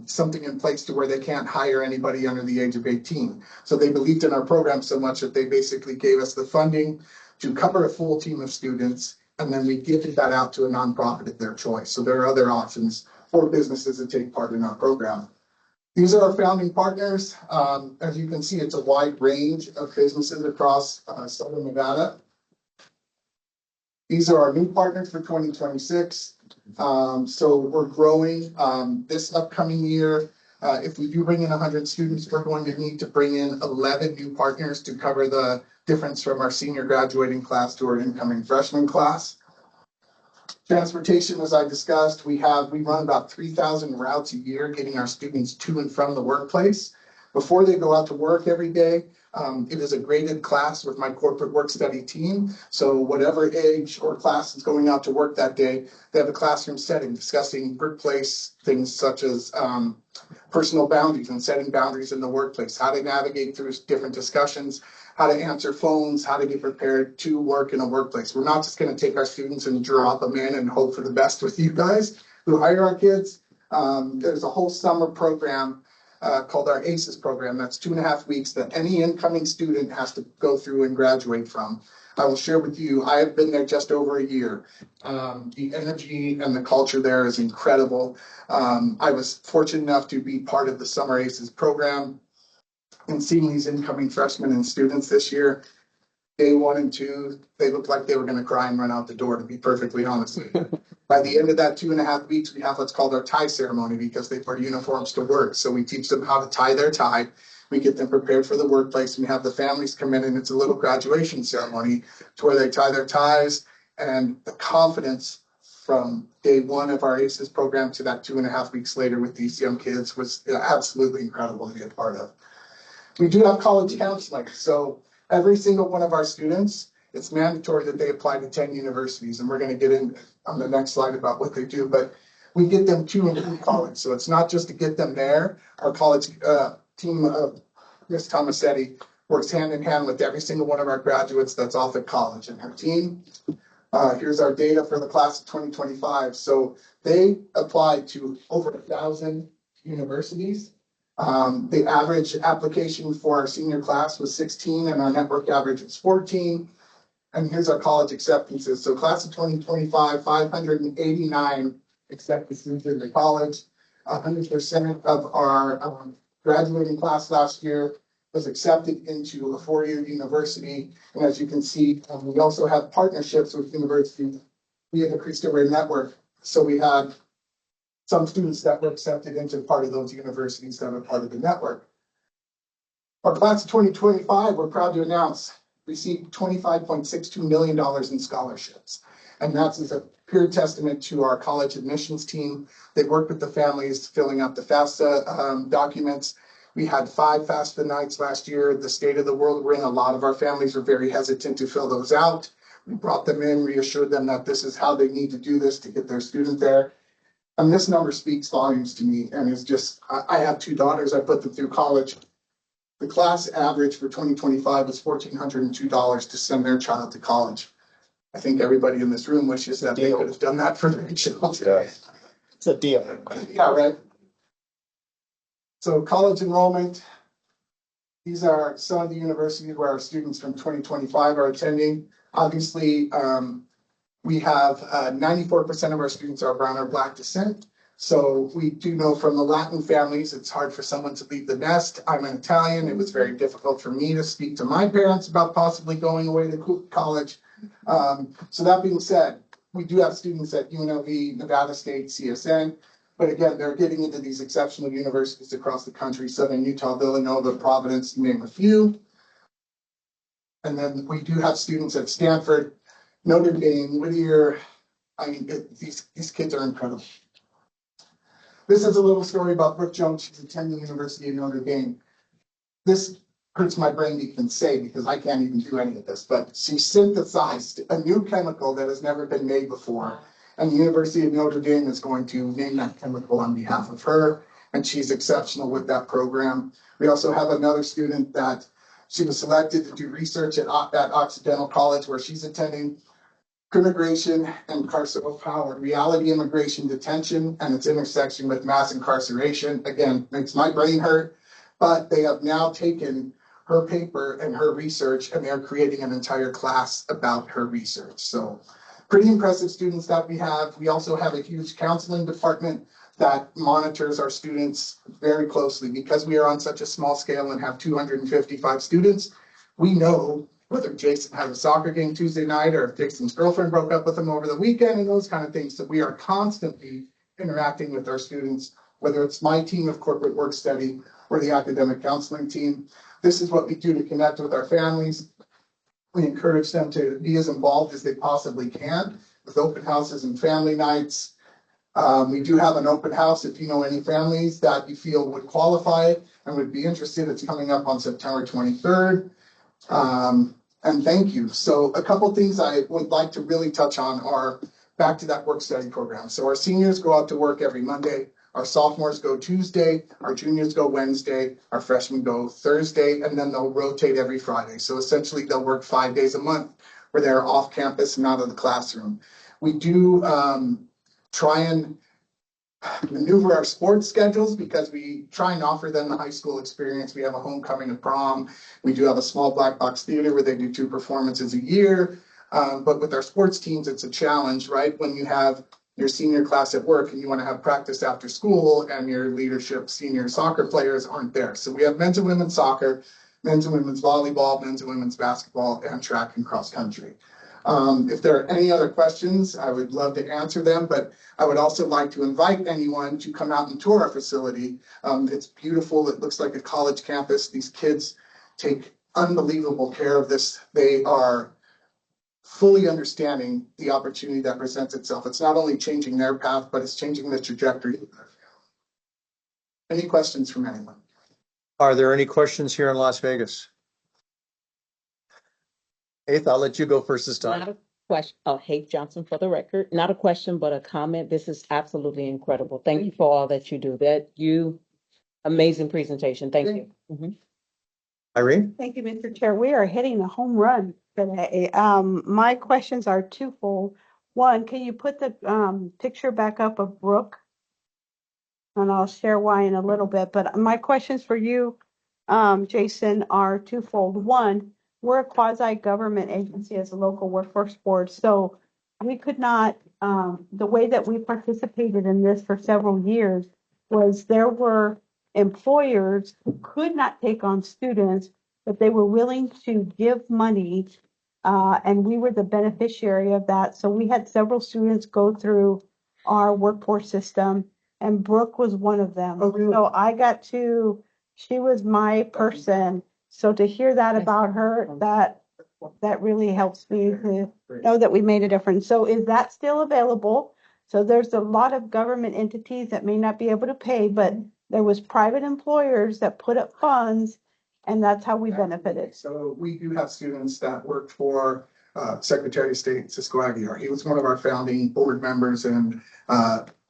something in place to where they can't hire anybody under the age of 18. So they believed in our program so much that they basically gave us the funding to cover a full team of students, and then we gifted that out to a nonprofit of their choice. So there are other options for businesses to take part in our program. These are our founding partners. As you can see, it's a wide range of businesses across Southern Nevada. These are our new partners for 2026. So we're growing this upcoming year. If we do bring in 100 students, we're going to need to bring in 11 new partners to cover the difference from our senior graduating class to our incoming freshman class. Transportation, as I discussed, we run about 3,000 routes a year getting our students to and from the workplace. Before they go out to work every day, it is a graded class with my corporate work study team. So whatever age or class is going out to work that day, they have a classroom setting discussing workplace things such as personal boundaries and setting boundaries in the workplace, how to navigate through different discussions, how to answer phones, how to get prepared to work in a workplace. We're not just going to take our students and drop them in and hope for the best with you guys who hire our kids. There's a whole summer program called our ACES program. That's 2.5 weeks that any incoming student has to go through and graduate from. I will share with you, I have been there just over a year. The energy and the culture there is incredible. I was fortunate enough to be part of the Summer ACES program and seeing these incoming freshmen and students this year. Day 1 and 2, they looked like they were going to cry and run out the door, to be perfectly honest with you. By the end of that 2.5 weeks, we have what's called our tie ceremony because they wear uniforms to work. So we teach them how to tie their tie. We get them prepared for the workplace, and we have the families come in, and it's a little graduation ceremony to where they tie their ties. And the confidence from day 1 of our ACES program to that 2.5 weeks later with these young kids was absolutely incredible to be a part of. We do have college counseling. So every single one of our students, it's mandatory that they apply to 10 universities. And we're going to get in on the next slide about what they do. But we get them to and through college. So it's not just to get them there. Our college team of Ms. Tomasetti works hand in hand with every single one of our graduates that's off at college. And her team, here's our data for the class of 2025. So they applied to over 1,000 universities. The average application for our senior class was 16 and our network average was 14. And here's our college acceptances. So class of 2025, 589 acceptances in the college. 100% of our graduating class last year was accepted into a 4-year university. And as you can see, we also have partnerships with universities via the Cristo Rey network. So we had some students that were accepted into part of those universities that are part of the network. Our class of 2025, we're proud to announce, received $25.62 million in scholarships. And that's as a pure testament to our college admissions team. They worked with the families filling out the FAFSA documents. We had 5 FAFSA nights last year. The state of the world we're in, a lot of our families were very hesitant to fill those out. We brought them in, reassured them that this is how they need to do this to get their student there. And this number speaks volumes to me, and it's just, I have 2 daughters, I put them through college. The class average for 2025 was $1,402 to send their child to college. I think everybody in this room wishes that they could have done that for their child. Yeah. It's a deal. Yeah, right. So college enrollment, these are some of the universities where our students from 2025 are attending. Obviously, we have 94% of our students are brown or Black descent. So we do know from the Latin families, it's hard for someone to leave the nest. I'm an Italian. It was very difficult for me to speak to my parents about possibly going away to college. So that being said, we do have students at UNLV, Nevada State, CSN. But again, they're getting into these exceptional universities across the country, Southern Utah, Villanova, Providence, to name a few. And then we do have students at Stanford, Notre Dame, Whittier. I mean, these kids are incredible. This is a little story about Brooke Jones. She's attending the University of Notre Dame. This hurts my brain to even say because I can't even do any of this, but she synthesized a new chemical that has never been made before. And the University of Notre Dame is going to name that chemical on behalf of her. And she's exceptional with that program. We also have another student that she was selected to do research at Occidental College where she's attending. Immigration and carceral power, reality immigration detention and its intersection with mass incarceration. Again, makes my brain hurt, but they have now taken her paper and her research and they're creating an entire class about her research. So pretty impressive students that we have. We also have a huge counseling department that monitors our students very closely because we are on such a small scale and have 255 students. We know whether Jason had a soccer game Tuesday night or if Dixon's girlfriend broke up with him over the weekend and those kind of things. So we are constantly interacting with our students, whether it's my team of corporate work study or the academic counseling team. This is what we do to connect with our families. We encourage them to be as involved as they possibly can with open houses and family nights. We do have an open house if you know any families that you feel would qualify and would be interested. It's coming up on September 23rd. And thank you. So a couple things I would like to really touch on are back to that work study program. So our seniors go out to work every Monday. Our sophomores go Tuesday. Our juniors go Wednesday. Our freshmen go Thursday. And then they'll rotate every Friday. So essentially they'll work 5 days a month where they're off campus and out of the classroom. We do try and maneuver our sports schedules because we try and offer them the high school experience. We have a homecoming and prom. We do have a small black box theater where they do 2 performances a year. But with our sports teams, it's a challenge, right? When you have your senior class at work and you want to have practice after school and your leadership senior soccer players aren't there. So we have men's and women's soccer, men's and women's volleyball, men's and women's basketball, and track and cross country. If there are any other questions, I would love to answer them, but I would also like to invite anyone to come out and tour our facility. It's beautiful. It looks like a college campus. These kids take unbelievable care of this. They are fully understanding the opportunity that presents itself. It's not only changing their path, but it's changing the trajectory. Any questions from anyone? Are there any questions here in Las Vegas? Eighth, I'll let you go first this time. Not a question. Oh, Haith Johnson for the record. Not a question, but a comment. This is absolutely incredible. Thank you for all that you do. Amazing presentation. Thank you. Mhm. Irene? Thank you, Mr. Chair. We are hitting a home run today. My questions are twofold. One, can you put the picture back up of Brooke? And I'll share why in a little bit. But my questions for you, Jason, are twofold. One, we're a quasi-government agency as a local workforce board, so we could not, the way that we participated in this for several years was there were employers who could not take on students, but they were willing to give money, and we were the beneficiary of that. So we had several students go through our workforce system, and Brooke was one of them. Oh, really? So she was my person So to hear that about her, that really helps me to know that we made a difference. So is that still available? So there's a lot of government entities that may not be able to pay, but there was private employers that put up funds, and that's how we benefited. So we do have students that work for Secretary of State Cisco Aguilar. He was one of our founding board members, and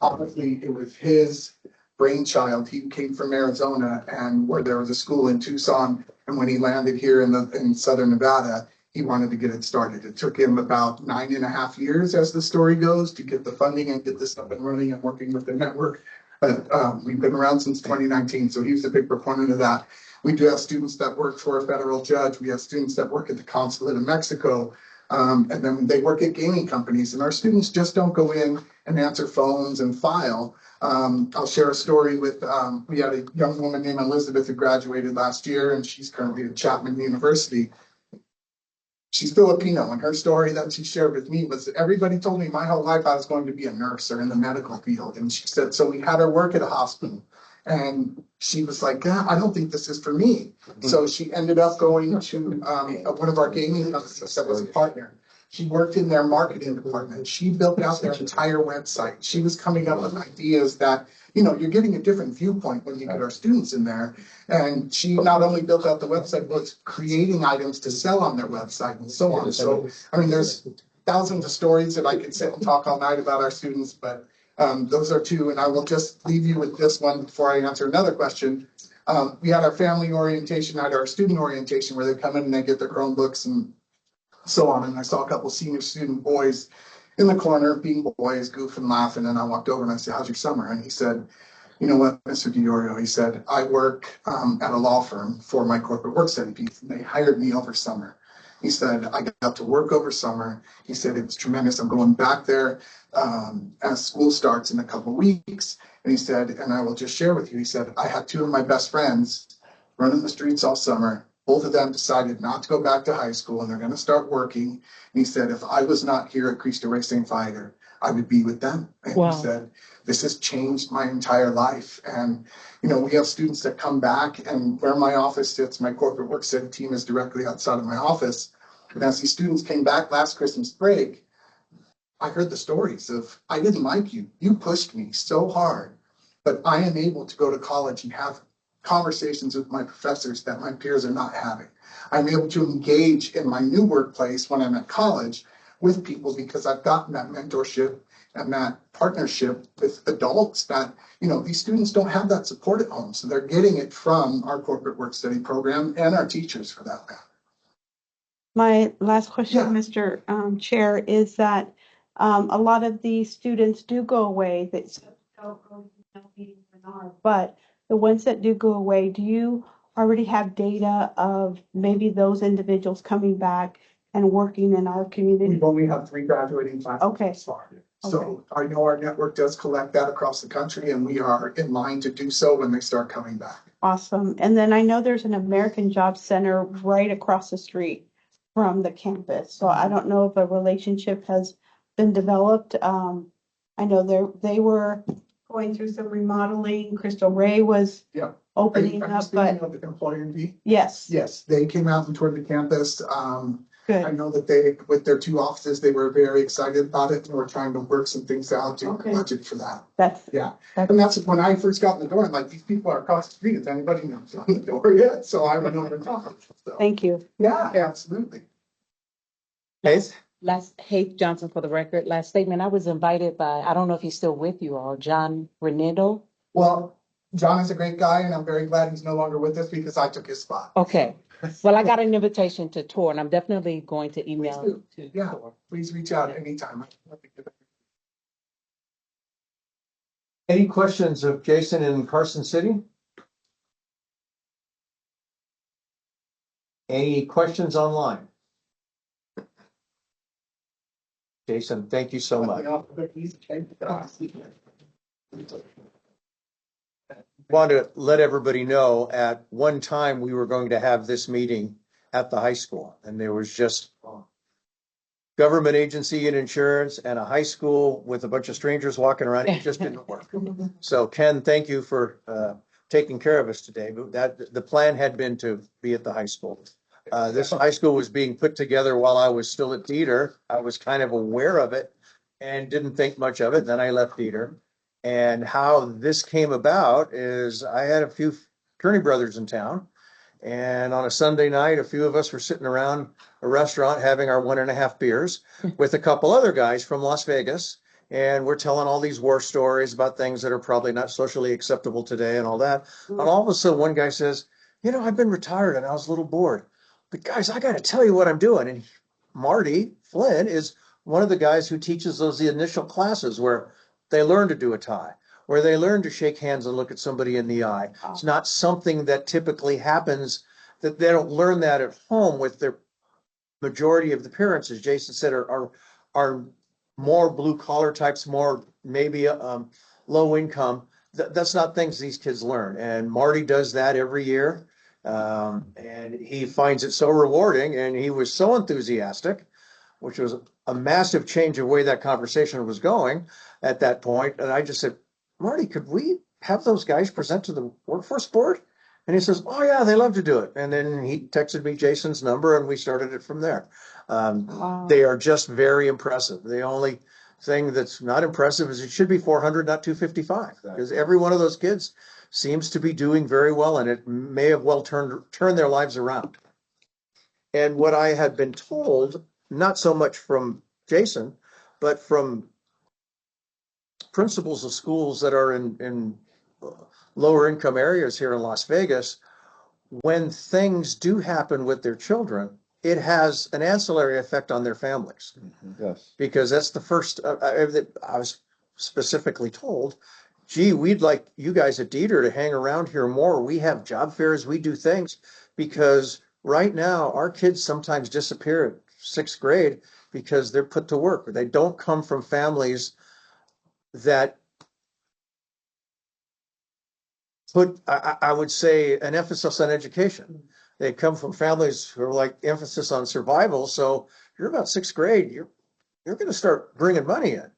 honestly, it was his brainchild. He came from Arizona, and where there was a school in Tucson, and when he landed here in Southern Nevada, he wanted to get it started. It took him about 9.5 years, as the story goes, to get the funding and get this up and running and working with the network. But we've been around since 2019, so he was a big proponent of that. We do have students that work for a federal judge. We have students that work at the consulate of Mexico. And then they work at gaming companies. And our students just don't go in and answer phones and file. I'll share a story with, we had a young woman named Elizabeth who graduated last year, and she's currently at Chapman University. She's Filipino, and her story that she shared with me was everybody told me my whole life I was going to be a nurse or in the medical field. And she said, so we had her work at a hospital. And she was like, God, I don't think this is for me. So she ended up going to one of our gaming companies that was a partner. She worked in their marketing department. She built out their entire website. She was coming up with ideas that, you know, you're getting a different viewpoint when you get our students in there. And she not only built out the website, but was creating items to sell on their website and so on. So, I mean, there's thousands of stories that I could sit and talk all night about our students, but those are two. And I will just leave you with this one before I answer another question. We had our family orientation, had our student orientation where they come in and they get their Chromebooks and so on. And I saw a couple senior student boys in the corner being boys, goofing, laughing. And I walked over and I said, how's your summer? And he said, you know what, Mr. DiOrio, he said, I work at a law firm for my corporate work study piece, and they hired me over summer. He said, I got to work over summer. He said, it was tremendous. I'm going back there as school starts in a couple weeks. And he said, and I will just share with you, he said, I had two of my best friends running the streets all summer. Both of them decided not to go back to high school, and they're going to start working. And he said, if I was not here at Cristo Rey St. Viator, I would be with them. And Wow. He said, this has changed my entire life. And, you know, we have students that come back, and where my office sits, my corporate work study team is directly outside of my office. And as these students came back last Christmas break, I heard the stories of, I didn't like you. You pushed me so hard, but I am able to go to college and have conversations with my professors that my peers are not having. I'm able to engage in my new workplace when I'm at college with people because I've gotten that mentorship and that partnership with adults that, you know, these students don't have that support at home. So they're getting it from our corporate work study program and our teachers for that matter. My last question, Mr. Chair, is that a lot of these students do go away. But the ones that do go away, do you already have data of maybe those individuals coming back and working in our community? We've only had 3 graduating classes thus far. So I know our network does collect that across the country, and we are in line to do so when they start coming back. Awesome. And then I know there's an American Job Center right across the street from the campus. So I don't know if a relationship has been developed. I know they were going through some remodeling. Cristo Rey was opening up, but of the employer V. Yes, they came out and toured the campus. Good. I know that they, with their 2 offices, they were very excited about it, and we're trying to work some things out to budget for that. And that's when I first got in the door. I'm like, these people are across the street. Is anybody knows on the door yet? So I went over and talked. So, Thank you. yeah, absolutely. Hayes Johnson for the record. Last statement, I was invited by, I don't know if he's still with you all, John Renedo. Well, John is a great guy, and I'm very glad he's no longer with us because I took his spot. Okay. Well, I got an invitation to tour, and I'm definitely going to email. Please reach out anytime. Any questions of Jason in Carson City? Any questions online? Jason, thank you so much. Want to let everybody know at one time we were going to have this meeting at the high school, and there was just government agency and insurance and a high school with a bunch of strangers walking around. It just didn't work. So Ken, thank you for taking care of us today, but that, the plan had been to be at the high school. This high school was being put together while I was still at Dieter. I was kind of aware of it and didn't think much of it. Then I left Dieter. And how this came about is I had a few fraternity brothers in town. And on a Sunday night, a few of us were sitting around a restaurant having our 1.5 beers with a couple other guys from Las Vegas. And we're telling all these war stories about things that are probably not socially acceptable today and all that. And all of a sudden, one guy says, you know, I've been retired and I was a little bored. But guys, I got to tell you what I'm doing. And Marty Flynn is one of the guys who teaches those the initial classes where they learn to do a tie, where they learn to shake hands and look at somebody in the eye. It's not something that typically happens, that they don't learn that at home with their majority of the parents, as Jason said, are more blue collar types, more maybe low income. That's not things these kids learn. And Marty does that every year. And he finds it so rewarding, and he was so enthusiastic, which was a massive change of way that conversation was going at that point. And I just said, Marty, could we have those guys present to the workforce board? And he says, oh yeah, they love to do it. And then he texted me Jason's number and we started it from there. They are just very impressive. The only thing that's not impressive is it should be 400, not 255, because every one of those kids seems to be doing very well, and it may have well turned their lives around. And what I had been told, not so much from Jason, but from principals of schools that are in lower income areas here in Las Vegas, when things do happen with their children, it has an ancillary effect on their families. Yes. Because that's the first, I was specifically told, gee, we'd like you guys at Dieter to hang around here more. We have job fairs, we do things, because right now our kids sometimes disappear at 6th grade because they're put to work. They don't come from families that put, I would say, an emphasis on education. They come from families who are like emphasis on survival. So you're about 6th grade, you're going to start bringing money in.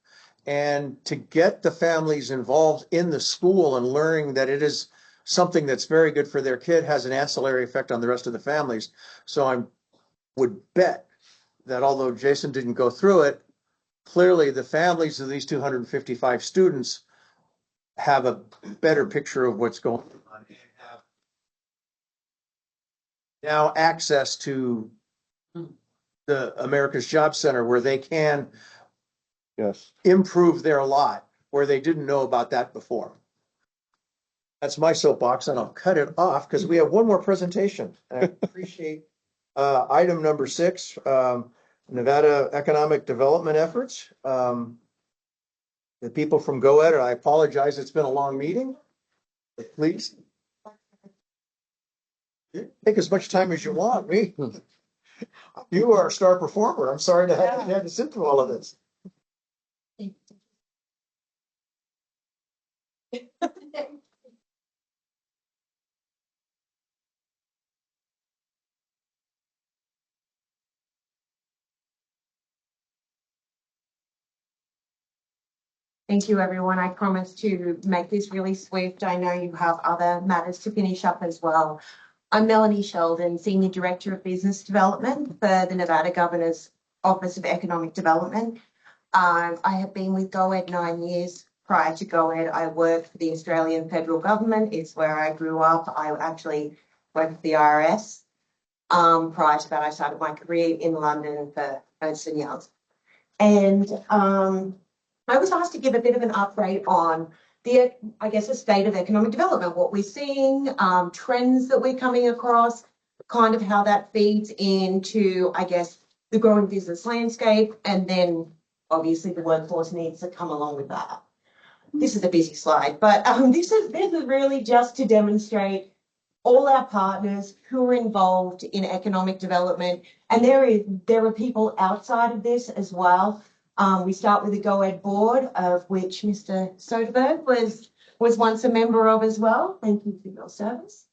And to get the families involved in the school and learning that it is something that's very good for their kid has an ancillary effect on the rest of the families. So I would bet that although Jason didn't go through it, clearly the families of these 255 students have a better picture of what's going on and have now access to the America's Job Center where they can improve their lot where they didn't know about that before. That's my soapbox, and I'll cut it off because we have one more presentation. And I appreciate item number 6, Nevada Economic Development Efforts. The people from GoEd, and I apologize, it's been a long meeting. But please take as much time as you want. You are a star performer. I'm sorry to have you had to sit through all of this. Thank you, everyone. I promise to make this really swift. I know you have other matters to finish up as well. I'm Melanie Sheldon, Senior Director of Business Development for the Nevada Governor's Office of Economic Development. I have been with GoEd 9 years. Prior to GoEd, I worked for the Australian federal government. It's where I grew up. I actually worked for the IRS. Prior to that, I started my career in London for Ernst & Young. And I was asked to give a bit of an update on the state of economic development, what we're seeing, trends that we're coming across, kind of how that feeds into, the growing business landscape, and then obviously the workforce needs that come along with that. This is a busy slide, but this is really just to demonstrate all our partners who are involved in economic development, and there are people outside of this as well. We start with the GoEd board, of which Mr. Soderberg was once a member of as well. Thank you for your service.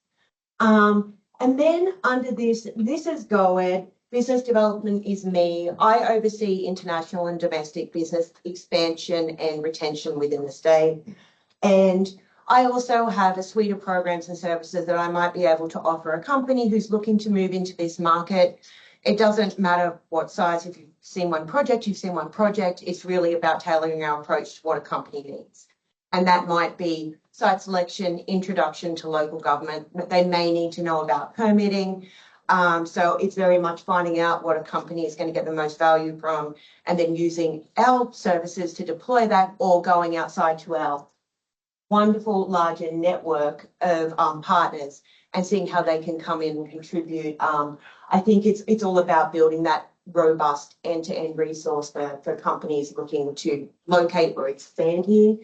And then under this is GoEd. Business development is me. I oversee international and domestic business expansion and retention within the state. And I also have a suite of programs and services that I might be able to offer a company who's looking to move into this market. It doesn't matter what size. If you've seen one project, you've seen one project. It's really about tailoring our approach to what a company needs. And that might be site selection, introduction to local government. They may need to know about permitting. So it's very much finding out what a company is going to get the most value from, and then using our services to deploy that, or going outside to our wonderful larger network of partners and seeing how they can come in and contribute. I think it's all about building that robust end-to-end resource for companies looking to locate or expand here.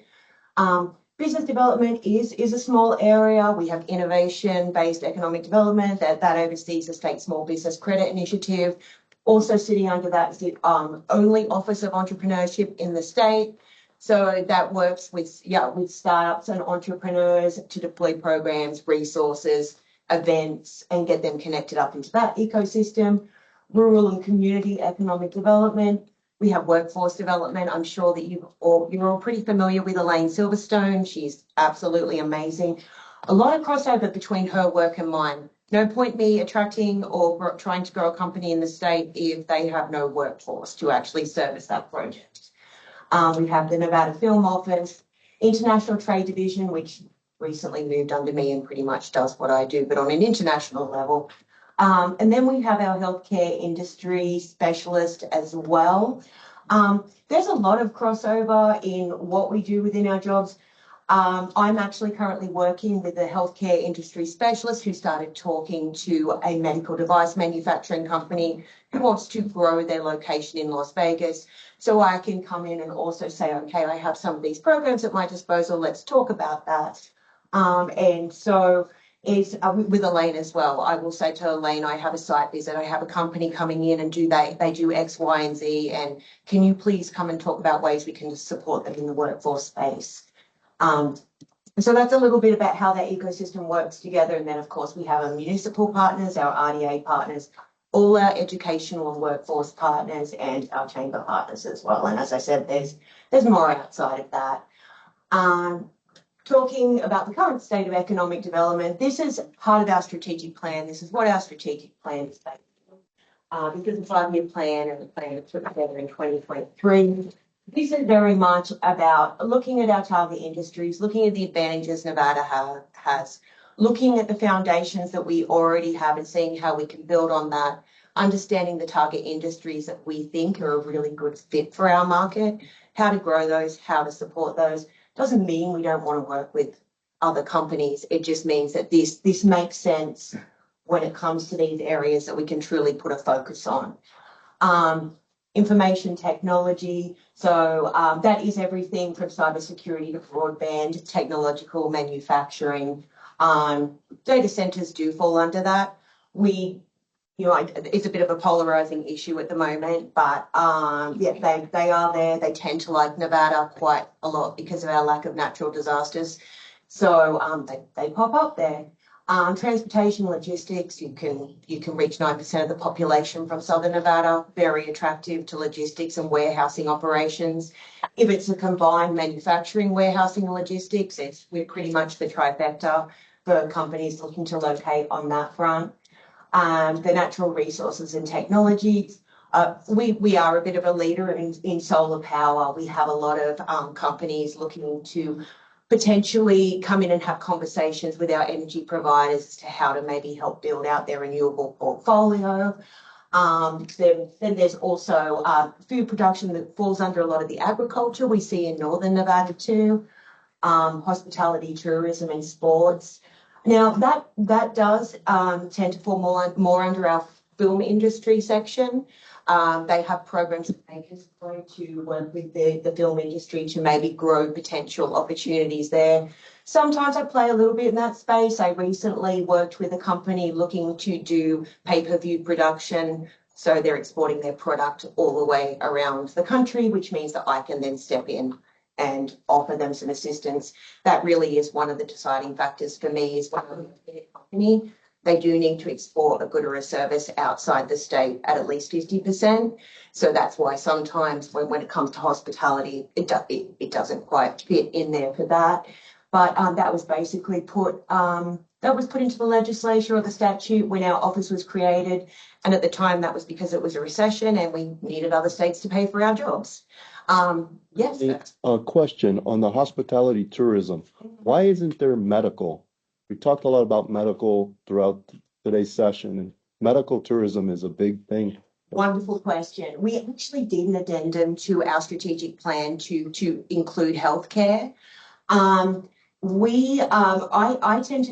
Business development is a small area. We have innovation-based economic development that oversees the state small business credit initiative. Also sitting under that is the only Office of Entrepreneurship in the state. So that works with startups and entrepreneurs to deploy programs, resources, events, and get them connected up into that ecosystem. Rural and community economic development. We have workforce development. I'm sure that you're all pretty familiar with Elaine Silverstone. She's absolutely amazing. A lot of crossover between her work and mine. No point me attracting or trying to grow a company in the state if they have no workforce to actually service that project. We have the Nevada Film Office, International Trade Division, which recently moved under me and pretty much does what I do, but on an international level. And then we have our healthcare industry specialist as well. There's a lot of crossover in what we do within our jobs. I'm actually currently working with a healthcare industry specialist who started talking to a medical device manufacturing company who wants to grow their location in Las Vegas. So I can come in and also say, okay, I have some of these programs at my disposal. Let's talk about that. And so is with Elaine as well. I will say to Elaine, I have a site visit. I have a company coming in and they do X, Y, and Z. And can you please come and talk about ways we can support them in the workforce space? So that's a little bit about how that ecosystem works together. And then, of course, we have our municipal partners, our RDA partners, all our educational and workforce partners, and our chamber partners as well. And as I said, there's more outside of that. Talking about the current state of economic development, this is part of our strategic plan. This is what our strategic plan is based on. Because the 5-year plan and the plan was put together in 2023. This is very much about looking at our target industries, looking at the advantages Nevada has, looking at the foundations that we already have and seeing how we can build on that, understanding the target industries that we think are a really good fit for our market, how to grow those, how to support those. Doesn't mean we don't want to work with other companies. It just means that this makes sense when it comes to these areas that we can truly put a focus on. Information technology. So that is everything from cybersecurity to broadband, technological manufacturing. Data centers do fall under that. It's a bit of a polarizing issue at the moment, but yeah, they are there. They tend to like Nevada quite a lot because of our lack of natural disasters. So they pop up there. Transportation logistics, you can reach 9% of the population from Southern Nevada, very attractive to logistics and warehousing operations. If it's a combined manufacturing, warehousing and logistics, we're pretty much the trifecta for companies looking to locate on that front. The natural resources and technologies. We are a bit of a leader in solar power. We have a lot of companies looking to potentially come in and have conversations with our energy providers as to how to maybe help build out their renewable portfolio. Then there's also food production that falls under a lot of the agriculture we see in Northern Nevada too. Hospitality, tourism and sports. Now that does tend to fall more under our film industry section. They have programs that make us go to work with the film industry to maybe grow potential opportunities there. Sometimes I play a little bit in that space. I recently worked with a company looking to do pay-per-view production. So they're exporting their product all the way around the country, which means that I can then step in and offer them some assistance. That really is one of the deciding factors for me is when I look at a company, they do need to export a good or a service outside the state at least 50%. So that's why sometimes when it comes to hospitality, it doesn't quite fit in there for that. But that was basically put into the legislature or the statute when our office was created. And at the time, that was because it was a recession and we needed other states to pay for our jobs. Yes. A question on the hospitality tourism. Why isn't there medical? We talked a lot about medical throughout today's session, and medical tourism is a big thing. Wonderful question. We actually did an addendum to our strategic plan to include healthcare. I tend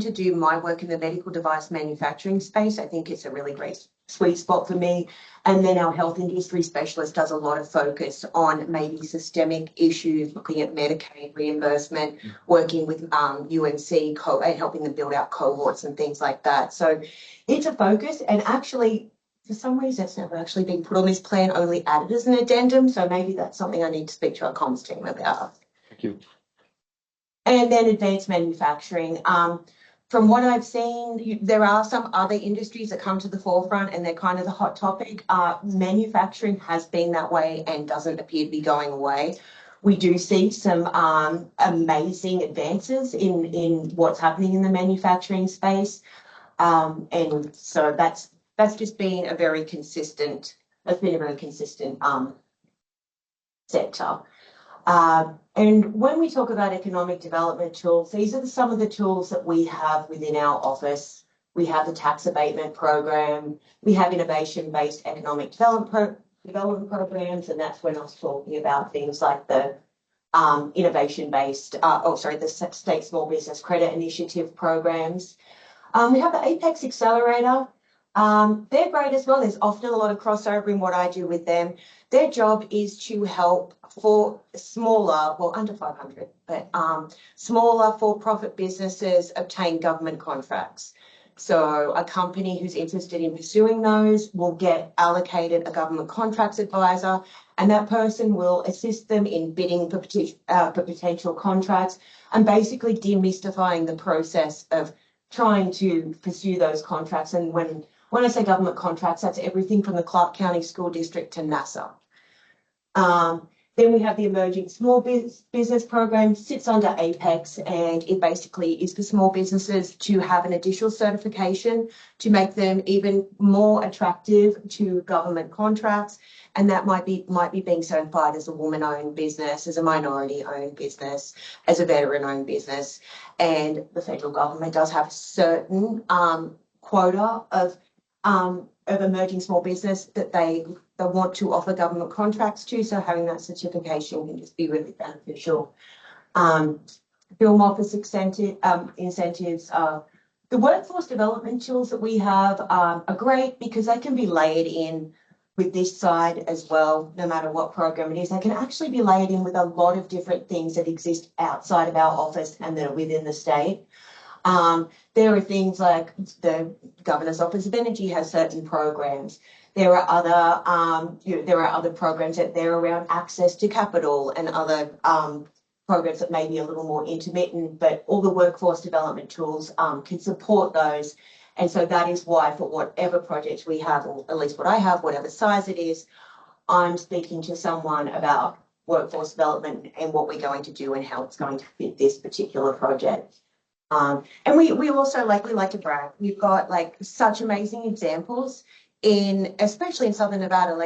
to do my work in the medical device manufacturing space. I think it's a really great sweet spot for me. And then our health industry specialist does a lot of focus on maybe systemic issues, looking at Medicaid reimbursement, working with UNC, helping them build out cohorts and things like that. So it's a focus, and actually, for some reason, it's never actually been put on this plan, only added as an addendum. So maybe that's something I need to speak to our comms team about. Thank you. And then advanced manufacturing. From what I've seen, there are some other industries that come to the forefront and they're kind of the hot topic. Manufacturing has been that way and doesn't appear to be going away. We do see some amazing advances in what's happening in the manufacturing space. And so that's just been a very consistent sector. And when we talk about economic development tools, these are some of the tools that we have within our office. We have the tax abatement program, we have innovation-based economic development programs, and that's when I was talking about things like the the State Small Business Credit Initiative programs. We have the Apex Accelerator. They're great as well. There's often a lot of crossover in what I do with them. Their job is to help for smaller, well, under 500, but smaller for-profit businesses obtain government contracts. So a company who's interested in pursuing those will get allocated a government contracts advisor, and that person will assist them in bidding for potential contracts and basically demystifying the process of trying to pursue those contracts. And when I say government contracts, that's everything from the Clark County School District to NASA. Then we have the Emerging Small Business Program, sits under Apex, and it basically is for small businesses to have an additional certification to make them even more attractive to government contracts. And that might be being certified as a woman-owned business, as a minority-owned business, as a veteran-owned business. And the federal government does have a certain quota of emerging small business that they want to offer government contracts to. So having that certification can just be really beneficial. Film office incentives. The workforce development tools that we have are great because they can be layered in with this side as well, no matter what program it is. They can actually be layered in with a lot of different things that exist outside of our office and that are within the state. There are things like the Governor's Office of Energy has certain programs. There are other programs that they're around access to capital and other programs that may be a little more intermittent, but all the workforce development tools can support those. And so that is why for whatever project we have, or at least what I have, whatever size it is, I'm speaking to someone about workforce development and what we're going to do and how it's going to fit this particular project. And we also we like to brag. We've got such amazing examples especially in Southern Nevada,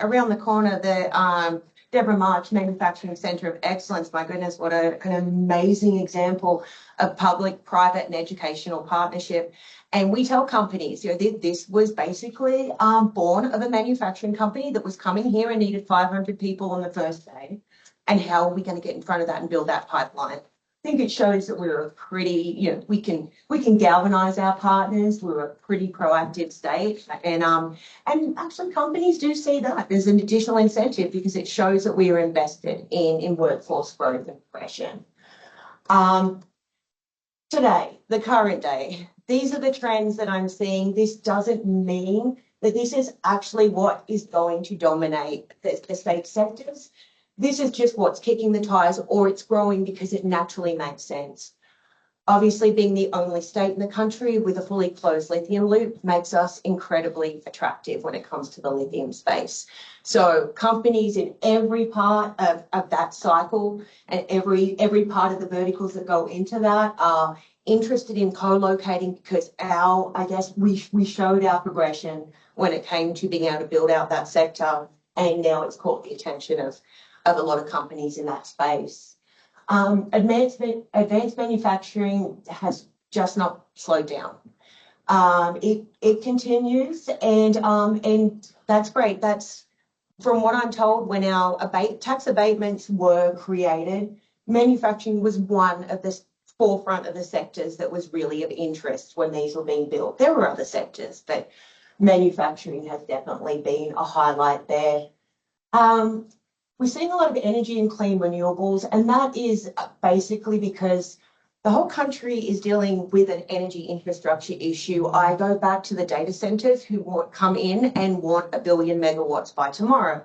around the corner, the Deborah March Manufacturing Center of Excellence. My goodness, what an amazing example of public, private, and educational partnership. And we tell companies, this was basically born of a manufacturing company that was coming here and needed 500 people on the first day. And how are we going to get in front of that and build that pipeline? I think it shows that we're a pretty, we can galvanize our partners. We're a pretty proactive state, and actually companies do see that there's an additional incentive because it shows that we are invested in workforce growth and progression. Today, the current day, these are the trends that I'm seeing. This doesn't mean that this is actually what is going to dominate the state sectors. This is just what's kicking the tires, or it's growing because it naturally makes sense. Obviously, being the only state in the country with a fully closed lithium loop makes us incredibly attractive when it comes to the lithium space. So companies in every part of that cycle and every part of the verticals that go into that are interested in co-locating because we showed our progression when it came to being able to build out that sector, and now it's caught the attention of a lot of companies in that space. Advanced manufacturing has just not slowed down. It continues, and that's great. That's from what I'm told. When our tax abatements were created, manufacturing was one of the forefront of the sectors that was really of interest when these were being built. There were other sectors, but manufacturing has definitely been a highlight there. We're seeing a lot of energy and clean renewables, and that is basically because the whole country is dealing with an energy infrastructure issue. I go back to the data centers who come in and want 1 billion megawatts by tomorrow,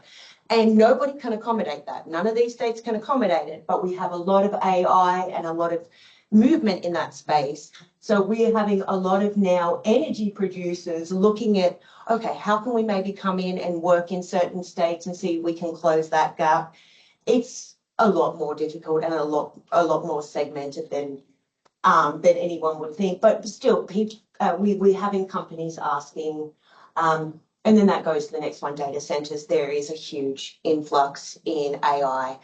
and nobody can accommodate that. None of these states can accommodate it, but we have a lot of AI and a lot of movement in that space. So we're having a lot of now energy producers looking at, okay, how can we maybe come in and work in certain states and see if we can close that gap? It's a lot more difficult and a lot more segmented than anyone would think. But still, we're having companies asking, and then that goes to the next one, data centers. There is a huge influx in AI.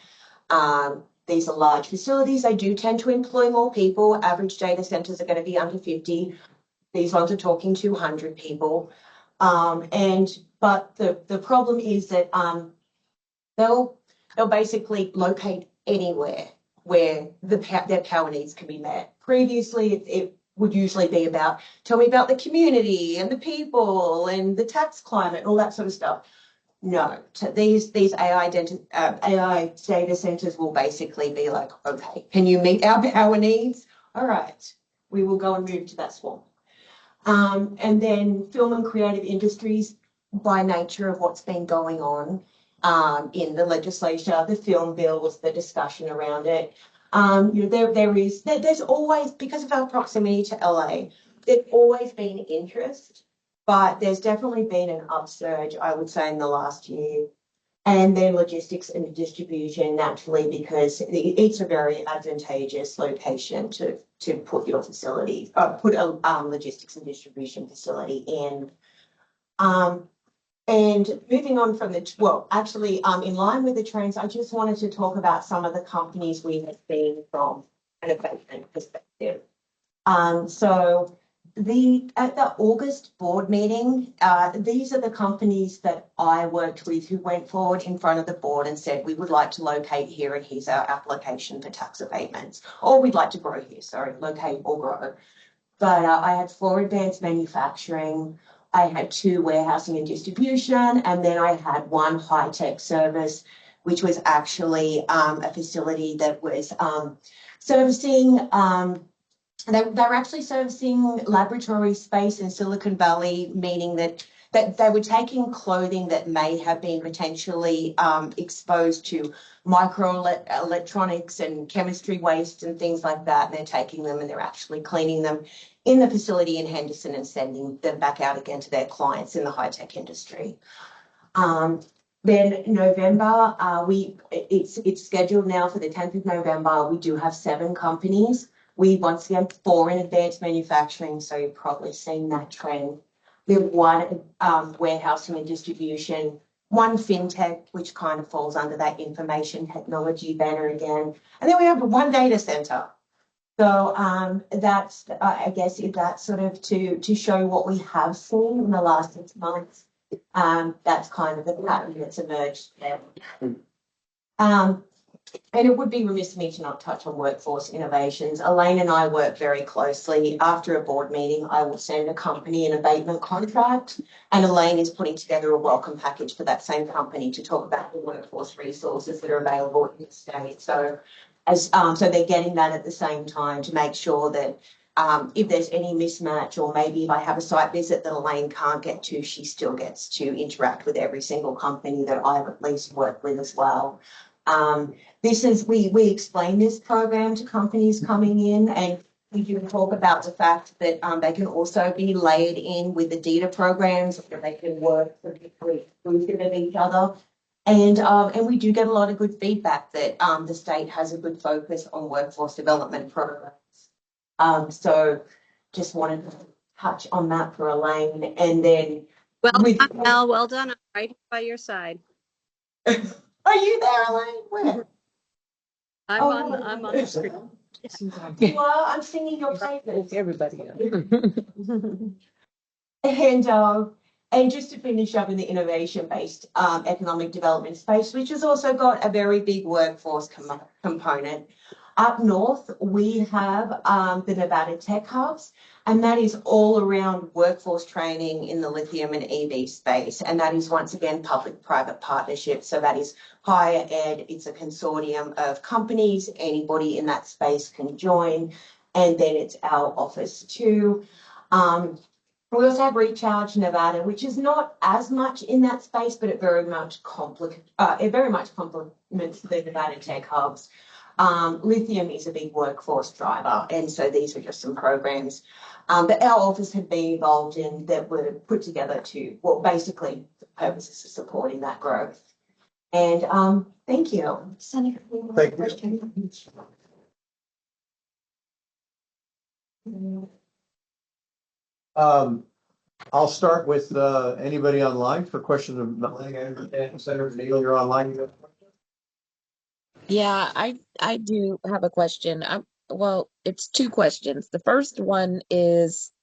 These are large facilities. They do tend to employ more people. Average data centers are going to be under 50. These ones are talking 200 people. But the problem is that they'll basically locate anywhere where their power needs can be met. Previously, it would usually be about, tell me about the community and the people and the tax climate, all that sort of stuff. No, these AI data centers will basically be like, okay, can you meet our power needs? All right, we will go and move to that swamp. And then film and creative industries, by nature of what's been going on in the legislature, the film bills, the discussion around it. There's always, because of our proximity to LA, there's always been interest. But there's definitely been an upsurge, I would say, in the last year. And then logistics and distribution, naturally, because it's a very advantageous location to put your facility, put a logistics and distribution facility in. And moving on from in line with the trends, I just wanted to talk about some of the companies we have seen from an abatement perspective. At the August board meeting, these are the companies that I worked with who went forward in front of the board and said, we would like to locate here and here's our application for tax abatements. Or we'd like to grow here, locate or grow. But I had 4 advanced manufacturing, I had 2 warehousing and distribution, and then I had 1 high-tech service, which was actually a facility that was servicing they were actually servicing laboratory space in Silicon Valley, meaning that they were taking clothing that may have been potentially exposed to microelectronics and chemistry waste and things like that. And they're taking them and they're actually cleaning them in the facility in Henderson and sending them back out again to their clients in the high-tech industry. Then November, it's scheduled now for the 10th of November. We do have 7 companies. We once again 4 in advanced manufacturing, so you've probably seen that trend. We have 1 warehousing and distribution, 1 fintech, which kind of falls under that information technology banner again, and then we have 1 data center. So that's I guess if that's sort of to show what we have seen in the last 6 months. That's kind of the pattern that's emerged there. And it would be remiss of me to not touch on workforce innovations. Elaine and I work very closely. After a board meeting, I will send a company an abatement contract, and Elaine is putting together a welcome package for that same company to talk about the workforce resources that are available in the state. So they're getting that at the same time to make sure that if there's any mismatch, or maybe if I have a site visit that Elaine can't get to, she still gets to interact with every single company that I've at least worked with as well. We explain this program to companies coming in, and We do talk about the fact that they can also be layered in with the DETA programs, or they can work particularly exclusive of each other. And we do get a lot of good feedback that the state has a good focus on workforce development programs. So just wanted to touch on that for Elaine. And then Well done, Mel. Well done. I'm right by your side. Are you there, Elaine? Where? I'm on the screen. You are? I'm singing your praises. Everybody else. And just to finish up in the innovation-based economic development space, which has also got a very big workforce component. Up north, we have the Nevada Tech Hubs, and that is all around workforce training in the lithium and EV space. And that is, once again, public-private partnership. So that is higher ed. It's a consortium of companies. Anybody in that space can join. And then it's our office too. We also have Recharge Nevada, which is not as much in that space, but it very much complements the Nevada Tech Hubs. Lithium is a big workforce driver, and so these are just some programs that our office had been involved in that were put together to, well, basically the purposes of supporting that growth. And thank you. Senator, thank you. I'll start with anybody online for questions of Melanie. Senator Neal, you're online. Yeah, I do have a question. Well, it's two questions. The first one is,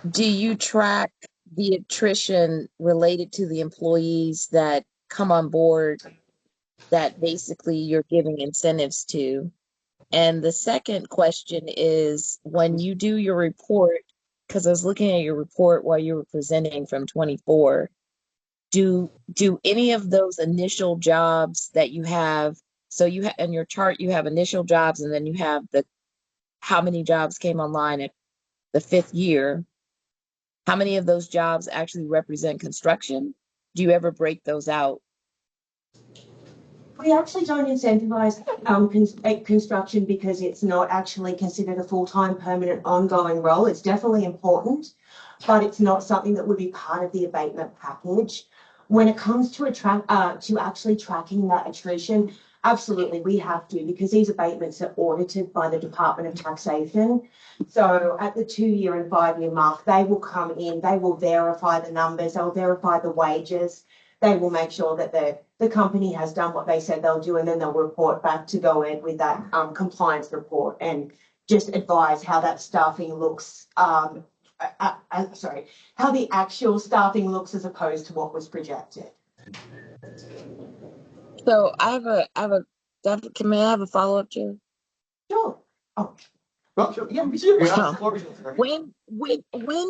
do you track the attrition related to the employees that come on board that basically you're giving incentives to? And the second question is, when you do your report, because I was looking at your report while you were presenting from 24, do any of those initial jobs that you have, so you have in your chart, you have initial jobs, and then you have the how many jobs came online at the 5th year, how many of those jobs actually represent construction? Do you ever break those out? We actually don't incentivize construction because it's not actually considered a full-time, permanent, ongoing role. It's definitely important, but it's not something that would be part of the abatement package. When it comes to actually tracking that attrition, absolutely we have to, because these abatements are audited by the Department of Taxation. So at the 2-year and 5-year mark, they will come in, they will verify the numbers, they'll verify the wages, they will make sure that the company has done what they said they'll do, and then they'll report back to GoEd with that compliance report and just advise how that staffing looks, how the actual staffing looks as opposed to what was projected. So I have a can I have a follow-up, Chair? Sure. Oh. Well, sure. Yeah,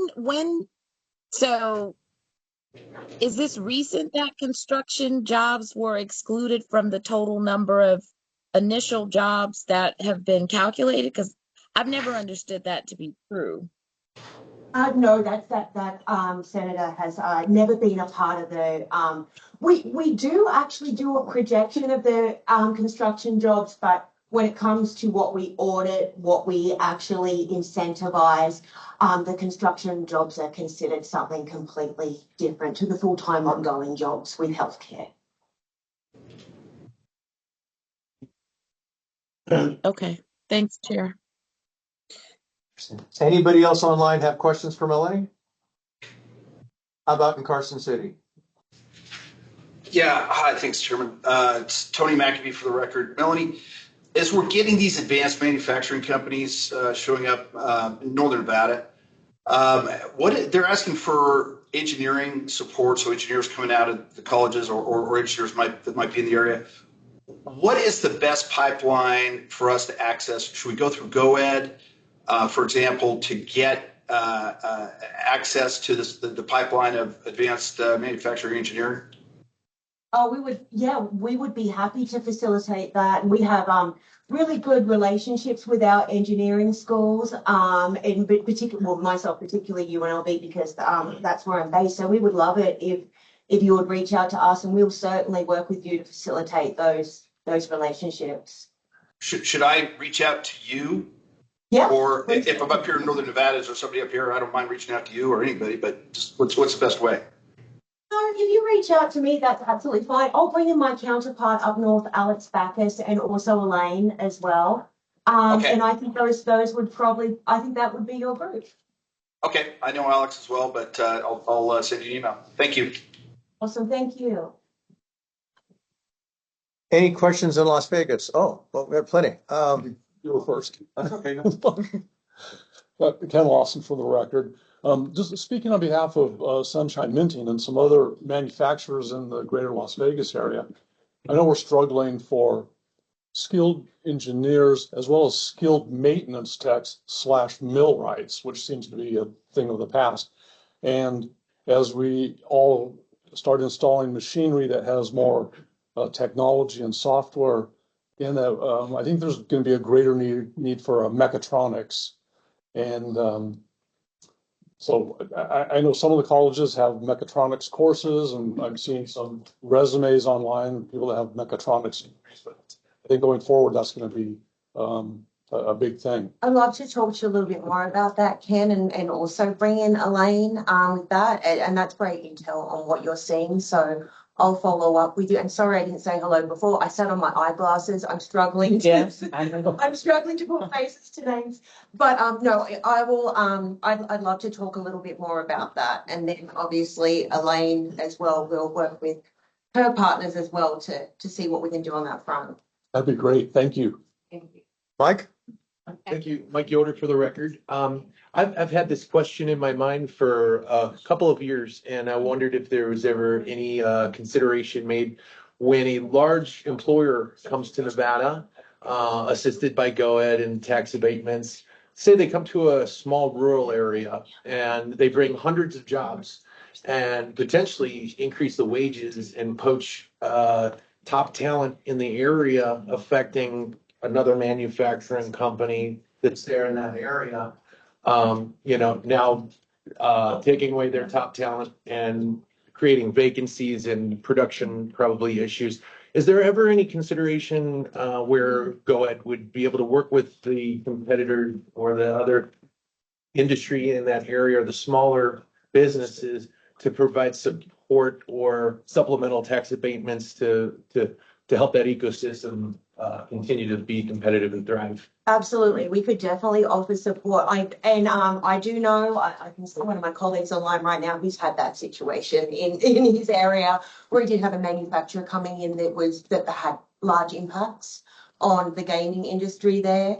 when so is this recent that construction jobs were excluded from the total number of initial jobs that have been calculated? Because I've never understood that to be true. No, that Senator has never been a part of the. We do actually do a projection of the construction jobs, but when it comes to what we audit, what we actually incentivize, the construction jobs are considered something completely different to the full-time ongoing jobs with healthcare. Okay, thanks, Chair. Anybody else online have questions for Melanie? How about in Carson City? Yeah, hi, thanks, Chairman. It's Tony McAbee for the record. Melanie, as we're getting these advanced manufacturing companies showing up in Northern Nevada, they're asking for engineering support, so engineers coming out of the colleges or engineers that might be in the area. What is the best pipeline for us to access? Should we go through GoEd, for example, to get access to the pipeline of advanced manufacturing engineering? Oh, we would be happy to facilitate that. We have really good relationships with our engineering schools, and myself particularly UNLV, because that's where I'm based. So we would love it if you would reach out to us, and we'll certainly work with you to facilitate those relationships. Should I reach out to you? Yeah. Or if I'm up here in Northern Nevada, is there somebody up here? I don't mind reaching out to you or anybody, but just what's the best way? So if you reach out to me, that's absolutely fine. I'll bring in my counterpart up north, Alex Backus, and also Elaine as well. Okay. And I think those would probably, I think that would be your group. Okay, I know Alex as well, but I'll send you an email. Thank you. Awesome, thank you. Any questions in Las Vegas? Oh, well, we have plenty. You were first. Okay. Ken Lawson for the record. Just speaking on behalf of Sunshine Minting and some other manufacturers in the greater Las Vegas area, I know we're struggling for skilled engineers as well as skilled maintenance techs / millwrights, which seems to be a thing of the past. And as we all start installing machinery that has more technology and software in it, I think there's going to be a greater need for mechatronics. And so I know some of the colleges have mechatronics courses, and I'm seeing some resumes online, people that have mechatronics degrees, but I think going forward, that's going to be a big thing. I'd love to talk to you a little bit more about that, Ken, and also bring in Elaine with that. And that's great intel on what you're seeing. So I'll follow up with you. And sorry, I didn't say hello before. I sat on my eyeglasses. I'm struggling to, Yes, I know. I'm struggling to put faces to names. But no, I will, I'd love to talk a little bit more about that. And then obviously Elaine as well will work with her partners as well to see what we can do on that front. That'd be great. Thank you. Mike? Thank you, Mike Yoder for the record. I've had this question in my mind for a couple of years, and I wondered if there was ever any consideration made when a large employer comes to Nevada, assisted by GoEd and tax abatements. Say they come to a small rural area and they bring hundreds of jobs and potentially increase the wages and poach top talent in the area, affecting another manufacturing company that's there in that area. Now taking away their top talent and creating vacancies and production probably issues. Is there ever any consideration where GoEd would be able to work with the competitor or the other industry in that area, or the smaller businesses, to provide support or supplemental tax abatements to help that ecosystem continue to be competitive and thrive? Absolutely, we could definitely offer support. I do know, I can see one of my colleagues online right now who's had that situation in his area, where he did have a manufacturer coming in that had large impacts on the gaming industry there.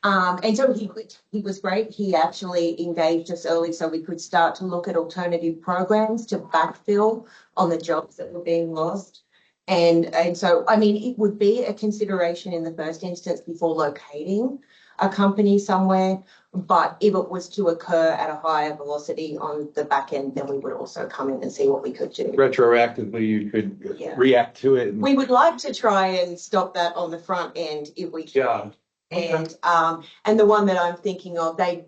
And so he was great. He actually engaged us early so we could start to look at alternative programs to backfill on the jobs that were being lost. And so, I mean, it would be a consideration in the first instance before locating a company somewhere. But if it was to occur at a higher velocity on the back end, then we would also come in and see what we could do. Retroactively, you could react to it. We would like to try and stop that on the front end if we can. Yeah. And the one that I'm thinking of, they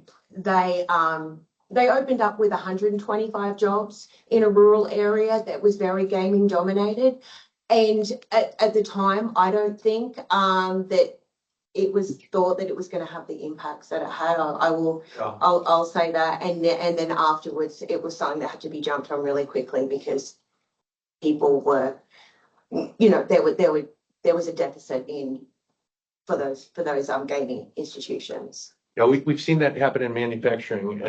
opened up with 125 jobs in a rural area that was very gaming dominated. And at the time, I don't think that it was thought that it was going to have the impacts that it had. I'll say that. And then afterwards, it was something that had to be jumped on really quickly because people were, there was a deficit for those gaming institutions. Yeah, we've seen that happen in manufacturing,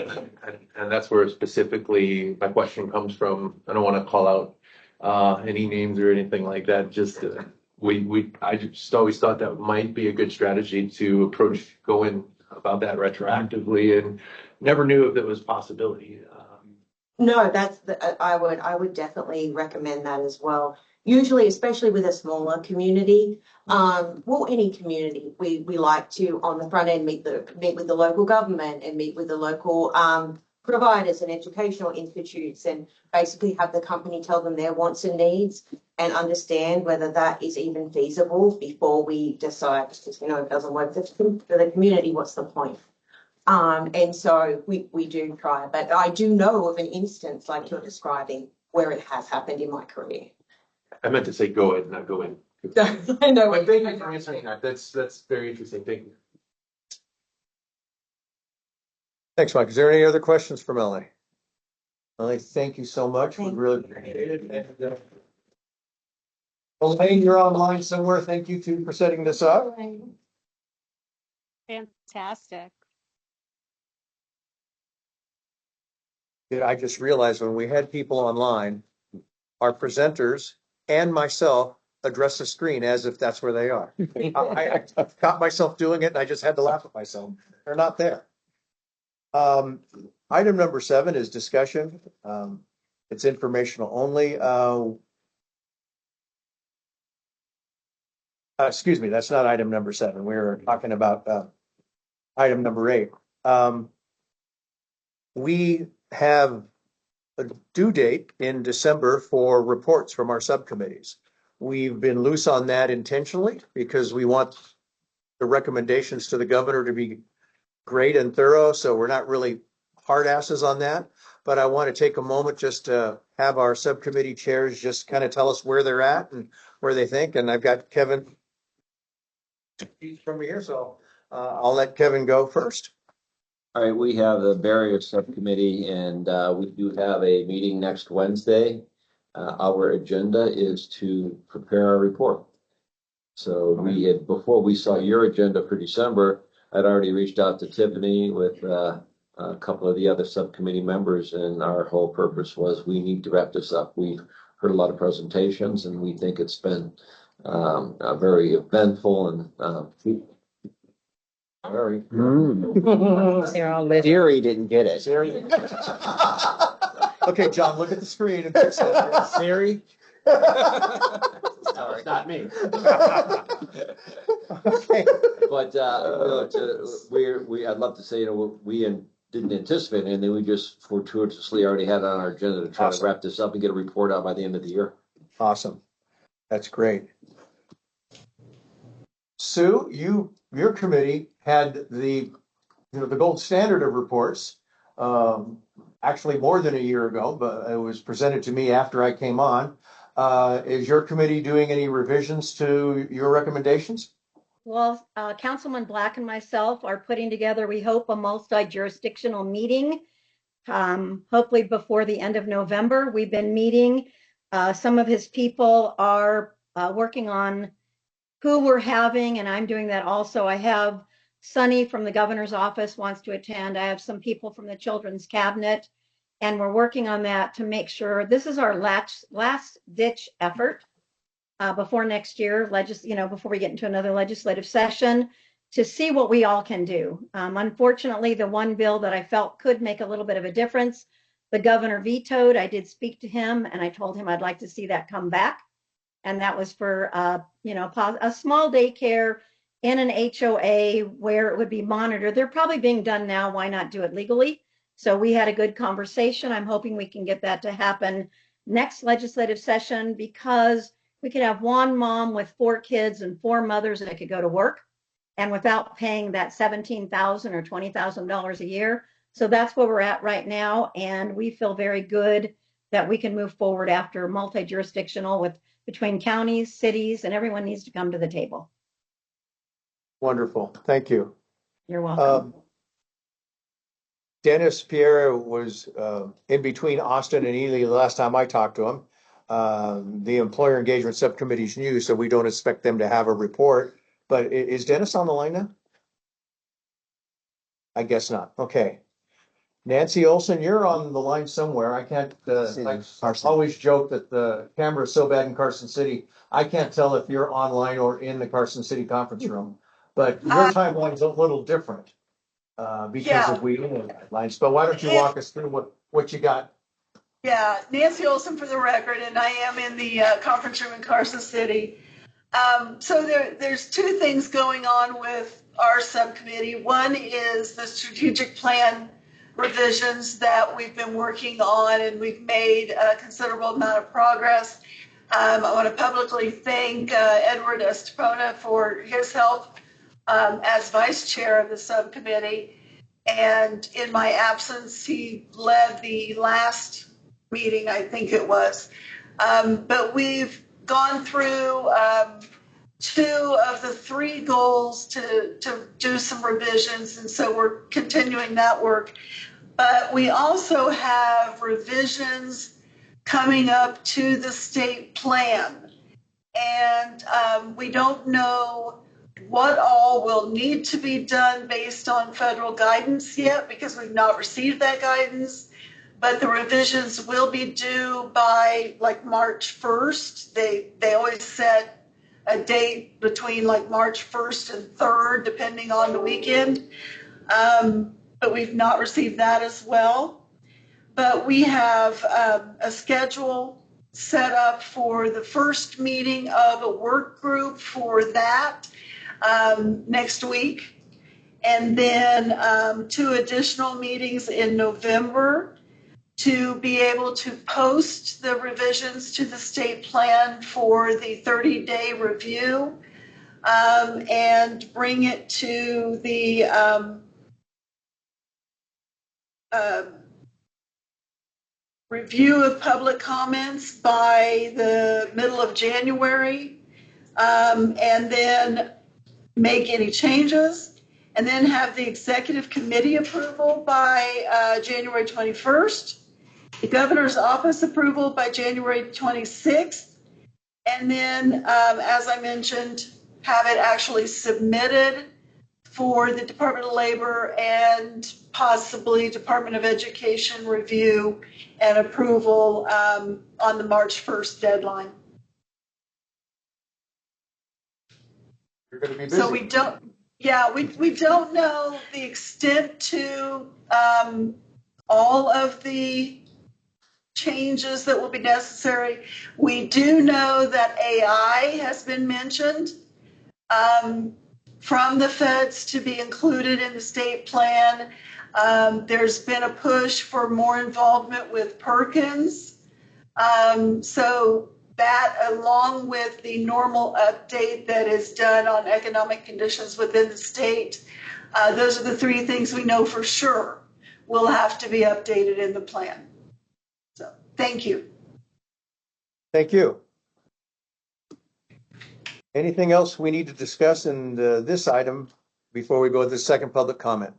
and that's where specifically my question comes from. I don't want to call out any names or anything like that. Just I just always thought that might be a good strategy to approach going about that retroactively, and never knew if it was a possibility. No, I would definitely recommend that as well. Usually, especially with a smaller community, any community, we like to on the front end meet with the local government and meet with the local providers and educational institutes, and basically have the company tell them their wants and needs and understand whether that is even feasible before we decide, because if it doesn't work for the community, what's the point? And so we do try, but I do know of an instance like you're describing where it has happened in my career. I meant to say go ahead, not go in. I know. But thank you for answering that. That's very interesting. Thank you. Thanks, Mike. Is there any other questions for Melanie? Melanie, thank you so much. We really appreciate it. And, Elaine, you're online somewhere. Thank you too for setting this up. Fantastic. I just realized when we had people online, our presenters and myself address the screen as if that's where they are. I caught myself doing it and I just had to laugh at myself. They're not there. Item number 7 is discussion. It's informational only. Excuse me, that's not item number 7. We were talking about item number 8. We have a due date in December for reports from our subcommittees. We've been loose on that intentionally because we want the recommendations to the governor to be great and thorough. So we're not really hard asses on that. But I want to take a moment just to have our subcommittee chairs just kind of tell us where they're at and where they think. And I've got Kevin from here, so I'll let Kevin go first. All right, we have the barrier subcommittee and we do have a meeting next Wednesday. Our agenda is to prepare our report. So we had, before we saw your agenda for December, I'd already reached out to Tiffany with a couple of the other subcommittee members, and our whole purpose was we need to wrap this up. We've heard a lot of presentations and we think it's been very eventful and very. Siri didn't get it. Siri. Okay, John, look at the screen and fix it. Siri? Sorry, not me. Okay. But I'd love to say, we didn't anticipate it, and then we just fortuitously already had it on our agenda to try to wrap this up and get a report out by the end of the year. Awesome. That's great. Sue, your committee had the gold standard of reports, actually more than a year ago, but it was presented to me after I came on. Is your committee doing any revisions to your recommendations? Well, Councilman Black and myself are putting together, we hope, a multi-jurisdictional meeting, hopefully before the end of November. We've been meeting. Some of his people are working on who we're having, and I'm doing that also. I have Sunny from the governor's office wants to attend. I have some people from the children's cabinet, and we're working on that to make sure this is our last ditch effort before next year, before we get into another legislative session, to see what we all can do. Unfortunately, the one bill that I felt could make a little bit of a difference, the governor vetoed. I did speak to him and I told him I'd like to see that come back. And that was for, a small daycare in an HOA where it would be monitored. They're probably being done now. Why not do it legally? So we had a good conversation. I'm hoping we can get that to happen next legislative session, because we could have one mom with 4 kids and 4 mothers that could go to work and without paying that $17,000 or $20,000 a year. So that's where we're at right now. And we feel very good that we can move forward after multi-jurisdictional between counties, cities, and everyone needs to come to the table. Wonderful. Thank you. You're welcome. Dennis Pierre was in between Austin and Ely the last time I talked to him. The employer engagement subcommittee is new, so we don't expect them to have a report. But is Dennis on the line now? I guess not. Okay. Nancy Olson, you're on the line somewhere. I can't, I always joke that the camera is so bad in Carson City, I can't tell if you're online or in the Carson City conference room. But your timeline's a little different because of guidelines. But why don't you walk us through what you got? Yeah, Nancy Olson for the record, and I am in the conference room in Carson City. So there's 2 things going on with our subcommittee. One is the strategic plan revisions that we've been working on, and we've made a considerable amount of progress. I want to publicly thank Edward Estepona for his help as vice chair of the subcommittee. And in my absence, he led the last meeting, I think it was. But we've gone through two of the three goals to do some revisions, and so we're continuing that work. But we also have revisions coming up to the state plan. And we don't know what all will need to be done based on federal guidance yet, because we've not received that guidance. But the revisions will be due by like March 1st. They always set a date between like March 1st and 3rd, depending on the weekend. But we've not received that as well. But we have a schedule set up for the first meeting of a work group for that next week. And then 2 additional meetings in November to be able to post the revisions to the state plan for the 30-day review and bring it to the review of public comments by the middle of January, and then make any changes, and then have the executive committee approval by January 21st, the governor's office approval by January 26th, and then, as I mentioned, have it actually submitted for the Department of Labor and possibly Department of Education review and approval on the March 1st deadline. You're going to be busy. So we don't know the extent to all of the changes that will be necessary. We do know that AI has been mentioned from the feds to be included in the state plan. There's been a push for more involvement with Perkins. So that, along with the normal update that is done on economic conditions within the state, those are the 3 things we know for sure will have to be updated in the plan. So thank you. Thank you. Anything else we need to discuss in this item before we go to the second public comment?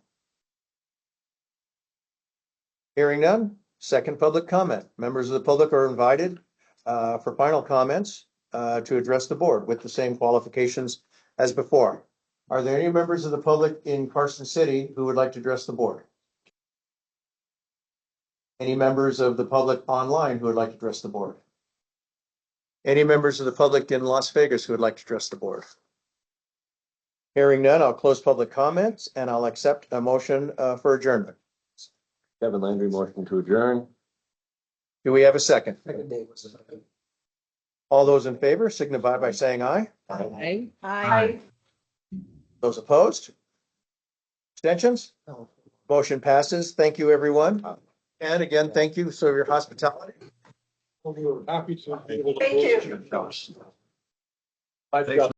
Hearing none, second public comment. Members of the public are invited for final comments to address the board with the same qualifications as before. Are there any members of the public in Carson City who would like to address the board? Any members of the public online who would like to address the board? Any members of the public in Las Vegas who would like to address the board? Hearing none, I'll close public comments and I'll accept a motion for adjournment. Kevin Landry, motion to adjourn. Do we have a second? All those in favor signify by saying aye. Aye. Aye. Those opposed? Abstentions? Motion passes. Thank you, everyone. And again, thank you for your hospitality. We're happy to be able to. Thank you. Thanks.